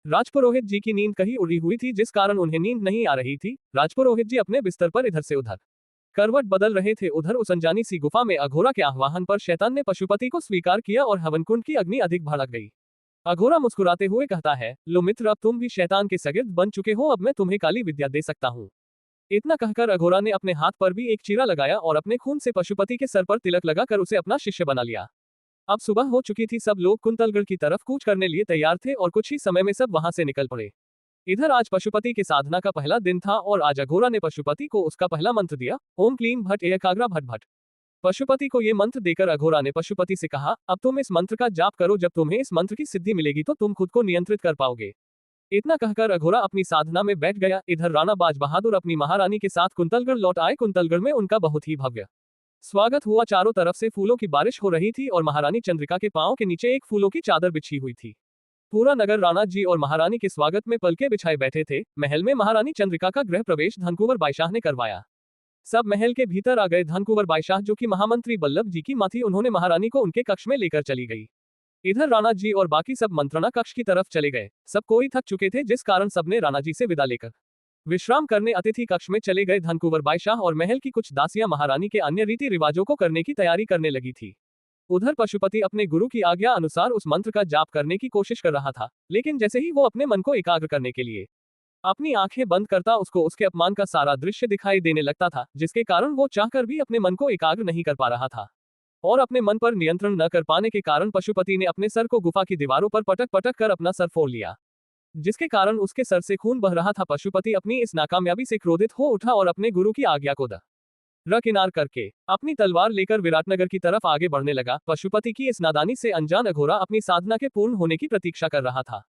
राजपुरोहित जी की नींद कहीं उड़ी हुई थी, जिस कारण उन्हें नींद नहीं आ रही थी। राजपुरोहित जी अपने बिस्तर पर इधर से उधर करवट बदल रहे थे। उधर उस अनजानी सी गुफा में अघोरा के आह्वान पर शैतान ने पशुपति को स्वीकार किया और हवनकुंड की अग्नि अधिक भड़क गई। अघोरा मुस्कुराते हुए कहता है, लो मित्र, अब तुम भी शैतान के सगिर्द बन चुके हो, अब मैं तुम्हें काली विद्या दे सकता हूँ। इतना कहकर अघोरा ने अपने हाथ पर भी एक चीरा लगाया और अपने खून से पशुपति के सर पर तिलक लगाकर उसे अपना शिष्य बना लिया। अब सुबह हो चुकी थी। सब लोग कुंतलगढ़ की तरफ कूच करने लिए तैयार थे और कुछ ही समय में सब वहां से निकल पड़े। इधर आज पशुपति के साधना का पहला दिन था और आज अघोरा ने पशुपति को उसका पहला मंत्र दिया, ओम क्लीम भट एकाग्रा भट भट। पशुपति को ये मंत्र देकर अघोरा ने पशुपति से कहा, अब तुम इस मंत्र का जाप करो, जब तुम्हें इस मंत्र की सिद्धि मिलेगी तो तुम खुद को नियंत्रित कर पाओगे। इतना कहकर अघोरा अपनी साधना में बैठ गया। इधर राणा बाज बहादुर अपनी महारानी के साथ कुंतलगढ़ लौट आए। कुंतलगढ़ में उनका बहुत ही भव्य स्वागत हुआ। चारों तरफ से फूलों की बारिश हो रही थी और महारानी चंद्रिका के पांव के नीचे एक फूलों की चादर बिछी हुई थी। पूरा नगर राणा जी और महारानी के स्वागत में पलके बिछाए बैठे थे। महल में महारानी चंद्रिका का गृह प्रवेश धनकुंवर बादशाह ने करवाया। सब महल के भीतर आ गए। धनकुंवर बादशाह, जो कि महामंत्री बल्लभ जी की मां थी, उन्होंने महारानी को उनके कक्ष में लेकर चली गई। इधर राणा जी और बाकी सब मंत्रणा कक्ष की तरफ चले गए। सब कोई थक चुके थे, जिस कारण सबने राणा जी से विदा लेकर विश्राम करने अतिथि कक्ष में चले गए। धनकुंवर बादशाह और महल की कुछ दासियां महारानी के अन्य रीति रिवाजों को करने की तैयारी करने लगी थी। उधर पशुपति अपने गुरु की आज्ञा अनुसार उस मंत्र का जाप करने की कोशिश कर रहा था, लेकिन जैसे ही वो अपने मन को एकाग्र करने के लिए अपनी आंखें बंद करता, उसको उसके अपमान का सारा दृश्य दिखाई देने लगता था, जिसके कारण वो चाहकर भी अपने मन को एकाग्र नहीं कर पा रहा था। और अपने मन पर नियंत्रण न कर पाने के कारण पशुपति ने अपने सर को गुफा की दीवारों पर पटक पटक कर अपना सर फोड़ लिया, जिसके कारण उसके सर से खून बह रहा था। पशुपति अपनी इस नाकामयाबी से क्रोधित हो उठा और अपने गुरु की आज्ञा को दरकिनार करके अपनी तलवार लेकर विराटनगर की तरफ आगे बढ़ने लगा। पशुपति की इस नादानी से अनजान अघोरा अपनी साधना के पूर्ण होने की प्रतीक्षा कर रहा था।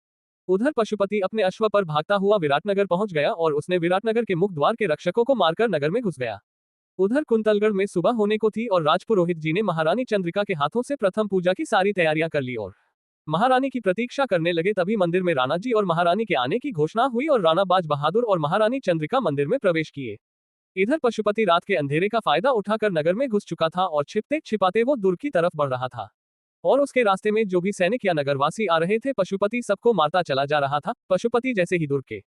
उधर पशुपति अपने अश्व पर भागता हुआ विराटनगर पहुंच गया और उसने विराटनगर के मुख द्वार के रक्षकों को मारकर नगर में घुस गया। उधर कुंतलगढ़ में सुबह होने को थी और राजपुरोहित जी ने महारानी चंद्रिका के हाथों से प्रथम पूजा की सारी तैयारियां कर ली और महारानी की प्रतीक्षा करने लगे तभी मंदिर में राणा जी और महारानी के आने की घोषणा हुई और राणा बाज बहादुर और महारानी चंद्रिका मंदिर में प्रवेश किए। इधर पशुपति रात के अंधेरे का फायदा उठाकर नगर में घुस चुका था और छिपते छिपाते वो दुर्ग की तरफ बढ़ रहा था। और उसके रास्ते में जो भी सैनिक या नगरवासी आ रहे थे पशुपति सबको मारता चला जा रहा था। पशुपति जैसे ही दुर्ग के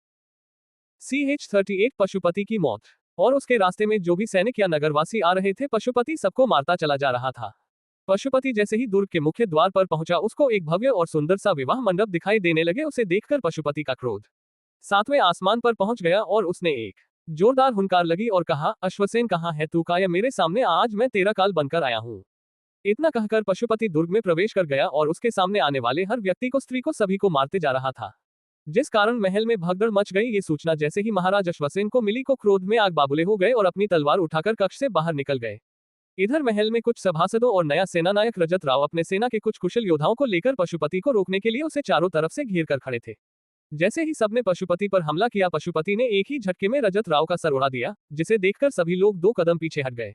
CH-38 पशुपति की मौत। और उसके रास्ते में जो भी सैनिक या नगरवासी आ रहे थे पशुपति सबको मारता चला जा रहा था। पशुपति जैसे ही दुर्ग के मुख्य द्वार पर पहुंचा उसको एक भव्य और सुंदर सा विवाह मंडप दिखाई देने लगे। उसे देखकर पशुपति का क्रोध 7वें आसमान पर पहुंच गया और उसने एक जोरदार हुंकार लगी और कहा, अश्वसेन कहाँ है तू? काया मेरे सामने आज मैं तेरा काल बनकर आया हूँ। इतना कहकर पशुपति दुर्ग में प्रवेश कर गया और उसके सामने आने वाले हर व्यक्ति को, स्त्री को, सभी को मारते जा रहा था, जिस कारण महल में भगदड़ मच गई। ये सूचना जैसे ही महाराज अश्वसेन को मिली को क्रोध में आग बाबूले हो गए और अपनी तलवार उठाकर कक्ष से बाहर निकल गए। इधर महल में कुछ सभासदों और नया सेनानायक रजत राव अपने सेना के कुछ कुशल योद्धाओं को लेकर पशुपति को रोकने के लिए उसे चारों तरफ से घेर कर खड़े थे। जैसे ही सबने पशुपति पर हमला किया पशुपति ने एक ही झटके में रजत राव का सर उड़ा दिया, जिसे देखकर सभी लोग 2 कदम पीछे हट गए।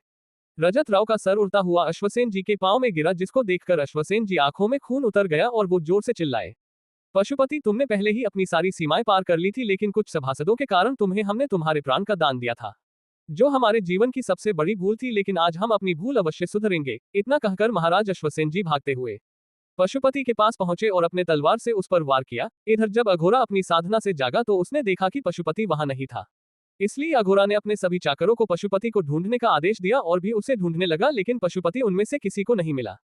रजत राव का सर उड़ता हुआ अश्वसेन जी के पांव में गिरा, जिसको देखकर अश्वसेन जी आंखों में खून उतर गया और वो जोर से चिल्लाए, पशुपति तुमने पहले ही अपनी सारी सीमाएं पार कर ली थी, लेकिन कुछ सभासदों के कारण हमने तुम्हारे प्राण का दान दिया था, जो हमारे जीवन की सबसे बड़ी भूल थी, लेकिन आज हम अपनी भूल अवश्य सुधरेंगे। इतना कहकर महाराज अश्वसेन जी भागते हुए पशुपति के पास पहुंचे और अपने तलवार से उस पर वार किया। इधर जब अघोरा अपनी साधना से जागा तो उसने देखा कि पशुपति वहां नहीं था। इसलिए अघोरा ने अपने सभी चाकरों को पशुपति को ढूंढने का आदेश दिया और भी उसे ढूंढने लगा, लेकिन पशुपति उनमें से किसी को नहीं मिला,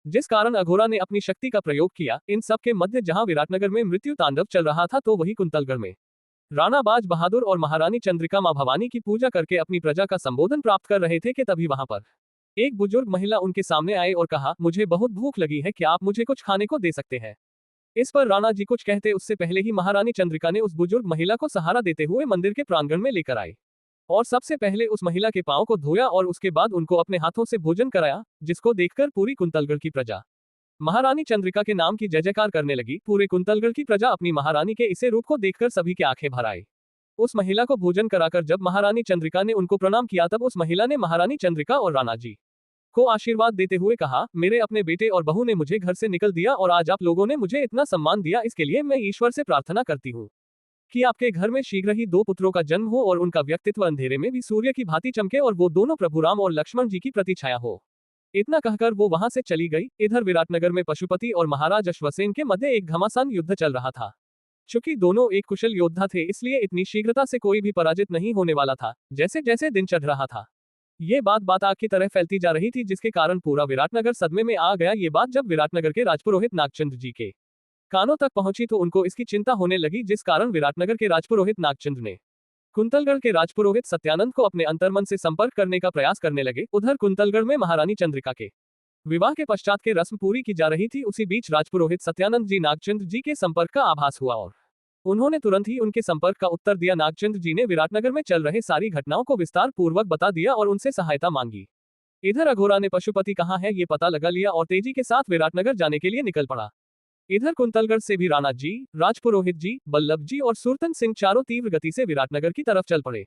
जिस कारण अघोरा ने अपनी शक्ति का प्रयोग किया। इन सब के मध्य जहां विराटनगर में मृत्यु तांडव चल रहा था तो वही कुंतलगढ़ में राणा बाज बहादुर और महारानी चंद्रिका मां भवानी की पूजा करके अपनी प्रजा का संबोधन प्राप्त कर रहे थे कि तभी वहां पर एक बुजुर्ग महिला उनके सामने आए और कहा, मुझे बहुत भूख लगी है, क्या आप मुझे कुछ खाने को दे सकते हैं? इस पर राणा जी कुछ कहते उससे पहले ही महारानी चंद्रिका ने उस बुजुर्ग महिला को सहारा देते हुए मंदिर के प्रांगण में लेकर आए और सबसे पहले उस महिला के पांव को धोया और उसके बाद उनको अपने हाथों से भोजन कराया, जिसको देखकर पूरी कुंतलगढ़ की प्रजा महारानी चंद्रिका के नाम की जय जयकार करने लगी। पूरे कुंतलगढ़ की प्रजा अपनी महारानी के इसे रूप को देखकर सभी की आंखें भर आई। उस महिला को भोजन कराकर जब महारानी चंद्रिका ने उनको प्रणाम किया तब उस महिला ने महारानी चंद्रिका और राणा जी को आशीर्वाद देते हुए कहा, मेरे अपने बेटे और बहू ने मुझे घर से निकल दिया और आज आप लोगों ने मुझे इतना सम्मान दिया, इसके लिए मैं ईश्वर से प्रार्थना करती हूँ कि आपके घर में शीघ्र ही 2 पुत्रों का जन्म हो और उनका व्यक्तित्व अंधेरे में भी सूर्य की भांति चमके और वो दोनों प्रभु राम और लक्ष्मण जी की प्रतिछाया हो। इतना कहकर वो वहां से चली गई। इधर विराटनगर में पशुपति और महाराज अश्वसेन के मध्य एक घमासान युद्ध चल रहा था। चूंकि दोनों एक कुशल योद्धा थे इसलिए इतनी शीघ्रता से कोई भी पराजित नहीं होने वाला था। जैसे जैसे दिन चढ़ रहा था ये बात आग की तरह फैलती जा रही थी, जिसके कारण पूरा विराटनगर सदमे में आ गया। ये बात जब विराटनगर के राजपुरोहित नागचंद्र जी के कानों तक पहुंची तो उनको इसकी चिंता होने लगी, जिस कारण विराटनगर के राजपुरोहित नागचंद्र ने कुंतलगढ़ के राजपुरोहित सत्यानंद को अपने अंतर्मन से संपर्क करने का प्रयास करने लगे। उधर कुंतलगढ़ में महारानी चंद्रिका के विवाह के पश्चात के रस्म पूरी की जा रही थी। उसी बीच राजपुरोहित सत्यानंद जी नागचंद्र जी के संपर्क का आभास हुआ और उन्होंने तुरंत ही उनके संपर्क का उत्तर दिया। नागचंद्र जी ने विराटनगर में चल रहे सारी घटनाओं को विस्तार पूर्वक बता दिया और उनसे सहायता मांगी। इधर अघोरा ने पशुपति कहाँ है ये पता लगा लिया और तेजी के साथ विराटनगर जाने के लिए निकल पड़ा। इधर कुंतलगढ़ से भी राणा जी, राजपुरोहित जी, बल्लभ जी और सुरतन सिंह चारों तीव्र गति से विराटनगर की तरफ चल पड़े।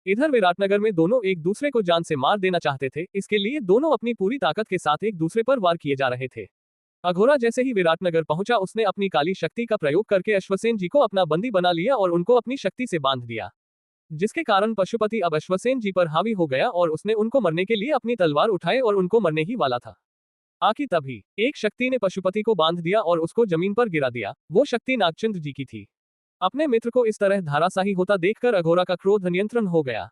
इधर विराटनगर में दोनों एक दूसरे को जान से मार देना चाहते थे, इसके लिए दोनों अपनी पूरी ताकत के साथ एक दूसरे पर वार किए जा रहे थे। अघोरा जैसे ही विराटनगर पहुंचा उसने अपनी काली शक्ति का प्रयोग करके अश्वसेन जी को अपना बंदी बना लिया और उनको अपनी शक्ति से बांध दिया, जिसके कारण पशुपति अब अश्वसेन जी पर हावी हो गया और उसने उनको मरने के लिए अपनी तलवार उठाए और उनको मरने ही वाला था। आखिर तभी एक शक्ति ने पशुपति को बांध दिया और उसको जमीन पर गिरा दिया। वो शक्ति नागचंद्र जी की थी। अपने मित्र को इस तरह धाराशाही होता देखकर अघोरा का क्रोध नियंत्रण हो गया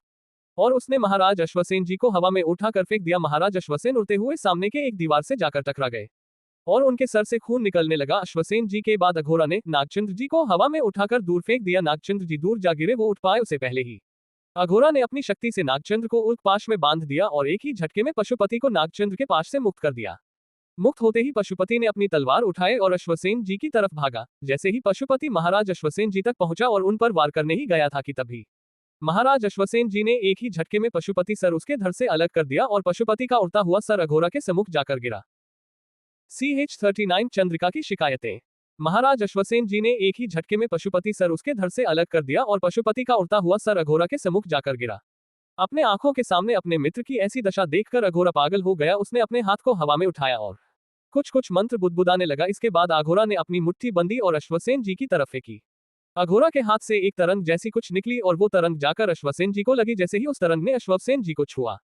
और उसने महाराज अश्वसेन जी को हवा में उठाकर फेंक दिया। महाराज अश्वसेन उड़ते हुए सामने के एक दीवार से जाकर टकरा गए और उनके सर से खून निकलने लगा। अश्वसेन जी के बाद अघोरा ने नागचंद्र जी को हवा में उठाकर दूर फेंक दिया। नागचंद्र जी दूर जा गिरे, वो उठ पाए उसे पहले ही अघोरा ने अपनी शक्ति से नागचंद्र को उल्क पाश में बांध दिया और एक ही झटके में पशुपति को नागचंद्र के पाश से मुक्त कर दिया। मुक्त होते ही पशुपति ने अपनी तलवार उठाए और अश्वसेन जी की तरफ भागा। जैसे ही पशुपति महाराज अश्वसेन जी तक पहुंचा और उन पर वार करने ही गया था कि तभी महाराज अश्वसेन जी ने एक ही झटके में पशुपति सर उसके धड़ से अलग कर दिया और पशुपति का उड़ता हुआ सर अघोरा के सम्मुख जाकर गिरा। CH-39 चंद्रिका की शिकायतें। महाराज अश्वसेन जी ने एक ही झटके में पशुपति सर उसके धड़ से अलग कर दिया और पशुपति का उड़ता हुआ सर अघोरा के सम्मुख जाकर गिरा। अपने आंखों के सामने अपने मित्र की ऐसी दशा देखकर अघोरा पागल हो गया। उसने अपने हाथ को हवा में उठाया और कुछ कुछ मंत्र बुदबुदाने लगा। इसके बाद अघोरा ने अपनी मुट्ठी बंदी और अश्वसेन जी की तरफ फेंकी। अघोरा के हाथ से एक तरंग जैसी कुछ निकली और वो तरंग जाकर अश्वसेन जी को लगी। जैसे ही उस तरंग ने अश्वसेन जी को छुआ,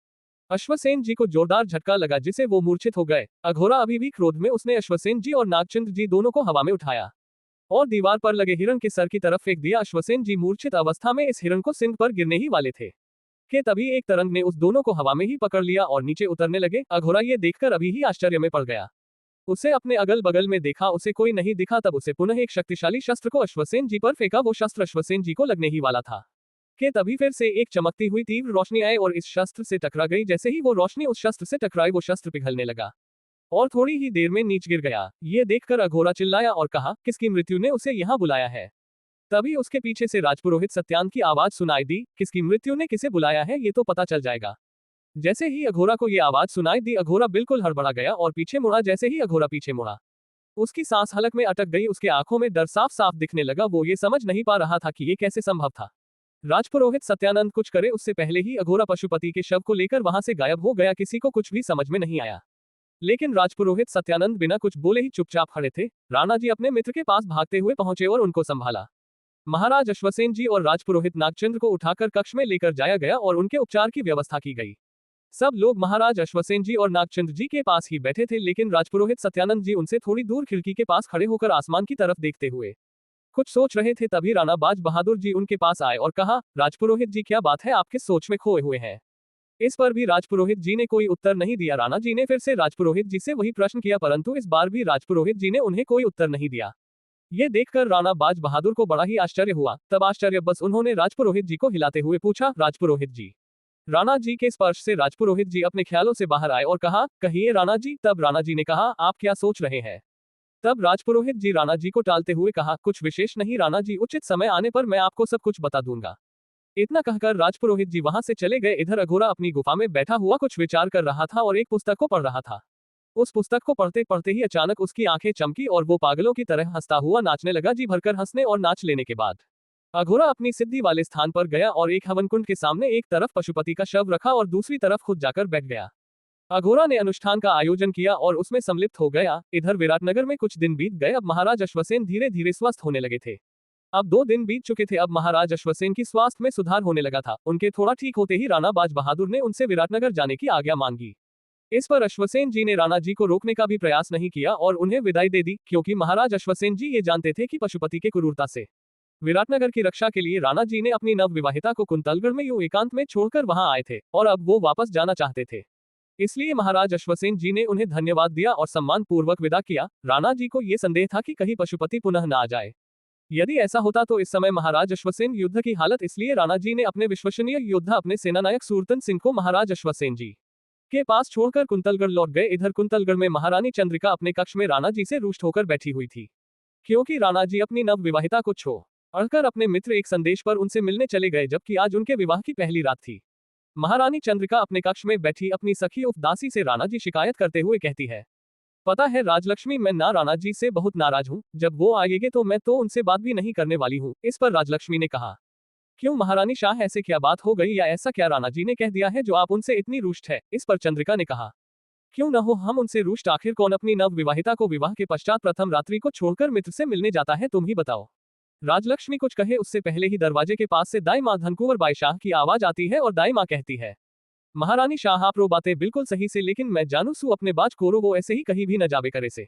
अश्वसेन जी को जोरदार झटका लगा जिसे वो मूर्छित हो गए। अघोरा अभी भी क्रोध में उसने अश्वसेन जी और नागचंद्र जी दोनों को हवा में उठाया और दीवार पर लगे हिरण के सर की तरफ फेंक दिया। अश्वसेन जी मूर्छित अवस्था में इस हिरण को सिंह पर गिरने ही वाले थे कि तभी एक तरंग ने उस दोनों को हवा में ही पकड़ लिया और नीचे उतरने लगे। अघोरा ये देखकर अभी ही आश्चर्य में पड़ गया। उसे अपने अगल बगल में देखा, उसे कोई नहीं दिखा। तब उसे पुनः एक शक्तिशाली शस्त्र को अश्वसेन जी पर फेंका। वो शस्त्र अश्वसेन जी को लगने ही वाला था कि तभी फिर से एक चमकती हुई तीव्र रोशनी आई और इस शस्त्र से टकरा गई। जैसे ही वो रोशनी उस शस्त्र से टकराई, वो शस्त्र पिघलने लगा और थोड़ी ही देर में नीच गिर गया। ये देखकर अघोरा चिल्लाया और कहा, किसकी मृत्यु ने उसे यहाँ बुलाया है? तभी उसके पीछे से राजपुरोहित सत्यानंद की आवाज सुनाई दी, किसकी मृत्यु ने किसे बुलाया है ये तो पता चल जाएगा। जैसे ही अघोरा को ये आवाज सुनाई दी, अघोरा बिल्कुल हड़बड़ा गया और पीछे मुड़ा। जैसे ही अघोरा पीछे मुड़ा, उसकी सांस हलक में अटक गई। उसके आंखों में डर साफ साफ दिखने लगा। वो ये समझ नहीं पा रहा था कि ये कैसे संभव था। राजपुरोहित सत्यानंद कुछ करे उससे पहले ही अघोरा पशुपति के शव को लेकर वहां से गायब हो गया। किसी को कुछ भी समझ में नहीं आया, लेकिन राजपुरोहित सत्यानंद बिना कुछ बोले ही चुपचाप खड़े थे। राणा जी अपने मित्र के पास भागते हुए पहुंचे और उनको संभाला। महाराज अश्वसेन जी और राजपुरोहित नागचंद्र को उठाकर कक्ष में लेकर जाया गया और उनके उपचार की व्यवस्था की गई। सब लोग महाराज अश्वसेन जी और नागचंद्र जी के पास ही बैठे थे, लेकिन राजपुरोहित सत्यानंद जी उनसे थोड़ी दूर खिड़की के पास खड़े होकर आसमान की तरफ देखते हुए कुछ सोच रहे थे। तभी राणा बाज बहादुर जी उनके पास आए और कहा, राजपुरोहित जी क्या बात है, आप किस सोच में खोए हुए हैं? इस पर भी राजपुरोहित जी ने कोई उत्तर नहीं दिया। राणा जी ने फिर से राजपुरोहित जी से वही प्रश्न किया, परंतु इस बार भी राजपुरोहित जी ने उन्हें कोई उत्तर नहीं दिया। ये देखकर राणा बाज बहादुर को बड़ा ही आश्चर्य हुआ। तब आश्चर्य बस उन्होंने राजपुरोहित जी को हिलाते हुए पूछा, राजपुरोहित जी? राणा जी के स्पर्श से राजपुरोहित जी अपने ख्यालों से बाहर आए और कहा, कहिए राणा जी। तब राणा जी ने कहा, आप क्या सोच रहे हैं? तब राजपुरोहित जी राणा जी को टालते हुए कहा, कुछ विशेष नहीं राणा जी, उचित समय आने पर मैं आपको सब कुछ बता दूंगा। इतना कहकर राजपुरोहित जी वहां से चले गए। इधर अघोरा अपनी गुफा में बैठा हुआ कुछ विचार कर रहा था और एक पुस्तक को पढ़ रहा था। उस पुस्तक को पढ़ते पढ़ते ही अचानक उसकी आंखें चमकी और वो पागलों की तरह हंसता हुआ नाचने लगा। जी भरकर हंसने और नाच लेने के बाद अघोरा अपनी सिद्धि वाले स्थान पर गया और एक हवन कुंड के सामने एक तरफ पशुपति का शव रखा और दूसरी तरफ खुद जाकर बैठ गया। अघोरा ने अनुष्ठान का आयोजन किया और उसमें सम्मिलित हो गया। इधर विराटनगर में कुछ दिन बीत गए। अब महाराज अश्वसेन धीरे धीरे स्वस्थ होने लगे थे। अब 2 दिन बीत चुके थे। अब महाराज अश्वसेन की स्वास्थ्य में सुधार होने लगा था। उनके थोड़ा ठीक होते ही राणा बाज बहादुर ने उनसे विराटनगर जाने की आज्ञा मांगी। इस पर अश्वसेन जी ने राणा जी को रोकने का भी प्रयास नहीं किया और उन्हें विदाई दे दी, क्योंकि महाराज अश्वसेन जी ये जानते थे कि पशुपति के क्रूरता से विराटनगर की रक्षा के लिए राणा जी ने अपनी नव विवाहिता को कुंतलगढ़ में यूं एकांत में छोड़कर वहां आए थे और अब वो वापस जाना चाहते थे। इसलिए महाराज अश्वसेन जी ने उन्हें धन्यवाद दिया और सम्मान पूर्वक विदा किया। राणा जी को ये संदेह था कि कहीं पशुपति पुनः न आ जाए। यदि ऐसा होता तो इस समय महाराज अश्वसेन युद्ध की हालत, इसलिए राणा जी ने अपने विश्वसनीय योद्धा अपने सेनानायक सूरतन सिंह को महाराज अश्वसेन जी के पास छोड़कर कुंतलगढ़ लौट गए। इधर कुंतलगढ़ में महारानी चंद्रिका अपने कक्ष में राणा जी से रुष्ट होकर बैठी हुई थी, क्योंकि राणा जी अपनी नव विवाहिता को छोड़कर अपने मित्र एक संदेश पर उनसे मिलने चले गए, जबकि आज उनके विवाह की पहली रात थी। महारानी चंद्रिका अपने कक्ष में बैठी अपनी सखी उपदासी से राणा जी शिकायत करते हुए कहती है, पता है राजलक्ष्मी, मैं ना राणा जी से बहुत नाराज हूँ। जब वो आएंगे तो मैं तो उनसे बात भी नहीं करने वाली हूँ। इस पर राजलक्ष्मी ने कहा, क्यों महारानी शाह, ऐसे क्या बात हो गई, या ऐसा क्या राणा जी ने कह दिया है जो आप उनसे इतनी रुष्ट है? इस पर चंद्रिका ने कहा, क्यों न हो हम उनसे रुष्ट, आखिर कौन अपनी नव विवाहिता को विवाह के पश्चात प्रथम रात्रि को छोड़कर मित्र से मिलने जाता है, तुम ही बताओ। राजलक्ष्मी कुछ कहे उससे पहले ही दरवाजे के पास से दाई माँ धनकुंवर बाई शाह की आवाज आती है और दाई माँ कहती है, महारानी शाह आप रो बातें बिल्कुल सही से, लेकिन मैं जानू सू अपने बाज कोरो वो ऐसे ही कहीं भी न जावे करे से।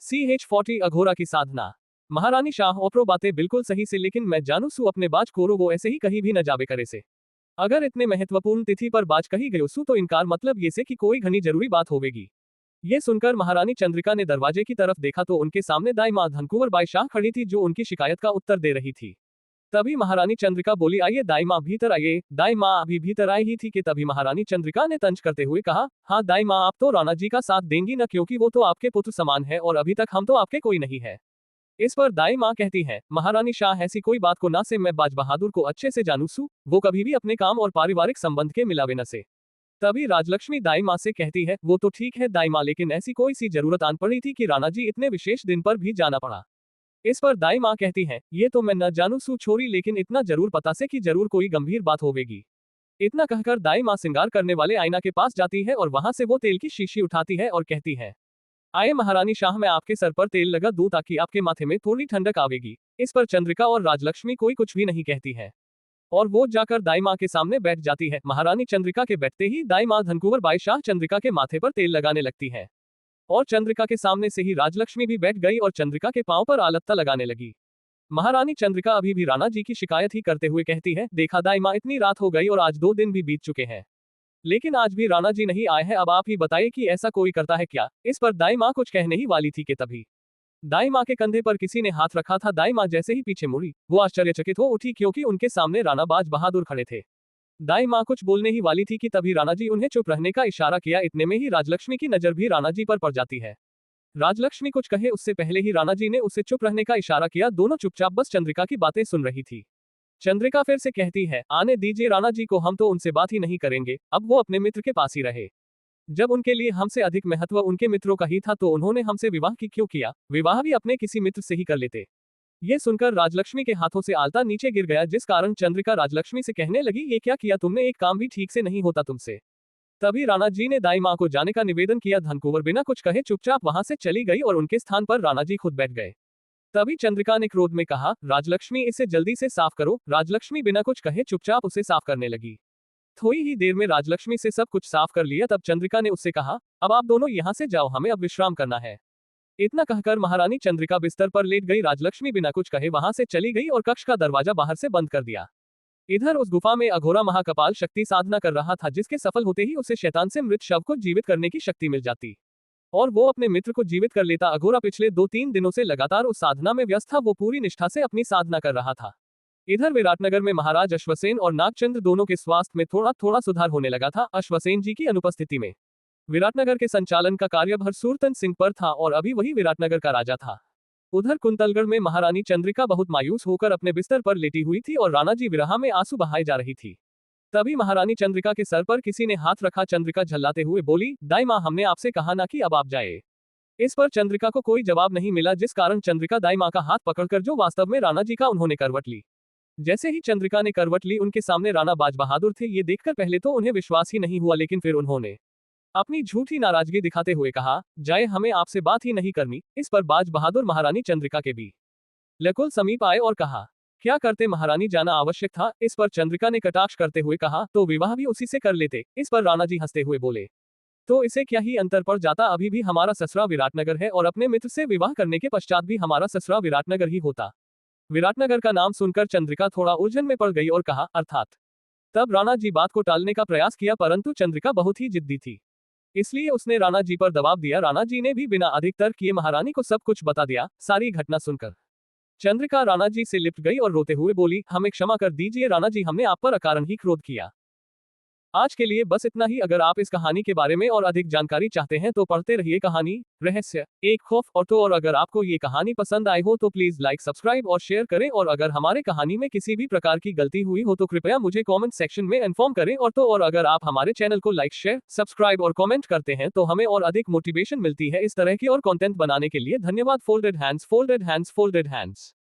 CH40 अघोरा की साधना। महारानी शाह ओप्रो बातें बिल्कुल सही से, लेकिन मैं जानू सू अपने बाज कोरो वो ऐसे ही कहीं भी न जावे करे से। अगर इतने महत्वपूर्ण तिथि पर बाज कही गयो सू तो इनकार मतलब ये से कि कोई घनी जरूरी बात होवेगी। ये सुनकर महारानी चंद्रिका ने दरवाजे की तरफ देखा तो उनके सामने दाई माँ धनकुंवर बाई शाह खड़ी थी, जो उनकी शिकायत का उत्तर दे रही थी। तभी महारानी चंद्रिका बोली, आइए दाई माँ भीतर आइए। दाई माँ अभी भीतर आई ही थी कि तभी महारानी चंद्रिका ने तंज करते हुए कहा, हाँ दाई माँ, आप तो राणा जी का साथ देंगी न, क्योंकि वो तो आपके पुत्र समान है और अभी तक हम तो आपके कोई नहीं है। इस पर दाई माँ कहती है, महारानी शाह ऐसी कोई बात को ना से मैं बाज बहादुर को अच्छे से जानू सू, वो कभी भी अपने काम और पारिवारिक संबंध के मिलावे न से। तभी राजलक्ष्मी दाई माँ से कहती है, वो तो ठीक है दाई माँ, लेकिन ऐसी कोई सी जरूरत आन पड़ी थी कि राणा जी इतने विशेष दिन पर भी जाना पड़ा। इस पर दाई माँ कहती है, ये तो मैं न जानू सू छोरी, लेकिन इतना जरूर पता से कि जरूर कोई गंभीर बात होवेगी। इतना कहकर दाई माँ श्रृंगार करने वाले आईना के पास जाती है और वहां से वो तेल की शीशी उठाती है और कहती है, आए महारानी शाह, मैं आपके सर पर तेल लगा दूं ताकि आपके माथे में थोड़ी ठंडक आवेगी। इस पर चंद्रिका और राजलक्ष्मी कोई कुछ भी नहीं कहती है और वो जाकर दाई माँ के सामने बैठ जाती है। महारानी चंद्रिका के बैठते ही दाई माँ धनकुंवर बाई शाह चंद्रिका के माथे पर तेल लगाने लगती है और चंद्रिका के सामने से ही राजलक्ष्मी भी बैठ गई और चंद्रिका के पांव पर आलत्ता लगाने लगी। महारानी चंद्रिका अभी भी राणा जी की शिकायत ही करते हुए कहती है, देखा दाई माँ, इतनी रात हो गई और आज 2 दिन भी बीत चुके हैं, लेकिन आज भी राणा जी नहीं आए हैं। अब आप ही बताइए कि ऐसा कोई करता है क्या। इस पर दाई माँ कुछ कहने ही वाली थी कि तभी दाई माँ के कंधे पर किसी ने हाथ रखा था। दाई माँ जैसे ही पीछे मुड़ी, वो आश्चर्यचकित हो उठी क्योंकि उनके सामने राणा बाज बहादुर खड़े थे। दाई माँ कुछ बोलने ही वाली थी कि तभी राणा जी उन्हें चुप रहने का इशारा किया। इतने में ही राजलक्ष्मी की नजर भी राणा जी पर पड़ जाती है। राजलक्ष्मी कुछ कहे उससे पहले ही राणा जी ने उसे चुप रहने का इशारा किया। दोनों चुपचाप बस चंद्रिका की बातें सुन रही थी। चंद्रिका फिर से कहती है, आने दीजिए राणा जी को, हम तो उनसे बात ही नहीं करेंगे। अब वो अपने मित्र के पास ही रहे। जब उनके लिए हमसे अधिक महत्व उनके मित्रों का ही था तो उन्होंने हमसे विवाह की क्यों किया। विवाह भी अपने किसी मित्र से ही कर लेते। ये सुनकर राजलक्ष्मी के हाथों से आलता नीचे गिर गया, जिस कारण चंद्रिका राजलक्ष्मी से कहने लगी, ये क्या किया तुमने, एक काम भी ठीक से नहीं होता तुमसे। तभी राणा जी ने दाई माँ को जाने का निवेदन किया। धनकुंवर बिना कुछ कहे चुपचाप वहां से चली गई और उनके स्थान पर राणा जी खुद बैठ गए। तभी चंद्रिका ने क्रोध में कहा, राजलक्ष्मी, इसे जल्दी से साफ करो। राजलक्ष्मी बिना कुछ कहे चुपचाप उसे साफ करने लगी। थोड़ी ही देर में राजलक्ष्मी से सब कुछ साफ कर लिया। तब चंद्रिका ने उससे कहा, अब आप दोनों यहाँ से जाओ, हमें अब विश्राम करना है। इतना कहकर महारानी चंद्रिका बिस्तर पर लेट गई। राजलक्ष्मी बिना कुछ कहे वहां से चली गई और कक्ष का दरवाजा बाहर से बंद कर दिया। इधर उस गुफा में अघोरा महाकपाल शक्ति साधना कर रहा था, जिसके सफल होते ही उसे शैतान से मृत शव को जीवित करने की शक्ति मिल जाती और वो अपने मित्र को जीवित कर लेता। अघोरा पिछले 2-3 दिनों से लगातार उस साधना में व्यस्त था। वो पूरी निष्ठा से अपनी साधना कर रहा था। इधर विराटनगर में महाराज अश्वसेन और नागचंद्र दोनों के स्वास्थ्य में थोड़ा थोड़ा सुधार होने लगा था। अश्वसेन जी की अनुपस्थिति में विराटनगर के संचालन का कार्यभार सूरतन सिंह पर था और अभी वही विराटनगर का राजा था। उधर कुंतलगढ़ में महारानी चंद्रिका बहुत मायूस होकर अपने बिस्तर पर लेटी हुई थी और राणा जी विरह में आंसू बहाए जा रही थी। तभी महारानी चंद्रिका के सर पर किसी ने हाथ रखा। चंद्रिका झल्लाते हुए बोली, दाई माँ, हमने आपसे कहा ना कि अब आप जाए। इस पर चंद्रिका को कोई जवाब नहीं मिला, जिस कारण चंद्रिका दाई माँ का हाथ पकड़कर, जो वास्तव में राणा जी का, उन्होंने करवट ली। जैसे ही चंद्रिका ने करवट ली, उनके सामने राणा बाज बहादुर थे। ये देखकर पहले तो उन्हें विश्वास ही नहीं हुआ, लेकिन फिर उन्होंने अपनी झूठी नाराजगी दिखाते हुए कहा, जाए, हमें आपसे बात ही नहीं करनी। इस पर बाज बहादुर महारानी चंद्रिका के भी लकुल समीप आए और कहा, क्या करते महारानी, जाना आवश्यक था। इस पर चंद्रिका ने कटाक्ष करते हुए कहा, तो विवाह भी उसी से कर लेते। इस पर राणा जी हंसते हुए बोले, तो इसे क्या ही अंतर पड़ जाता, अभी भी हमारा ससुरा विराटनगर है और अपने मित्र से विवाह करने के पश्चात भी हमारा ससुरा विराटनगर ही होता। विराटनगर का नाम सुनकर चंद्रिका थोड़ा उलझन में पड़ गई और कहा, अर्थात। तब राणा जी बात को टालने का प्रयास किया, परंतु चंद्रिका बहुत ही जिद्दी थी, इसलिए उसने राणा जी पर दबाव दिया। राणा जी ने भी बिना अधिक तर्क किए महारानी को सब कुछ बता दिया। सारी घटना सुनकर चंद्रिका राणा जी से लिपट गई और रोते हुए बोली, हमें क्षमा कर दीजिए राणा जी, हमने आप पर अकारण ही क्रोध किया। आज के लिए बस इतना ही। अगर आप इस कहानी के बारे में और अधिक जानकारी चाहते हैं तो पढ़ते रहिए कहानी रहस्य एक खौफ और अगर आपको ये कहानी पसंद आई हो तो प्लीज लाइक, सब्सक्राइब और शेयर करें और अगर हमारे कहानी में किसी भी प्रकार की गलती हुई हो तो कृपया मुझे कमेंट सेक्शन में इन्फॉर्म करें और अगर आप हमारे चैनल को लाइक, शेयर, सब्सक्राइब और कमेंट करते हैं तो हमें और अधिक मोटिवेशन मिलती है इस तरह की और कंटेंट बनाने के लिए। धन्यवाद। Folded hands, folded hands, folded hands.